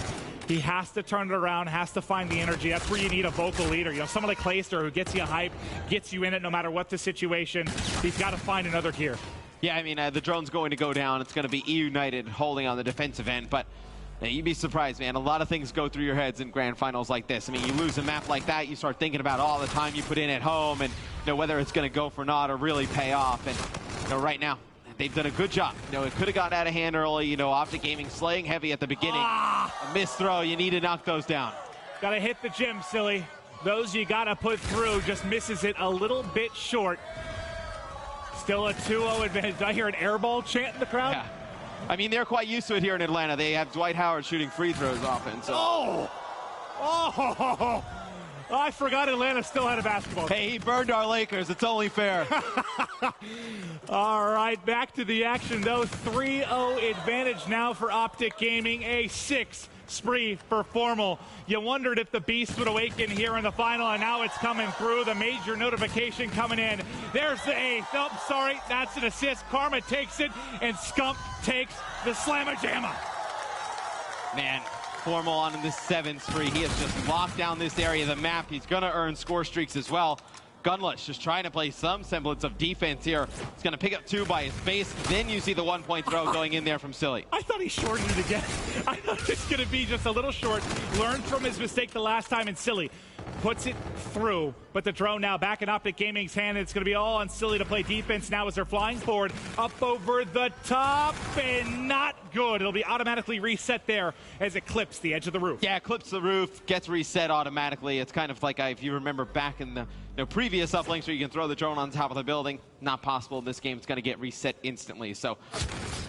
He has to turn it around, has to find the energy. That's where you need a vocal leader. Someone like Clayster who gets you hype, gets you in it no matter what the situation. He's got to find another gear. Yeah, I mean, the drone's going to go down. It's going to be eUnited holding on the defensive end, but you'd be surprised, man. A lot of things go through your heads in grand finals like this. I mean, you lose a map like that, you start thinking about all the time you put in at home and whether it's going to go for naught or really pay off. And right now, they've done a good job. It could have gotten out of hand early. OpTic Gaming slaying heavy at the beginning. A missed throw. You need to knock those down. Got to hit the gym, silly. Those you got to put through. Just misses it a little bit short. Still a 2-0 advantage. Did I hear an airball chant in the crowd? Yeah. I mean, they're quite used to it here in Atlanta. They have Dwight Howard shooting free throws often. So. Oh, I forgot Atlanta still had a basketball team. Hey, he burned our Lakers. It's only fair. All right, back to the action, though. 3-0 advantage now for OpTic Gaming. A 6 spree for Formal. You wondered if the beast would awaken here in the final, and now it's coming through. The major notification coming in. There's the 8th. Oh, sorry, that's an assist. Karma takes it, and Scump takes the slamma-jamma. Man, Formal on in this 7th spree. He has just locked down this area of the map. He's going to earn score streaks as well. Gunless just trying to play some semblance of defense here. He's going to pick up 2 by his base. Then you see the 1-point throw going in there from Silly. I thought he shorted it again. I thought it was going to be just a little short. Learned from his mistake the last time, and Silly puts it through. But the drone now back in OpTic Gaming's hand. It's going to be all on Silly to play defense now as they're flying forward. Up over the top, and not good. It'll be automatically reset there as it clips the edge of the roof. Yeah, it clips the roof, gets reset automatically. It's kind of like if you remember back in the previous uplinks where you can throw the drone on top of the building. Not possible in this game. It's going to get reset instantly. So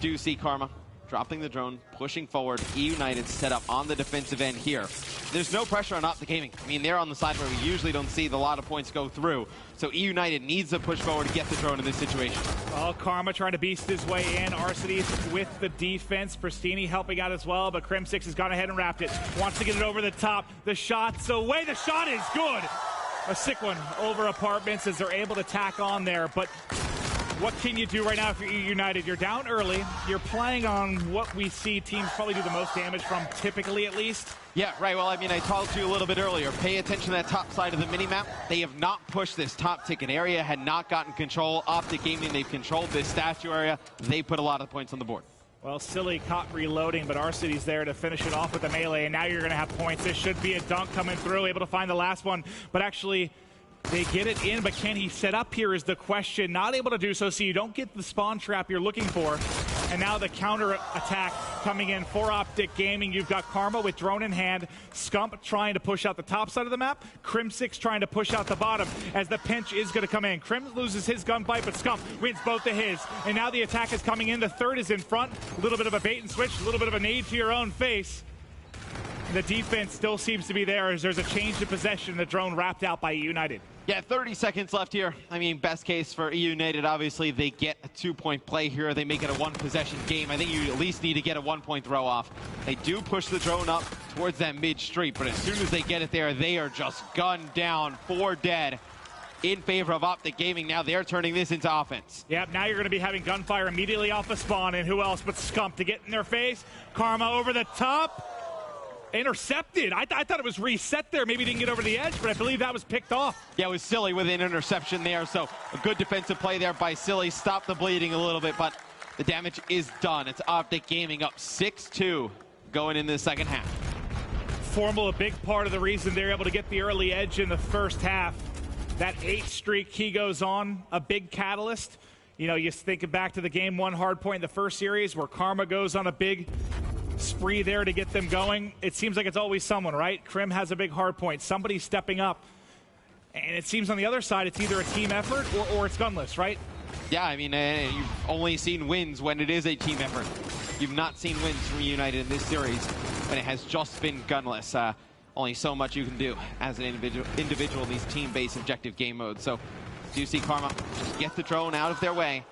do see Karma dropping the drone, pushing forward. eUnited set up on the defensive end here. There's no pressure on OpTic Gaming. I mean, they're on the side where we usually don't see a lot of points go through. So eUnited needs to push forward to get the drone in this situation. Oh, Karma trying to beast his way in. Arcides with the defense. Pristini helping out as well, but Crim6 has gone ahead and wrapped it. Wants to get it over the top. The shot's away. The shot is good. A sick one over Apartments as they're able to tack on there, but what can you do right now if you're eUnited? You're down early. You're playing on what we see teams probably do the most damage from, typically at least. Yeah, right. Well, I mean, I told you a little bit earlier. Pay attention to that top side of the minimap. They have not pushed this top ticket area, had not gotten control. OpTic Gaming, they've controlled this statue area. They put a lot of points on the board. Well, Silly caught reloading, but Arcity's there to finish it off with the melee, and now you're going to have points. This should be a dunk coming through, able to find the last one, but actually they get it in, but can he set up here is the question. Not able to do so, so you don't get the spawn trap you're looking for. And now the counter attack coming in for OpTic Gaming. You've got Karma with drone in hand, Scump trying to push out the top side of the map, Crim6 trying to push out the bottom as the pinch is going to come in. Crim loses his gunfight, but Scump wins both of his. And now the attack is coming in. The third is in front. A little bit of a bait and switch, a little bit of a nade to your own face. The defense still seems to be there as there's a change in possession. The drone wrapped out by eUnited. Yeah, 30 seconds left here. I mean, best case for eUnited, obviously, they get a 2-point play here. They make it a 1-possession game. I think you at least need to get a 1-point throw off. They do push the drone up towards that mid-street, but as soon as they get it there, they are just gunned down, 4 dead in favor of OpTic Gaming. Now they're turning this into offense. Yep, now you're going to be having gunfire immediately off the spawn, and who else but Scump to get in their face. Karma over the top. Intercepted. I thought it was reset there. Maybe didn't get over the edge, but I believe that was picked off. Yeah, it was Silly with an interception there, so a good defensive play there by Silly. Stopped the bleeding a little bit, but the damage is done. It's OpTic Gaming up 6-2 going into the second half. Formal, a big part of the reason they're able to get the early edge in the first half. That 8 streak he goes on, a big catalyst. You know, you think back to the game 1 hard point in the first series where Karma goes on a big spree there to get them going. It seems like it's always someone, right? Crim has a big hard point. Somebody's stepping up. And it seems on the other side, it's either a team effort or it's gunless, right? Yeah, I mean, you've only seen wins when it is a team effort. You've not seen wins from eUnited in this series when it has just been gunless. Only so much you can do as an individual in these team-based objective game modes. So, do you see Karma just get the drone out of their way?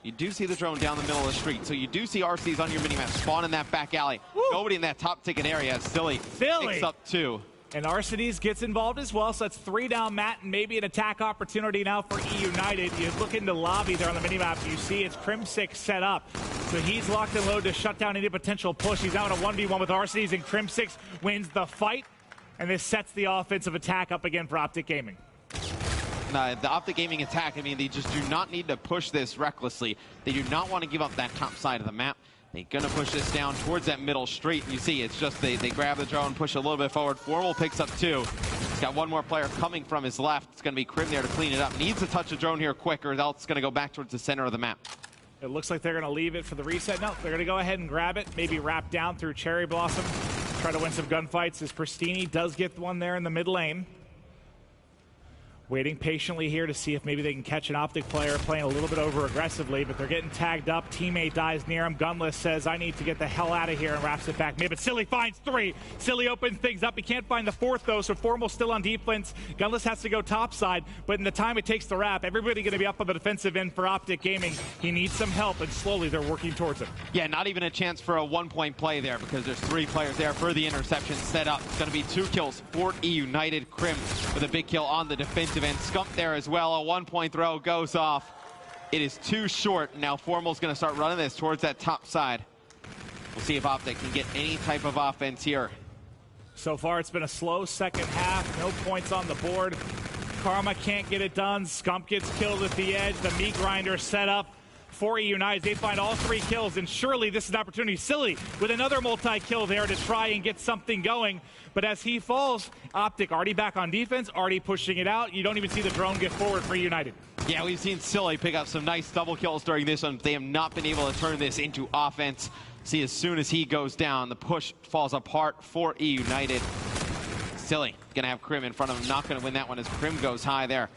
You do see the drone down the middle of the street, so you do see RCs on your minimap spawn in that back alley. Woo! Nobody in that top ticket area. Silly picks up 2. And Arcides gets involved as well, so that's 3 down, Matt, and maybe an attack opportunity now for eUnited. You look into lobby there on the minimap, you see it's Crim6 set up. So he's locked and loaded to shut down any potential push. He's out in a 1v1 with Arcides, and Crim6 wins the fight. And this sets the offensive attack up again for OpTic Gaming. The OpTic Gaming attack, I mean, they just do not need to push this recklessly. They do not want to give up that top side of the map. They're going to push this down towards that middle street. You see, it's just they grab the drone, push a little bit forward. Formal picks up 2. He's got 1 more player coming from his left. It's going to be Crim there to clean it up. Needs to touch the drone here quick, or else it's going to go back towards the center of the map. It looks like they're going to leave it for the reset. No, they're going to go ahead and grab it, maybe wrap down through Cherry Blossom. Try to win some gunfights as Pristini does get one there in the mid lane. Waiting patiently here to see if maybe they can catch an OpTic player playing a little bit over aggressively, but they're getting tagged up. Teammate dies near him. Gunless says, I need to get the hell out of here, and wraps it back. Maybe, but Silly finds 3. Silly opens things up. He can't find the 4th, though, so Formal's still on defense. Gunless has to go topside, but in the time it takes to wrap, everybody going to be up on the defensive end for OpTic Gaming. He needs some help, and slowly they're working towards him. Yeah, not even a chance for a 1-point play there because there's 3 players there for the interception set up. It's going to be 2 kills for eUnited. Crim with a big kill on the defensive end. Scump there as well. A 1-point throw goes off. It is too short. Now Formal's going to start running this towards that top side. We'll see if OpTic can get any type of offense here. So far, it's been a slow second half. No points on the board. Karma can't get it done. Scump gets killed at the edge. The meat grinder set up for eUnited. They find all 3 kills, and surely this is an opportunity. Silly with another multi-kill there to try and get something going. But as he falls, OpTic already back on defense, already pushing it out. You don't even see the drone get forward for eUnited. Yeah, we've seen Silly pick up some nice double kills during this one. They have not been able to turn this into offense. See, as soon as he goes down, the push falls apart for eUnited. Silly going to have Crim in front of him. Not going to win that one as Crim goes high there.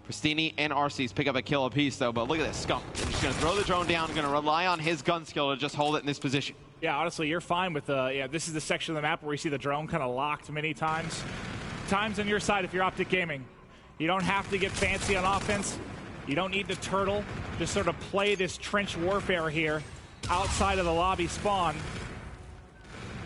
Pristini and Arcees pick up a kill apiece, though. But look at this. Scump just going to throw the drone down. Going to rely on his gun skill to just hold it in this position. Yeah, honestly, you're fine with this is the section of the map where you see the drone kind of locked many times. Time's on your side if you're OpTic Gaming. You don't have to get fancy on offense. You don't need to turtle. Just sort of play this trench warfare here outside of the lobby spawn.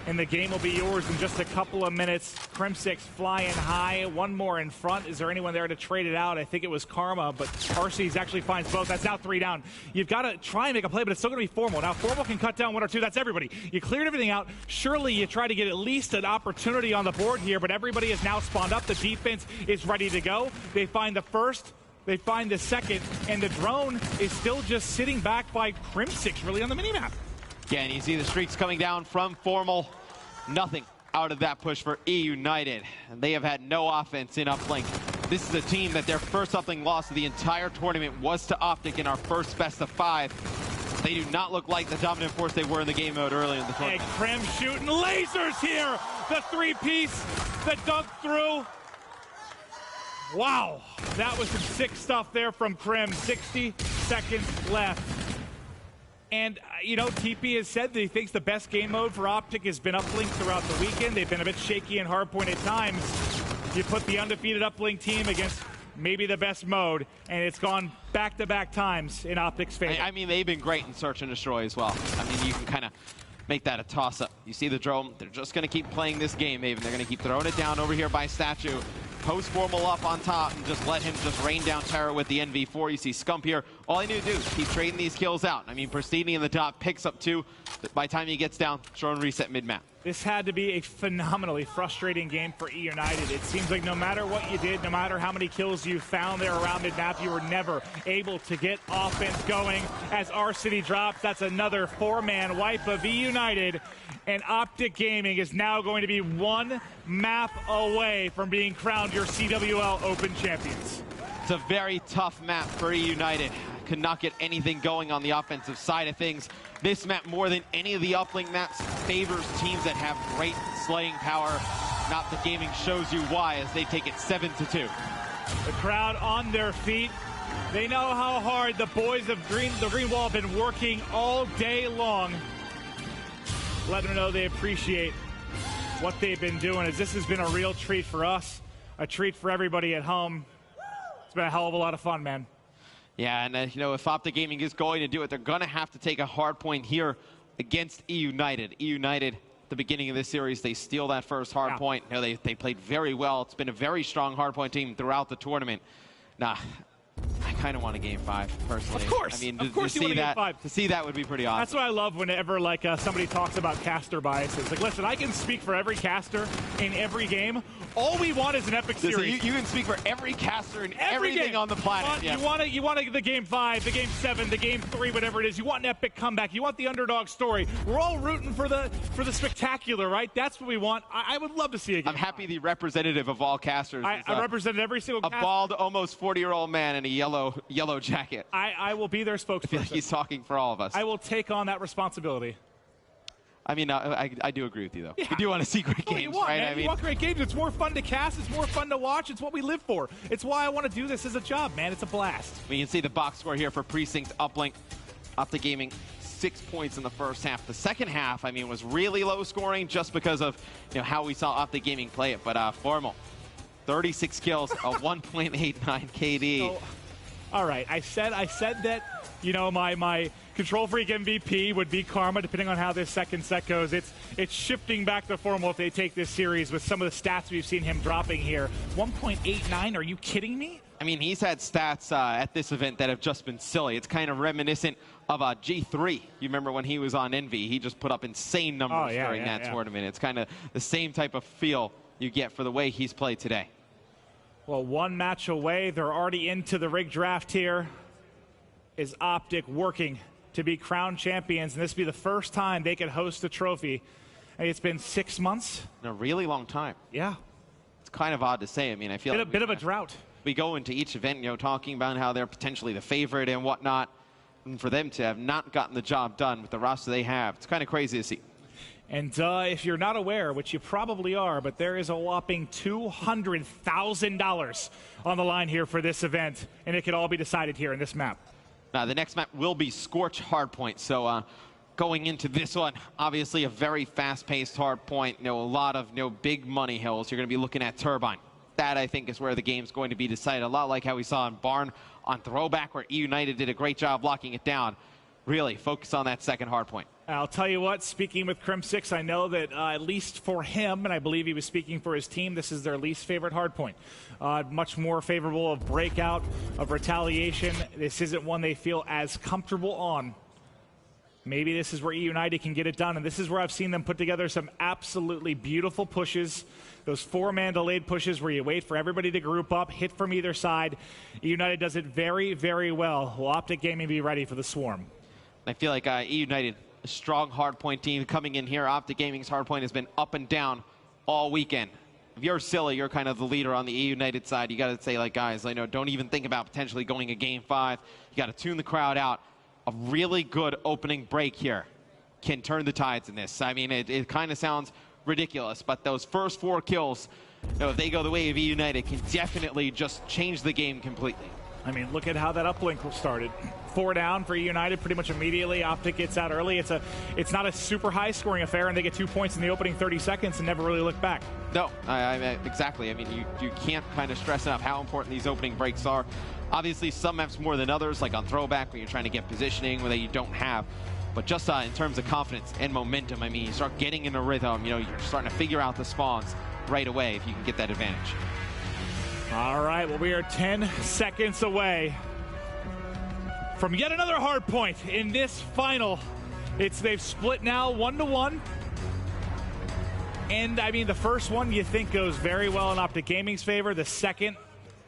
And the game will be yours in just a couple of minutes. Crim6 flying high, 1 more in front. Is there anyone there to trade it out? I think it was Karma, but Arcees actually finds both. That's now 3 down. You've got to try and make a play, but it's still going to be Formal. Now, Formal can cut down 1 or 2. That's everybody. You cleared everything out. Surely you try to get at least an opportunity on the board here, but everybody is now spawned up. The defense is ready to go. They find the first. They find the second, and the drone is still just sitting back by Crim6 really on the minimap. Again, you see the streaks coming down from Formal. Nothing out of that push for eUnited. And they have had no offense in uplink. This is a team that their first uplink loss of the entire tournament was to OpTic in our first best of 5. They do not look like the dominant force they were in the game mode early in the tournament. And Krim shooting lasers here. The three-piece, the dunk through. Wow, that was some sick stuff there from Krim. 60 seconds left. And, you know, TP has said that he thinks the best game mode for OpTic has been uplink throughout the weekend. They've been a bit shaky and hardpoint at times. You put the undefeated uplink team against maybe the best mode, and it's gone back-to-back times in OpTic's favor. I mean, they've been great in search and destroy as well. I mean, you can kind of make that a toss-up. You see the drone, they're just going to keep playing this game, Maven. They're going to keep throwing it down over here by Statue. Post Formal up on top and just let him just rain down terror with the NV4. You see Scump here. All he need to do is keep trading these kills out. I mean, Pristini in the top picks up 2. By the time he gets down, drone reset mid-map. This had to be a phenomenally frustrating game for eUnited. It seems like no matter what you did, no matter how many kills you found there around mid-map, you were never able to get offense going. As our city drops, that's another 4-man wipe of eUnited. And OpTic Gaming is now going to be 1 map away from being crowned your CWL Open champions. It's a very tough map for eUnited. Could not get anything going on the offensive side of things. This map, more than any of the uplink maps, favors teams that have great slaying power. Not the Gaming shows you why, as they take it 7-2. The crowd on their feet. They know how hard the boys of the Green Wall have been working all day long. Let them know they appreciate what they've been doing, as this has been a real treat for us, a treat for everybody at home. It's been a hell of a lot of fun, man. Yeah, and you know, if OpTic Gaming is going to do it, they're going to have to take a hard point here against eUnited. eUnited, at the beginning of this series, they steal that first hard point. You know, they played very well. It's been a very strong hard point team throughout the tournament. Nah, I kind of want a game 5 personally. Of course, I mean, of course you want a game 5. To see that would be pretty awesome. That's what I love whenever like somebody talks about caster biases. Like, listen, I can speak for every caster in every game. All we want is an epic series. Listen, you can speak for every caster in everything game on the planet. You want the game 5, the game 7, the game 3, whatever it is. You want an epic comeback. You want the underdog story. We're all rooting for the spectacular, right? That's what we want. I would love to see a game. I'm happy the representative of all casters. I represented every single caster. A bald, almost 40-year-old man in a yellow jacket. I will be their spokesperson. I feel like he's talking for all of us. I will take on that responsibility. I mean, I do agree with you, though. Yeah. We do want to see great games, you want, right? Man. You want great games. It's more fun to cast. It's more fun to watch. It's what we live for. It's why I want to do this as a job, man. It's a blast. We can see the box score here for Precinct Uplink. OpTic Gaming, 6 points in the first half. The second half, I mean, was really low scoring just because of how we saw OpTic Gaming play it. But Formal, 36 kills, a 1.89 KD. So, all right, I said that, my Control Freak MVP would be Karma, depending on how this second set goes. It's shifting back to Formal if they take this series with some of the stats we've seen him dropping here. 1.89, are you kidding me? I mean, he's had stats at this event that have just been silly. It's kind of reminiscent of G3. You remember when he was on Envy? He just put up insane numbers during that tournament. It's kind of the same type of feel you get for the way he's played today. Well, 1 match away. They're already into the rig draft here. Is OpTic working to be crowned champions? And this will be the first time they could host a trophy. And it's been 6 months. In a really long time. Yeah. It's kind of odd to say. I mean, I feel like a bit of a drought. We go into each event, talking about how they're potentially the favorite and whatnot. And for them to have not gotten the job done with the roster they have, it's kind of crazy to see. And if you're not aware, which you probably are, but there is a whopping $200,000 on the line here for this event, and it could all be decided here in this map. Now, the next map will be Scorch Hardpoint. So going into this one, obviously a very fast-paced hardpoint. A lot of big money hills. You're going to be looking at Turbine. That, I think, is where the game's going to be decided. A lot like how we saw in Barn on Throwback, where eUnited did a great job locking it down. Really focus on that second hardpoint. I'll tell you what, speaking with Crim6, I know that at least for him, and I believe he was speaking for his team, this is their least favorite hardpoint. Much more favorable of Breakout, of Retaliation. This isn't one they feel as comfortable on. Maybe this is where eUnited can get it done, and this is where I've seen them put together some absolutely beautiful pushes. Those 4-man delayed pushes where you wait for everybody to group up, hit from either side. eUnited does it very, very well. Will OpTic Gaming be ready for the swarm? I feel like eUnited a strong hardpoint team coming in here. OpTic Gaming's hardpoint has been up and down all weekend. If you're Silly, you're kind of the leader on the eUnited side. You got to say, like, guys, I know, don't even think about potentially going to Game 5. You got to tune the crowd out. A really good opening break here can turn the tides in this. I mean, it kind of sounds ridiculous, but those first 4 kills, if they go the way of eUnited, can definitely just change the game completely. I mean, look at how that uplink started. 4 down for eUnited pretty much immediately. OpTic gets out early. It's not a super high-scoring affair, and they get 2 points in the opening 30 seconds and never really look back. No, exactly. I mean, you can't kind of stress enough how important these opening breaks are. Obviously, some maps more than others, like on Throwback, where you're trying to get positioning where you don't have. But just in terms of confidence and momentum, I mean, you start getting in a rhythm. You know, you're starting to figure out the spawns right away if you can get that advantage. All right, well, we are 10 seconds away from yet another hard point in this final. They've split now 1-1. And, I mean, the first one you think goes very well in OpTic Gaming's favor. The second,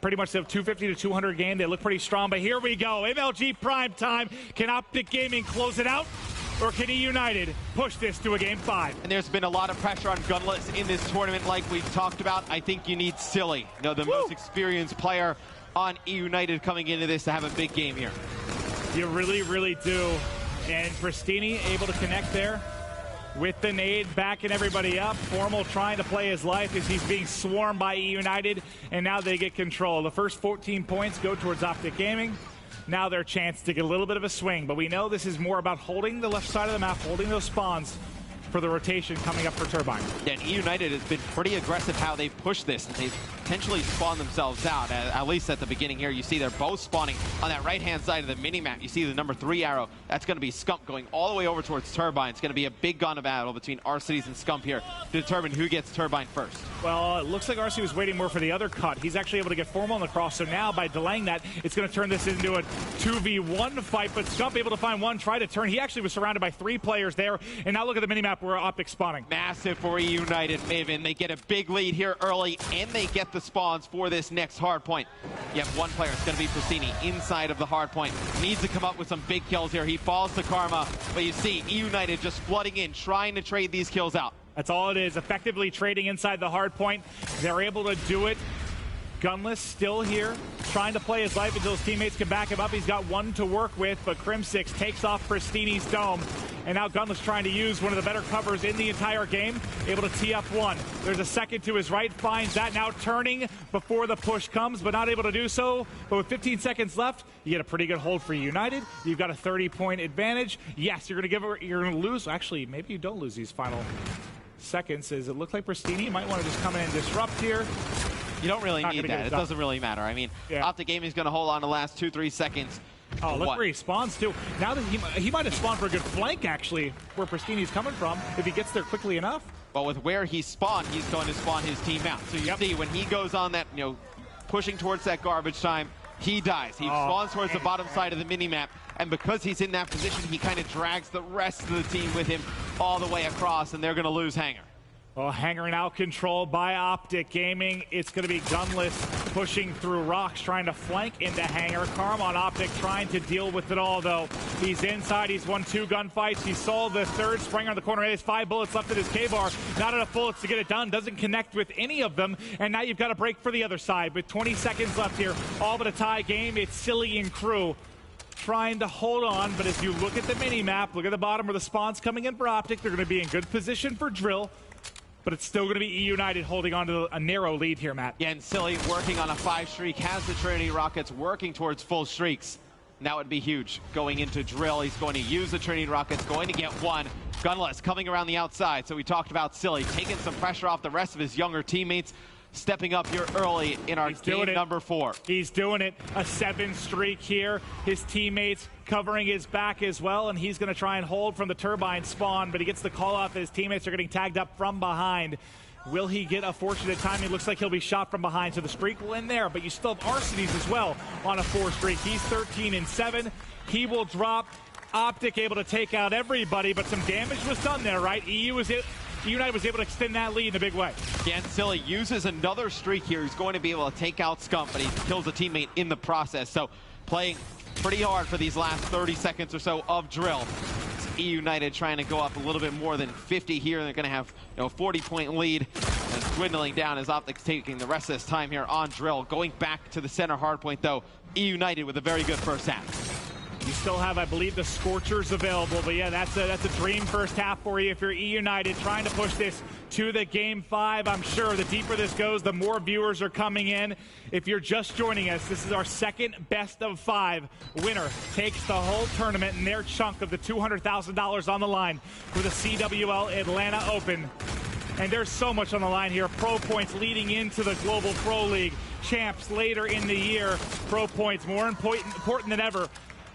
pretty much the 250 to 200 game. They look pretty strong, but here we go. MLG prime time. Can OpTic Gaming close it out? Or can eUnited push this to a Game 5? And there's been a lot of pressure on Gunless in this tournament, like we've talked about. I think you need Silly, you know, the most experienced player on eUnited coming into this to have a big game here. You really, really do. And Pristini able to connect there with the nade, backing everybody up. Formal trying to play his life as he's being swarmed by eUnited, and now they get control. The first 14 points go towards OpTic Gaming. Now their chance to get a little bit of a swing, but we know this is more about holding the left side of the map, holding those spawns for the rotation coming up for Turbine. Yeah, and eUnited has been pretty aggressive how they've pushed this. They've potentially spawned themselves out, at least at the beginning here. You see they're both spawning on that right-hand side of the mini-map. You see the number 3 arrow. That's going to be Scump going all the way over towards Turbine. It's going to be a big gun battle between Arcides and Scump here to determine who gets Turbine first. Well, it looks like Arcee was waiting more for the other cut. He's actually able to get Formal on the cross, so now by delaying that, it's going to turn this into a 2v1 fight, but Scump able to find one, try to turn. He actually was surrounded by 3 players there, and now look at the mini-map where OpTic spawning. Massive for eUnited, Maven. They get a big lead here early, and they get the spawns for this next hard point. You have one player, it's going to be Pristini, inside of the hard point. Needs to come up with some big kills here. He falls to Karma, but you see eUnited just flooding in, trying to trade these kills out. That's all it is, effectively trading inside the hard point. They're able to do it. Gunless still here, trying to play his life until his teammates can back him up. He's got one to work with, but Crimsix takes off Pristini's dome. And now Gunless trying to use one of the better covers in the entire game, able to tee up one. There's a second to his right, finds that, now turning before the push comes, but not able to do so. But with 15 seconds left, you get a pretty good hold for eUnited. You've got a 30-point advantage. Yes, you're going to lose. Actually, maybe you don't lose these final seconds, as it looks like Pristini might want to just come in and disrupt here. You don't really need that. It doesn't really matter. I mean, OpTic Gaming is going to hold on the last 2-3 seconds. Oh, look where he spawns, too. Now that he might have spawned for a good flank, actually, where Pristini's coming from, if he gets there quickly enough. Well, with where he spawned, he's going to spawn his team out. So you see, when he goes on that, you know, pushing towards that garbage time, he dies. He spawns towards the bottom side of the mini-map, and because he's in that position, he kind of drags the rest of the team with him all the way across, and they're going to lose Hangar. Well, Hangar now controlled by OpTic Gaming. It's going to be Gunless pushing through rocks, trying to flank into Hangar. Karma on OpTic trying to deal with it all, though. He's inside. He's won 2 gunfights. He saw the third spring on the corner. He has 5 bullets left in his K-bar. Not enough bullets to get it done. Doesn't connect with any of them. And now you've got to break for the other side. With 20 seconds left here, all but a tie game. It's Silly and crew trying to hold on. But as you look at the mini-map, look at the bottom where the spawn's coming in for OpTic. They're going to be in good position for drill. But it's still going to be eUnited holding on to a narrow lead here, Matt. Yeah, and Silly working on a 5 streak, has the Trinity Rockets working towards full streaks. And that would be huge. Going into drill, he's going to use the Trinity Rockets, going to get one. Gunless coming around the outside. So we talked about Silly taking some pressure off the rest of his younger teammates, stepping up here early in our game number 4. He's doing it. A 7 streak here. His teammates covering his back as well, and he's going to try and hold from the turbine spawn, but he gets the call off. His teammates are getting tagged up from behind. Will he get a fortunate timing? Looks like he'll be shot from behind, so the streak will end there, but you still have Arcides as well on a 4 streak. He's 13-7. He will drop. OpTic able to take out everybody, but some damage was done there, right? eUnited was able to extend that lead in a big way. Dan Silly uses another streak here. He's going to be able to take out Scump, but he kills a teammate in the process. So playing pretty hard for these last 30 seconds or so of drill. eUnited trying to go up a little bit more than 50 here. They're going to have a 40-point lead. And it's dwindling down as OpTic's taking the rest of this time here on Drill. Going back to the center hardpoint, though, eUnited with a very good first half. You still have, I believe, the Scorchers available, but yeah, that's a dream first half for you if you're eUnited trying to push this to the Game 5. I'm sure the deeper this goes, the more viewers are coming in. If you're just joining us, this is our second best of 5. Winner takes the whole tournament and their chunk of the $200,000 on the line for the CWL Atlanta Open. And there's so much on the line here. Pro points leading into the Global Pro League. Champs later in the year. Pro points more important than ever.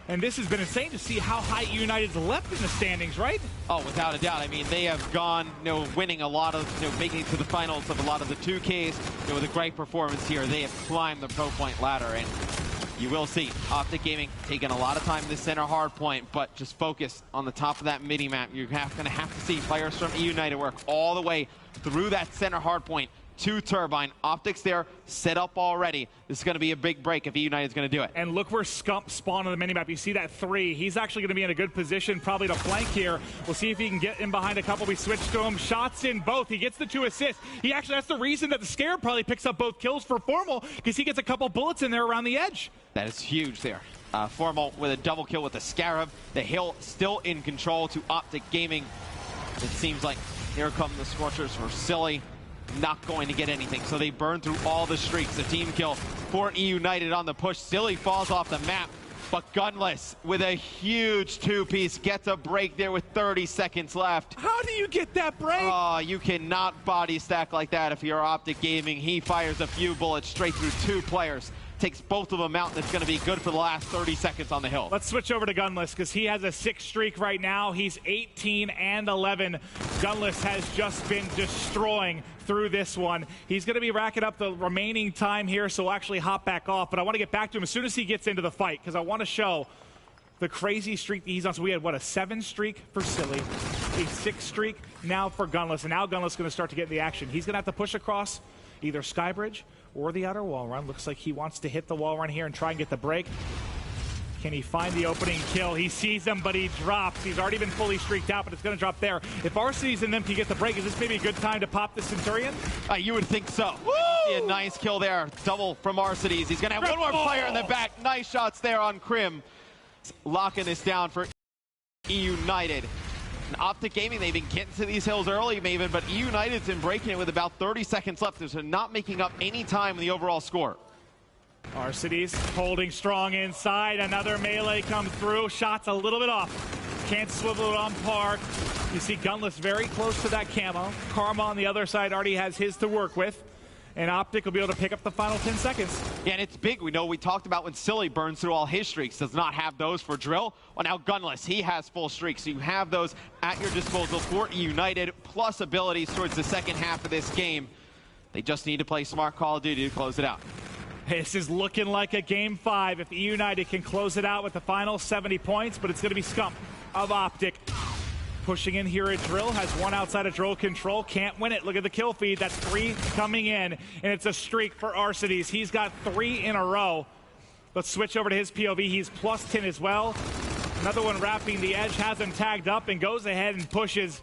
And this has been insane to see how high eUnited's left in the standings, right? Oh, without a doubt. I mean, they have gone, winning a lot of, making it to the finals of a lot of the 2Ks. With a great performance here, they have climbed the pro point ladder. And you will see OpTic Gaming taking a lot of time in the center hard point, but just focus on the top of that mini-map. You're going to have to see players from eUnited work all the way through that center hard point to Turbine. OpTic's there, set up already. This is going to be a big break if eUnited's going to do it. And look where Scump spawned on the minimap. You see that 3. He's actually going to be in a good position, probably to flank here. We'll see if he can get in behind a couple. We switch to him. Shots in both. He gets the 2 assists. He actually, that's the reason that the Scarab probably picks up both kills for Formal, because he gets a couple bullets in there around the edge. That is huge there. Formal with a double kill with the Scarab. The Hill still in control to OpTic Gaming. It seems like here come the Scorchers for Silly. Not going to get anything, so they burn through all the streaks. The team kill for eUnited on the push. Silly falls off the map, but Gunless with a huge 2-piece gets a break there with 30 seconds left. How do you get that break? Oh, you cannot body stack like that if you're OpTic Gaming. He fires a few bullets straight through 2 players. Takes both of them out, and it's going to be good for the last 30 seconds on the Hill. Let's switch over to Gunless, because he has a 6 streak right now. He's 18 and 11. Gunless has just been destroying through this one. He's going to be racking up the remaining time here, so we'll actually hop back off. But I want to get back to him as soon as he gets into the fight, because I want to show the crazy streak that he's on. So we had, what, a 7 streak for Silly, a 6 streak now for Gunless, and now Gunless is going to start to get in the action. He's going to have to push across either Skybridge or the outer wall run. Looks like he wants to hit the wall run here and try and get the break. Can he find the opening kill? He sees him, but he drops. He's already been fully streaked out, but it's going to drop there. If Arcedy's in them to get the break, is this maybe a good time to pop the Centurion? You would think so. See a nice kill there. Double from Arcedy's. He's going to have one more player in the back. Nice shots there on Crim. Locking this down for eUnited. And OpTic Gaming, they've been getting to these hills early, Maven, but eUnited's been breaking it with about 30 seconds left. They're not making up any time in the overall score. Arcedy's holding strong inside. Another melee comes through. Shots a little bit off. Can't swivel it on Park. You see Gunless very close to that camo. Karma on the other side already has his to work with. And OpTic will be able to pick up the final 10 seconds. Yeah, and it's big. We know we talked about when Silly burns through all his streaks, does not have those for Drill. Well, now Gunless, he has full streaks. So you have those at your disposal for eUnited, plus abilities towards the second half of this game. They just need to play smart Call of Duty to close it out. This is looking like a Game 5 if eUnited can close it out with the final 70 points, but it's going to be Scump of OpTic. Pushing in here at Drill, has one outside of Drill control, can't win it. Look at the kill feed, that's 3 coming in, and it's a streak for Arcedy's. He's got 3 in a row. Let's switch over to his POV, he's plus 10 as well. Another one wrapping the edge, has him tagged up and goes ahead and pushes.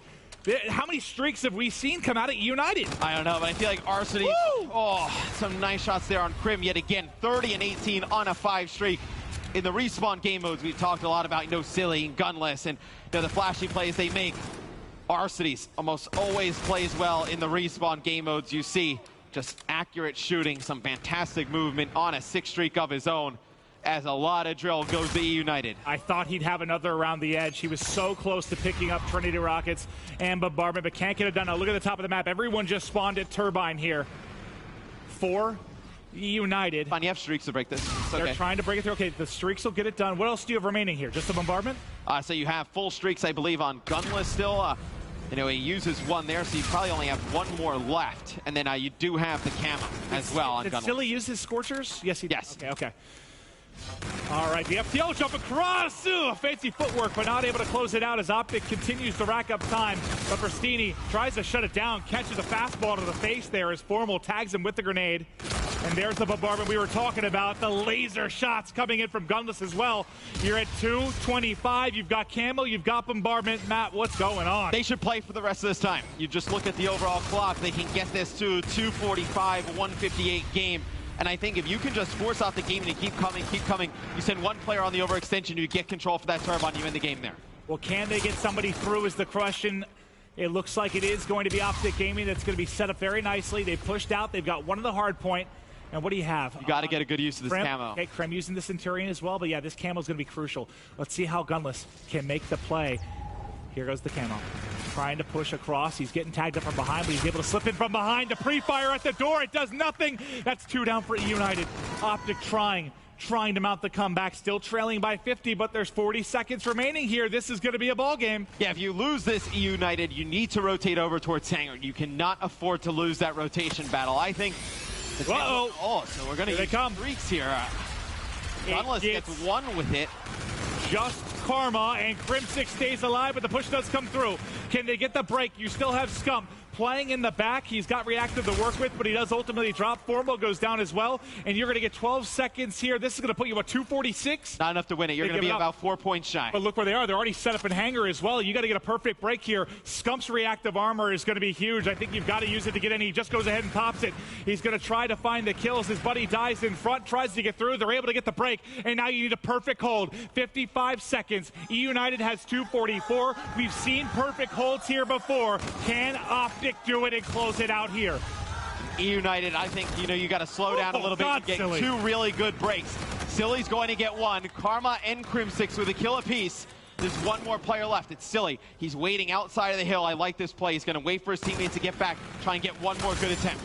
How many streaks have we seen come out at eUnited? I don't know, but I feel like Arcedy, some nice shots there on Crim yet again. 30 and 18 on a 5 streak. In the respawn game modes, we've talked a lot about, Silly and Gunless and the flashy plays they make. Arcedy's almost always plays well in the respawn game modes. You see just accurate shooting, some fantastic movement on a 6 streak of his own, as a lot of Drill goes to eUnited. I thought he'd have another around the edge. He was so close to picking up Trinity Rockets and Bombardment, but can't get it done. Now look at the top of the map. Everyone just spawned at Turbine here. 4 eUnited. Fine, you have streaks to break this. They're trying to break it through. Okay, the streaks will get it done. What else do you have remaining here? Just the Bombardment? So you have full streaks, I believe, on Gunless still. He uses 1 there, so you probably only have 1 more left. And then you do have the camo as well on Gunless. Did Silly use his Scorchers? Yes, he did. Yes. Okay. All right, the FTL jump across. Fancy footwork, but not able to close it out as OpTic continues to rack up time. But Pristini tries to shut it down, catches a fastball to the face there as Formal tags him with the grenade. And there's the bombardment we were talking about. The laser shots coming in from Gunless as well. You're at 2:25. You've got Camo, you've got bombardment. Matt, what's going on? They should play for the rest of this time. You just look at the overall clock. They can get this to 2:45, 1:58 game. And I think if you can just force out the game and you keep coming, you send one player on the overextension, you get control for that turbine, you win the game there. Well, can they get somebody through is the question. It looks like it is going to be OpTic Gaming that's going to be set up very nicely. They've pushed out. They've got one of the hard point. And what do you have? You got to get a good use of this Krem, camo. Okay, Krem using the Centurion as well. But yeah, this camo is going to be crucial. Let's see how Gunless can make the play. Here goes the camo. Trying to push across. He's getting tagged up from behind, but he's able to slip in from behind. The pre-fire at the door. It does nothing. That's 2 down for eUnited. OpTic trying to mount the comeback, still trailing by 50, but there's 40 seconds remaining here. This is going to be a ball game. Yeah, if you lose this eUnited, you need to rotate over towards Hangar. You cannot afford to lose that rotation battle. I think. Uh-oh. Oh, so we're going to use streaks here. Gunless gets one with it. Just Karma, and Crimsix stays alive, but the push does come through. Can they get the break? You still have Scump playing in the back. He's got reactive to work with, but he does ultimately drop. Formal goes down as well, and you're going to get 12 seconds here. This is going to put you at 246. Not enough to win it. You're going to be about 4 points shy. But look where they are. They're already set up in Hangar as well. You got to get a perfect break here. Scump's reactive armor is going to be huge. I think you've got to use it to get in. He just goes ahead and pops it. He's going to try to find the kills. His buddy dies in front, tries to get through. They're able to get the break, and now you need a perfect hold. 55 seconds. eUnited has 244. We've seen perfect holds here before. Can OpTic do it and close it out here? eUnited, I think, you got to slow down a little bit and get Silly. 2 really good breaks. Silly's going to get 1. Karma and Crimsix with a kill apiece. There's one more player left. It's Silly. He's waiting outside of the hill. I like this play. He's going to wait for his teammates to get back, try and get one more good attempt.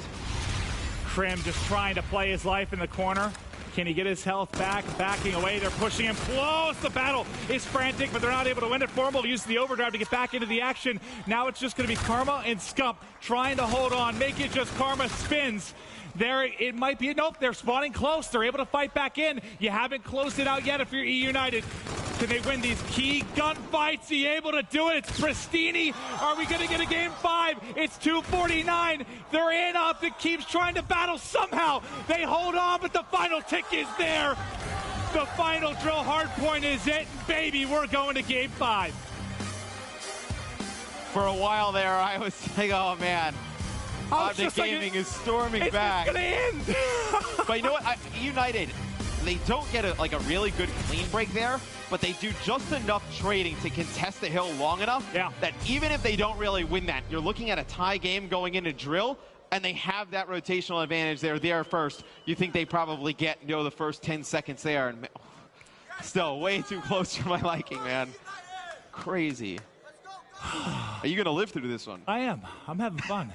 Krim just trying to play his life in the corner. Can he get his health back? Backing away. They're pushing him close. The battle is frantic, but they're not able to win it. Formal uses the overdrive to get back into the action. Now it's just going to be Karma and Scump trying to hold on. Make it just Karma spins. There it might be. Nope, they're spawning close. They're able to fight back in. You haven't closed it out yet if you're eUnited. Can they win these key gunfights? He able to do it. It's Pristini. Are we going to get a game 5? It's 2:49. They're in. OpTic keeps trying to battle. Somehow they hold on, but the final tick is there. The final drill hard point is it. Baby, we're going to game 5. For a while there, I was like, oh, man. OpTic Gaming is storming back. It's going to end. But you know what? eUnited, they don't get a really good clean break there, but they do just enough trading to contest the hill long enough that even if they don't really win that, you're looking at a tie game going into drill, and they have that rotational advantage. They're there first. You think they probably get the first 10 seconds there, and still way too close for my liking, man. Crazy. Are you going to live through this one? I am. I'm having fun.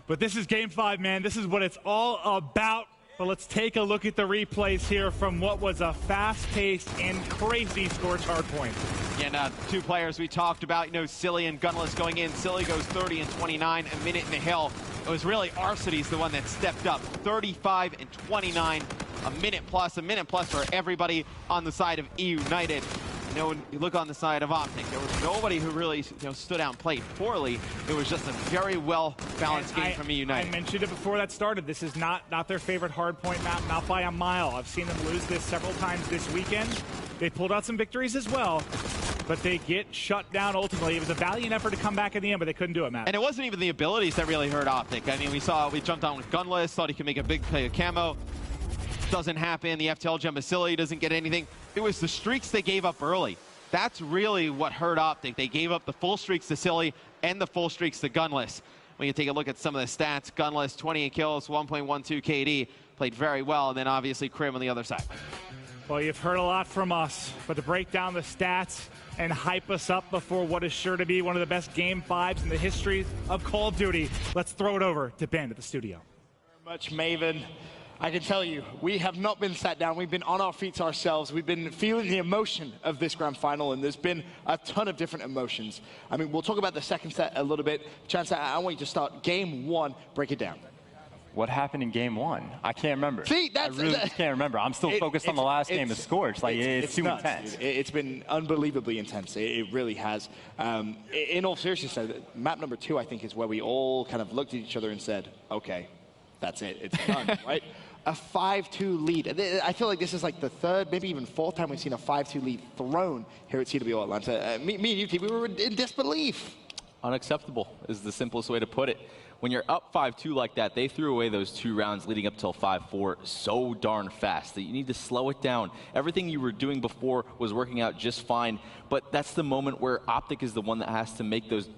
But this is game 5, man. This is what it's all about. But let's take a look at the replays here from what was a fast-paced and crazy scorch hard point. And 2 players we talked about, Silly and Gunless going in. Silly goes 30 and 29, a minute in the hill. It was really Arcity's the one that stepped up. 35 and 29, a minute plus for everybody on the side of eUnited. When you look on the side of OpTic, there was nobody who really stood out and played poorly. It was just a very well-balanced game from eUnited. I mentioned it before that started. This is not their favorite hardpoint map, not by a mile. I've seen them lose this several times this weekend. They pulled out some victories as well, but they get shut down ultimately. It was a valiant effort to come back in the end, but they couldn't do it, Matt. And it wasn't even the abilities that really hurt OpTic. I mean, we jumped on with Gunless, thought he could make a big play of camo. Doesn't happen. The FTL jump Silly doesn't get anything. It was the streaks they gave up early. That's really what hurt OpTic. They gave up the full streaks to Silly and the full streaks to Gunless. When you take a look at some of the stats, Gunless, 28 kills, 1.12 KD, played very well, and then obviously Krim on the other side. Well, you've heard a lot from us, but to break down the stats and hype us up before what is sure to be one of the best game 5s in the history of Call of Duty, let's throw it over to Ben at the studio. Very much, Maven. I can tell you, we have not been sat down. We've been on our feet ourselves. We've been feeling the emotion of this grand final, and there's been a ton of different emotions. I mean, we'll talk about the second set a little bit. Chance, I want you to start game 1. Break it down. What happened in game 1? I can't remember. See, I really just can't remember. I'm still focused on the last game of Scorch. Like, it's too nuts, intense. dude. It's been unbelievably intense. It really has. In all seriousness, though, map number 2, I think, is where we all kind of looked at each other and said, okay, that's it. It's done, right? a 5-2 lead. I feel like this is like the third, maybe even fourth time we've seen a 5-2 lead thrown here at CWO Atlanta. Me and you, team, we were in disbelief. Unacceptable is the simplest way to put it. When you're up 5-2 like that, they threw away those 2 rounds leading up till 5-4 so darn fast that you need to slow it down. Everything you were doing before was working out just fine, but that's the moment where OpTic is the one that has to make those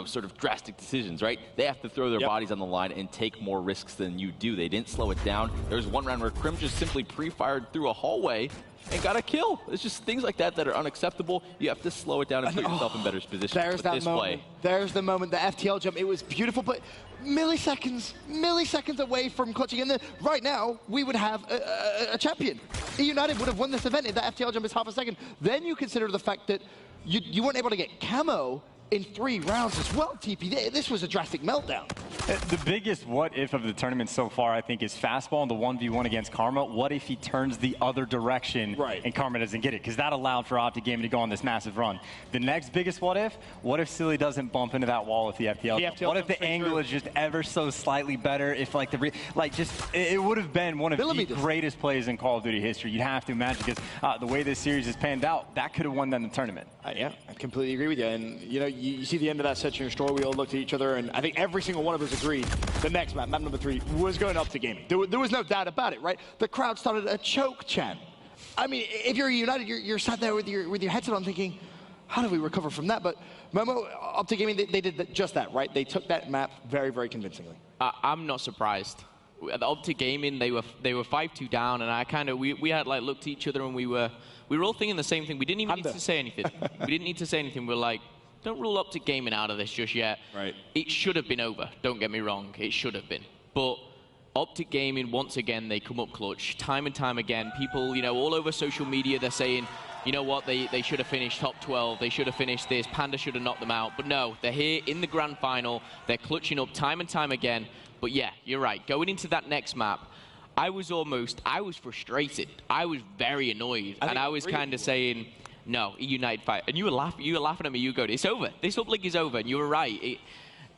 sort of drastic decisions, right? They have to throw their bodies on the line and take more risks than you do. They didn't slow it down. There's one round where Krim just simply pre-fired through a hallway and got a kill. It's just things like that that are unacceptable. You have to slow it down and put yourself in better position. There's that moment. There's the moment, the FTL jump. It was beautiful, but milliseconds away from clutching. And right now, we would have a champion. eUnited would have won this event if that FTL jump is half a second. Then you consider the fact that you weren't able to get camo in 3 rounds as well, TP. This was a drastic meltdown. The biggest what if of the tournament so far, I think, is fastball and the 1v1 against Karma. What if he turns the other direction and Karma doesn't get it? Because that allowed for OpTic Gaming to go on this massive run. The next biggest what if Silly doesn't bump into that wall with the FTL? What if the angle is just ever so slightly better? If like it would have been one of the greatest plays in Call of Duty history. You'd have to imagine, because the way this series has panned out, that could have won them the tournament. Yeah, I completely agree with you. And you see the end of that search and destroy, we all looked at each other, and I think every single one of us agreed the next map number 3, was going up to gaming. There was no doubt about it, right? The crowd started a choke chant. I mean, if you're United, you're sat there with your headset on thinking, how do we recover from that? But Momo, up to gaming, they did just that, right? They took that map very, very convincingly. I'm not surprised. At OpTic Gaming, they were 5-2 down, and we had like looked at each other, and we were all thinking the same thing. We didn't even need to say anything. We didn't need to say anything. We're like, don't rule OpTic Gaming out of this just yet. Right. It should have been over. Don't get me wrong. It should have been. But OpTic Gaming, once again, they come up clutch. Time and time again, people, all over social media, they're saying, you know what, they should have finished top 12. They should have finished this. Panda should have knocked them out. But no, they're here in the grand final. They're clutching up time and time again. But yeah, you're right. Going into that next map, I was frustrated. I was very annoyed. And I was kind of saying, no, eUnited fight. And you were laughing at me. You go, it's over. This uplink is over. And you were right.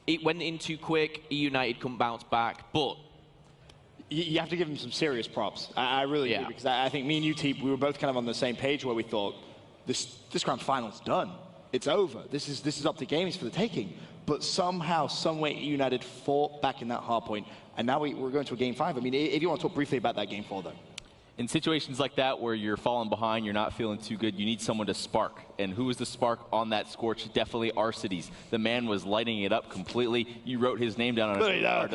It went in too quick. eUnited couldn't bounce back. But you have to give them some serious props. I really do, because I think me and you, Teep, we were both kind of on the same page where we thought, this grand final's done. It's over. This is OpTic Gaming for the taking. But somehow, someway, eUnited fought back in that hard point. And now we're going to a game 5. I mean, if you want to talk briefly about that game 4, though. In situations like that where you're falling behind, you're not feeling too good, you need someone to spark. And who was the spark on that Scorch? Definitely Arcides. The man was lighting it up completely. You wrote his name down on a card.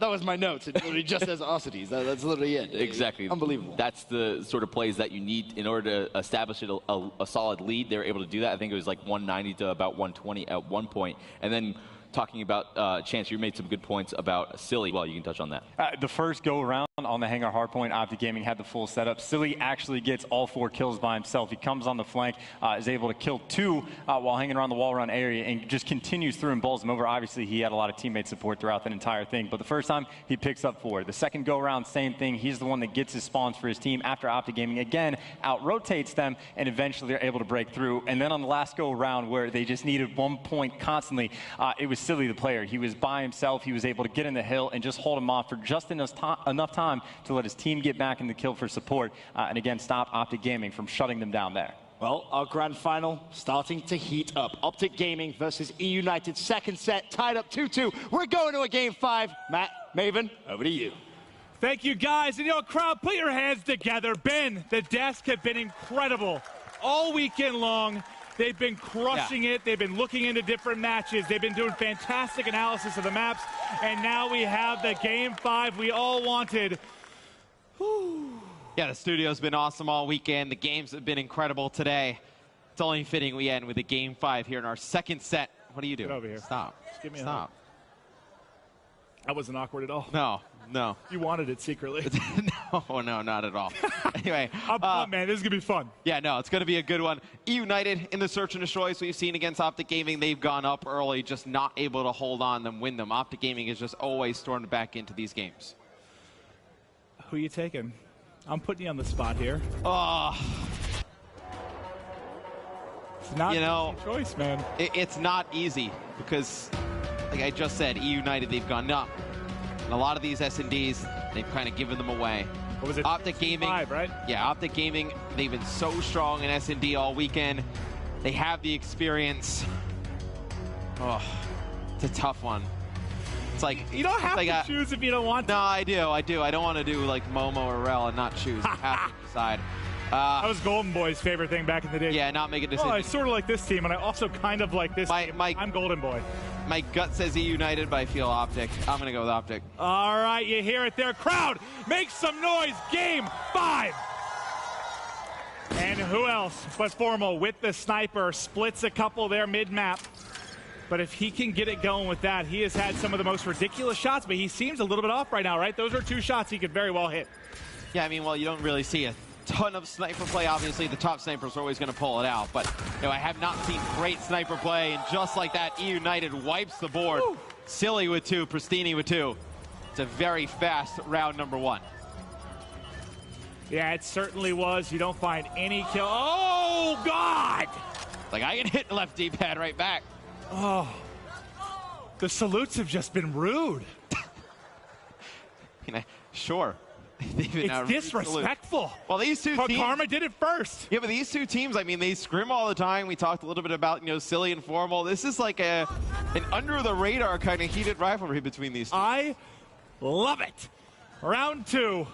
That was my notes. It literally just says Arcides. That's literally it. Exactly. Unbelievable. That's the sort of plays that you need in order to establish a solid lead. They were able to do that. I think it was like 190 to about 120 at one point. And then talking about Chance, you made some good points about Silly. Well, you can touch on that. The first go around on the hangar hardpoint, OpTic Gaming had the full setup. Silly actually gets all 4 kills by himself. He comes on the flank, is able to kill 2 while hanging around the wall run area, and just continues through and bowls them over. Obviously, he had a lot of teammate support throughout that entire thing, but the first time, he picks up 4. The second go around, same thing. He's the one that gets his spawns for his team after OpTic Gaming, again, out-rotates them, and eventually they're able to break through. And then on the last go around, where they just needed 1 point constantly, it was Silly, the player. He was by himself. He was able to get in the hill and just hold him off for just enough time to let his team get back in the kill for support, and again, stop OpTic Gaming from shutting them down there. Well, our grand final starting to heat up. OpTic Gaming versus eUnited, second set, tied up 2-2. We're going to a game 5. Matt, Maven, over to you. Thank you, guys. And crowd, put your hands together. Ben, the desk have been incredible all weekend long. They've been crushing it. They've been looking into different matches. They've been doing fantastic analysis of the maps. And now we have the game 5 we all wanted. Whew. Yeah, the studio's been awesome all weekend. The games have been incredible today. It's only fitting we end with a game 5 here in our second set. What are you doing? Get over here. Stop. Just give me Stop. That wasn't awkward at all. No. You wanted it secretly. No, not at all. Anyway. I'm pumped, man. This is going to be fun. Yeah, no, it's going to be a good one. eUnited in the search and destroys we've seen against OpTic Gaming. They've gone up early, just not able to hold on and win them. OpTic Gaming is just always stormed back into these games. Who are you taking? I'm putting you on the spot here. Oh. It's not an easy choice, man. It's not easy because, like I just said, eUnited, they've gone up. And a lot of these S&Ds, they've kind of given them away. What was it? OpTic Gaming, 5, right? Yeah, OpTic Gaming, they've been so strong in S&D all weekend. They have the experience. Oh, it's a tough one. It's like you don't have to choose if you don't want to. No, I do. I don't want to do like Momo or Rel and not choose. I have to decide. That was Golden Boy's favorite thing back in the day. Yeah, not make a decision. Oh, I sort of like this team, and I also kind of like this team. I'm Golden Boy. My gut says eUnited, but I feel OpTic. I'm going to go with OpTic. All right, you hear it there. Crowd, make some noise. Game 5. And who else but Formal with the sniper. Splits a couple there mid-map. But if he can get it going with that, he has had some of the most ridiculous shots, but he seems a little bit off right now, right? Those are 2 shots he could very well hit. Yeah, I mean, well, you don't really see a ton of sniper play. Obviously, the top snipers are always going to pull it out. But, you know, I have not seen great sniper play. And just like that, eUnited wipes the board. Woo. Silly with 2, Pristini with 2. It's a very fast round number 1. Yeah, it certainly was. You don't find any kill. Oh, God! Like, I can hit left D-pad right back. Oh, the salutes have just been rude. You know, sure. It's disrespectful. Well, these two teams, Karma did it first. Yeah, but these two teams, I mean, they scrim all the time. We talked a little bit about, you know, Silly and Formal. This is like an under-the-radar kind of heated rivalry between these two. I love it. Round 2.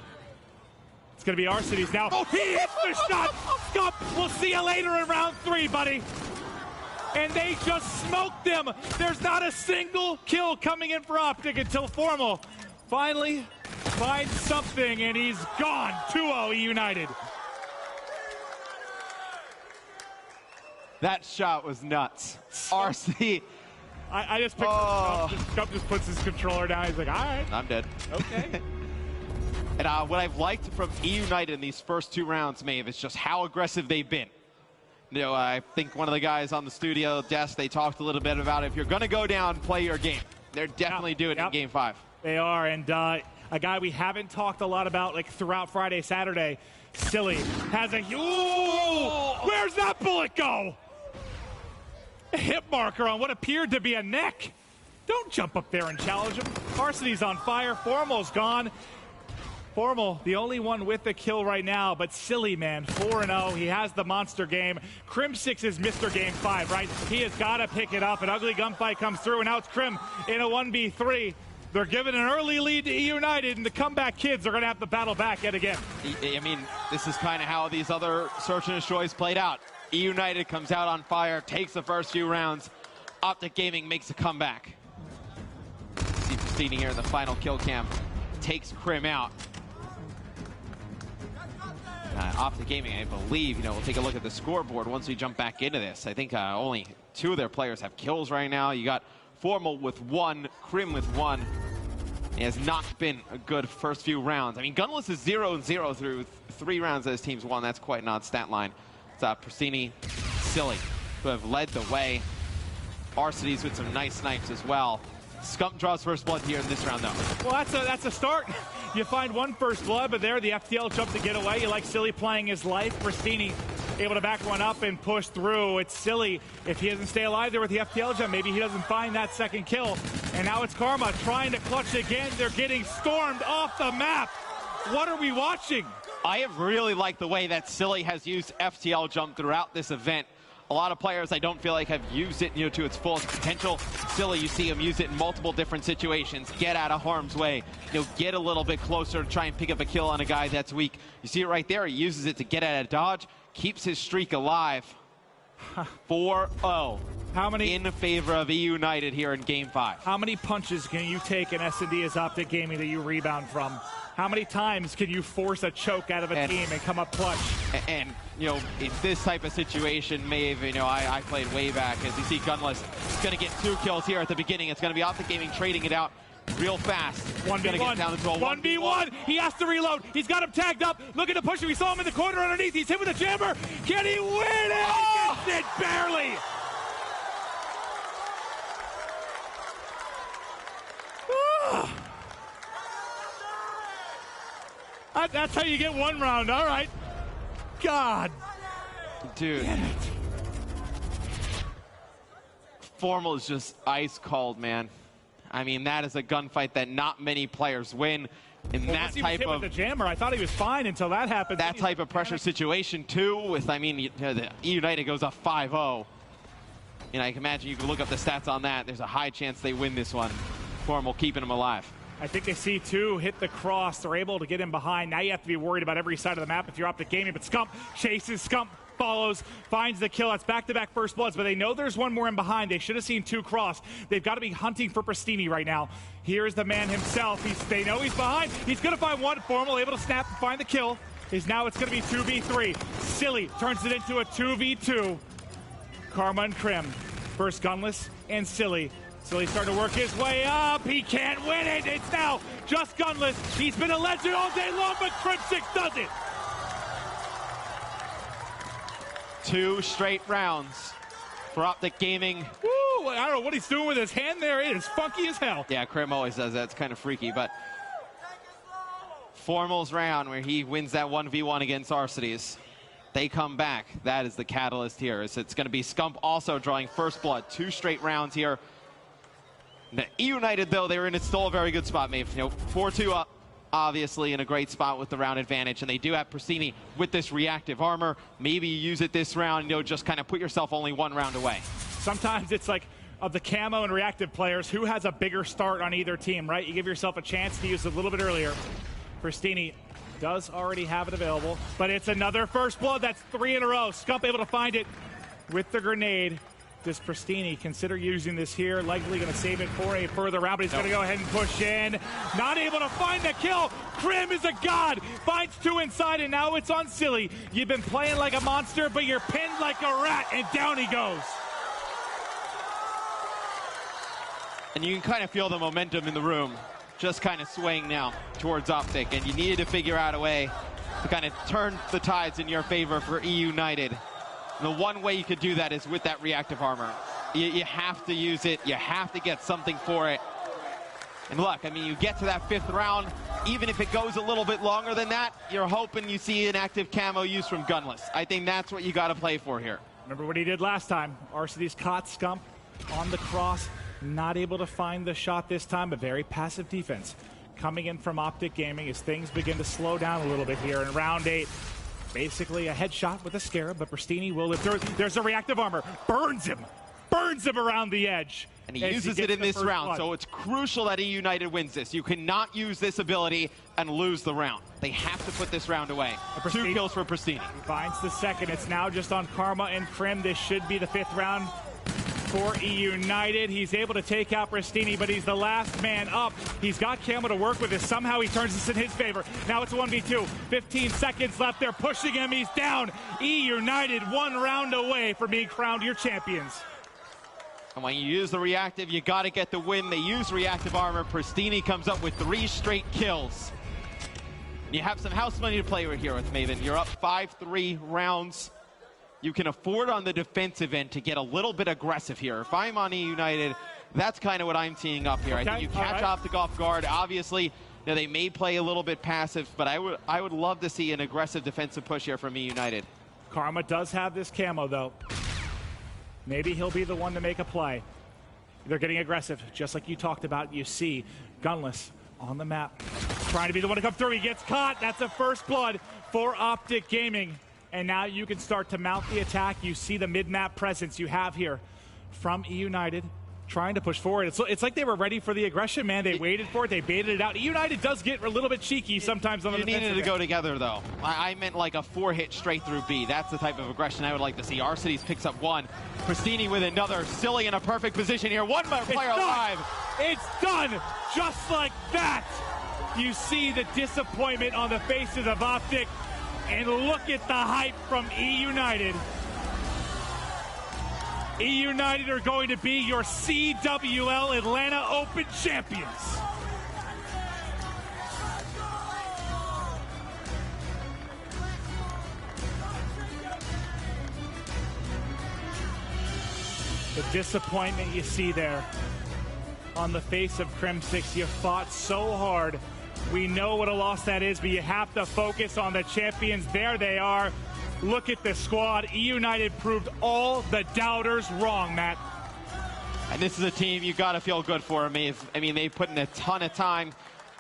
It's going to be our cities now. Oh, he hits the shot. Scump, we'll see you later in round 3, buddy. And they just smoked them. There's not a single kill coming in for OpTic until Formal finally finds something, and he's gone. 2-0 eUnited. That shot was nuts. RC. I just picked Scump just puts his controller down. He's like, all right. I'm dead. Okay. And what I've liked from eUnited in these first 2 rounds, Maeve, is just how aggressive they've been. You know, I think one of the guys on the studio desk, they talked a little bit about if you're going to go down, play your game. They're definitely doing it in Game 5. They are, and a guy we haven't talked a lot about like throughout Friday, Saturday, Silly, has a where's that bullet go? A hit marker on what appeared to be a neck. Don't jump up there and challenge him. Varsity's on fire. Formal's gone. Formal, the only one with the kill right now, but Silly, man, 4-0. He has the monster game. Crim6 is Mr. Game 5, right? He has got to pick it up. An ugly gunfight comes through, and now it's Crim in a 1v3. They're giving an early lead to eUnited, and the comeback kids are going to have to battle back yet again. I mean, this is kind of how these other Search and Destroys played out. eUnited comes out on fire, takes the first few rounds. OpTic Gaming makes a comeback. See Pristini here in the final kill cam. Takes Crim out. OpTic Gaming, I believe, you know, we'll take a look at the scoreboard once we jump back into this. I think only 2 of their players have kills right now. You got Formal with 1, Crim with 1. It has not been a good first few rounds. I mean, Gunless is 0-0 through 3 rounds that his team's won. That's quite an odd stat line. It's Pristini, Silly, who have led the way. Arcides with some nice snipes as well. Scump draws first blood here in this round, though. Well, that's a start. You find 1 first blood, but there the FTL jump to get away. You like Silly playing his life. Pristini able to back one up and push through. It's Silly. If he doesn't stay alive there with the FTL jump, maybe he doesn't find that second kill. And now it's Karma trying to clutch again. They're getting stormed off the map. What are we watching? I have really liked the way that Silly has used FTL jump throughout this event. A lot of players I don't feel like have used it, you know, to its fullest potential. Silly, you see him use it in multiple different situations. Get out of harm's way. You know, get a little bit closer to try and pick up a kill on a guy that's weak. You see it right there. He uses it to get out of dodge, keeps his streak alive. 4-0. How many in favor of eUnited here in Game 5? How many punches can you take in S&D as OpTic Gaming that you rebound from? How many times can you force a choke out of a team and come up clutch? And, you know, in this type of situation, Maeve, you know, I played way back. As you see, Gunless is going to get 2 kills here at the beginning. It's going to be OpTic Gaming trading it out real fast. 1v1. 1v1. He has to reload. He's got him tagged up. Looking to push him. We saw him in the corner underneath. He's hit with a jammer. Can he win it? Oh! He gets it barely. That's how you get 1 round. All right. God. Dude. Formal is just ice cold, man. I mean, that is a gunfight that not many players win. In that type of the jammer, I thought he was fine until that happened. That type of pressure situation too. With the eUnited goes up 5-0. You know, I can imagine you can look up the stats on that. There's a high chance they win this one. Formal keeping them alive. I think they see two hit the cross. They're able to get him behind. Now you have to be worried about every side of the map if you're OpTic Gaming. But Scump chases, Scump follows, finds the kill. That's back-to-back first bloods, but they know there's one more in behind. They should have seen two cross. They've got to be hunting for Pristini right now. Here's the man himself. They know he's behind. He's going to find one. Formal able to snap and find the kill. Now it's going to be 2v3. Silly turns it into a 2v2. Karma and Krim. First Gunless and Silly. Silly starting to work his way up. He can't win it. It's now just Gunless. He's been a legend all day long, but Crim6 does it. 2 straight rounds for OpTic Gaming. Woo! I don't know what he's doing with his hand there. It is funky as hell. Yeah, Krim always does that. It's kind of freaky, but Formal's round where he wins that 1v1 against Arcides. They come back. That is the catalyst here. It's going to be Scump also drawing first blood. 2 straight rounds here. The eUnited, though, they were in still a very good spot, Maeve. 4-2 up, obviously in a great spot with the round advantage. And they do have Pristini with this reactive armor. Maybe you use it this round, just kind of put yourself only 1 round away. Sometimes it's like, of the camo and reactive players, who has a bigger start on either team, right? You give yourself a chance to use it a little bit earlier. Pristini does already have it available, but it's another first blood. That's 3 in a row. Scump able to find it with the grenade. Does Pristini consider using this here? Likely going to save it for a further round, but he's going to go ahead and push in. Not able to find the kill. Krim is a god. Finds 2 inside, and now it's on Silly. You've been playing like a monster, but you're pinned like a rat, and down he goes. And you can kind of feel the momentum in the room just kind of swaying now towards OpTic, and you needed to figure out a way to kind of turn the tides in your favor for eUnited. The one way you could do that is with that reactive armor. You have to use it. You have to get something for it. And look, I mean, you get to that 5th round, even if it goes a little bit longer than that, you're hoping you see an active camo use from Gunless. I think that's what you got to play for here. Remember what he did last time. Arcides caught Scump on the cross. Not able to find the shot this time, a very passive defense. Coming in from OpTic Gaming as things begin to slow down a little bit here in round 8. Basically a headshot with a Scarab, but Pristini will live through. There's a reactive armor. Burns him around the edge. And he uses it in this round, so it's crucial that eUnited wins this. You cannot use this ability and lose the round. They have to put this round away. 2 kills for Pristini. He finds the second. It's now just on Karma and Krim. This should be the 5th round for eUnited. He's able to take out Pristini, but he's the last man up. He's got camo to work with this. Somehow he turns this in his favor. Now it's a 1v2. 15 seconds left. They're pushing him. He's down. eUnited 1 round away from being crowned your champions. And when you use the reactive, you got to get the win. They use reactive armor. Pristini comes up with 3 straight kills. You have some house money to play with here with Maven. You're up 5-3 rounds. You can afford on the defensive end to get a little bit aggressive here. If I'm on eUnited, that's kind of what I'm teeing up here. Okay, I think you catch OpTic off guard. Obviously, they may play a little bit passive, but I would love to see an aggressive defensive push here from eUnited. Karma does have this camo, though. Maybe he'll be the one to make a play. They're getting aggressive, just like you talked about. You see Gunless on the map, trying to be the one to come through. He gets caught. That's a first blood for OpTic Gaming. And now you can start to mount the attack. You see the mid-map presence you have here from eUnited trying to push forward. It's like they were ready for the aggression, man. They waited for it. They baited it out. eUnited does get a little bit cheeky sometimes on the defensive end. You needed to go together, though. I meant like a 4-hit straight through B. That's the type of aggression I would like to see. Arcides picks up 1. Pristini with another. Silly in a perfect position here. 1 more player alive. It's done. Just like that. You see the disappointment on the faces of OpTic. And look at the hype from eUnited. eUnited are going to be your CWL Atlanta Open champions. The disappointment you see there on the face of Crim6. You fought so hard. We know what a loss that is, but you have to focus on the champions. There they are. Look at the squad. eUnited proved all the doubters wrong, Matt. And this is a team you got to feel good for. I mean, they've put in a ton of time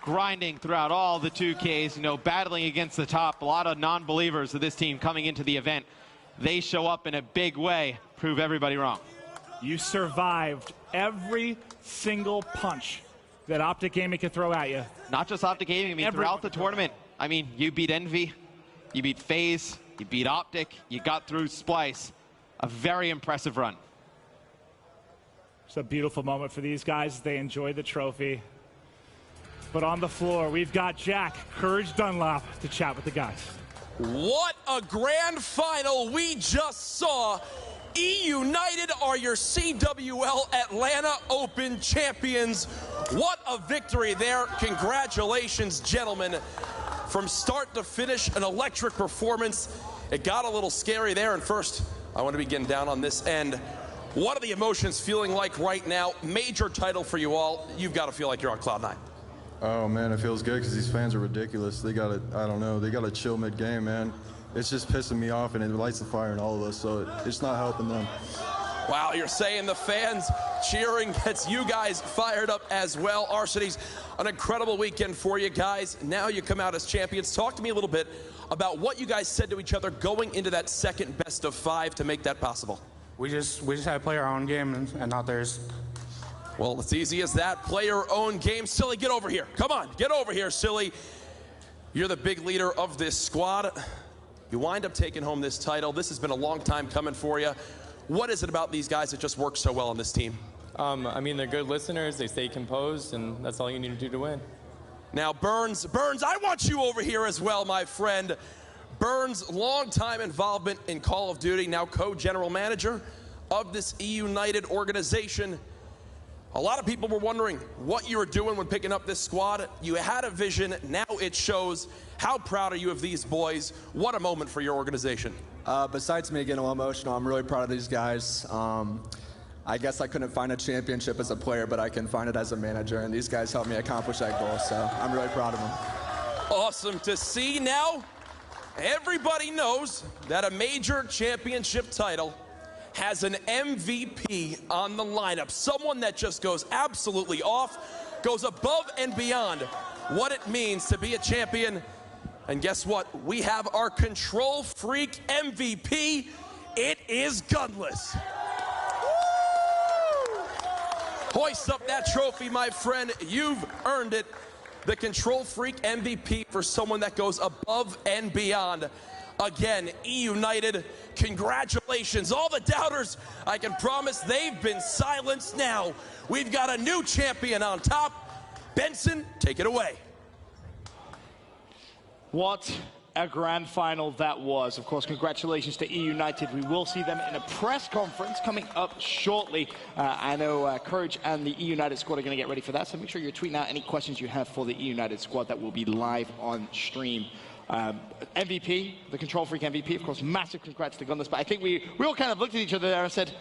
grinding throughout all the 2Ks, you know, battling against the top. A lot of non-believers of this team coming into the event. They show up in a big way, prove everybody wrong. You survived every single punch that OpTic Gaming could throw at you. Not just OpTic Gaming, I mean, throughout the tournament. I mean, you beat Envy, you beat FaZe, you beat OpTic, you got through Splice. A very impressive run. It's a beautiful moment for these guys. They enjoy the trophy. But on the floor, we've got Jack Courage Dunlop to chat with the guys. What a grand final we just saw. eUnited are your CWL Atlanta Open champions. What a victory there. Congratulations, gentlemen. From start to finish, an electric performance. It got a little scary there, and first, I want to be getting down on this end. What are the emotions feeling like right now? Major title for you all. You've got to feel like you're on cloud nine. Oh man, it feels good because these fans are ridiculous. They got to, I don't know, they got to chill mid-game, man. It's just pissing me off, and it lights the fire in all of us, so it's not helping them. Wow, you're saying the fans cheering gets you guys fired up as well. Arcitys, an incredible weekend for you guys. Now you come out as champions. Talk to me a little bit about what you guys said to each other going into that second best of 5 to make that possible. We just had to play our own game and not theirs. Well, it's easy as that. Play your own game. Silly, get over here. Come on, get over here, Silly. You're the big leader of this squad. You wind up taking home this title. This has been a long time coming for you. What is it about these guys that just work so well on this team? I mean, they're good listeners. They stay composed, and that's all you need to do to win. Now, Burns, I want you over here as well, my friend. Burns, long-time involvement in Call of Duty, now co-general manager of this eUnited organization. A lot of people were wondering what you were doing when picking up this squad. You had a vision, now it shows. How proud are you of these boys? What a moment for your organization. Besides me getting a little emotional, I'm really proud of these guys. I guess I couldn't find a championship as a player, but I can find it as a manager, and these guys helped me accomplish that goal, so I'm really proud of them. Awesome to see. Now, everybody knows that a major championship title has an MVP on the lineup, someone that just goes absolutely off, goes above and beyond what it means to be a champion. And guess what? We have our control freak MVP. It is Gunless. Hoist up that trophy, my friend. You've earned it. The control freak MVP for someone that goes above and beyond. Again, eUnited, congratulations. All the doubters, I can promise they've been silenced now. We've got a new champion on top. Benson, take it away. What a grand final that was. Of course, congratulations to eUnited. We will see them in a press conference coming up shortly. I know Courage and the eUnited squad are going to get ready for that, so make sure you're tweeting out any questions you have for the eUnited squad that will be live on stream. MVP, the control freak MVP, of course, massive congrats to Gunless, but I think we all kind of looked at each other there and said,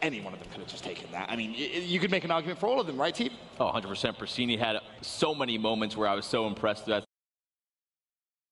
any one of them could have just taken that. I mean, you could make an argument for all of them, right, Team? Oh, 100%. Persini had so many moments where I was so impressed with that.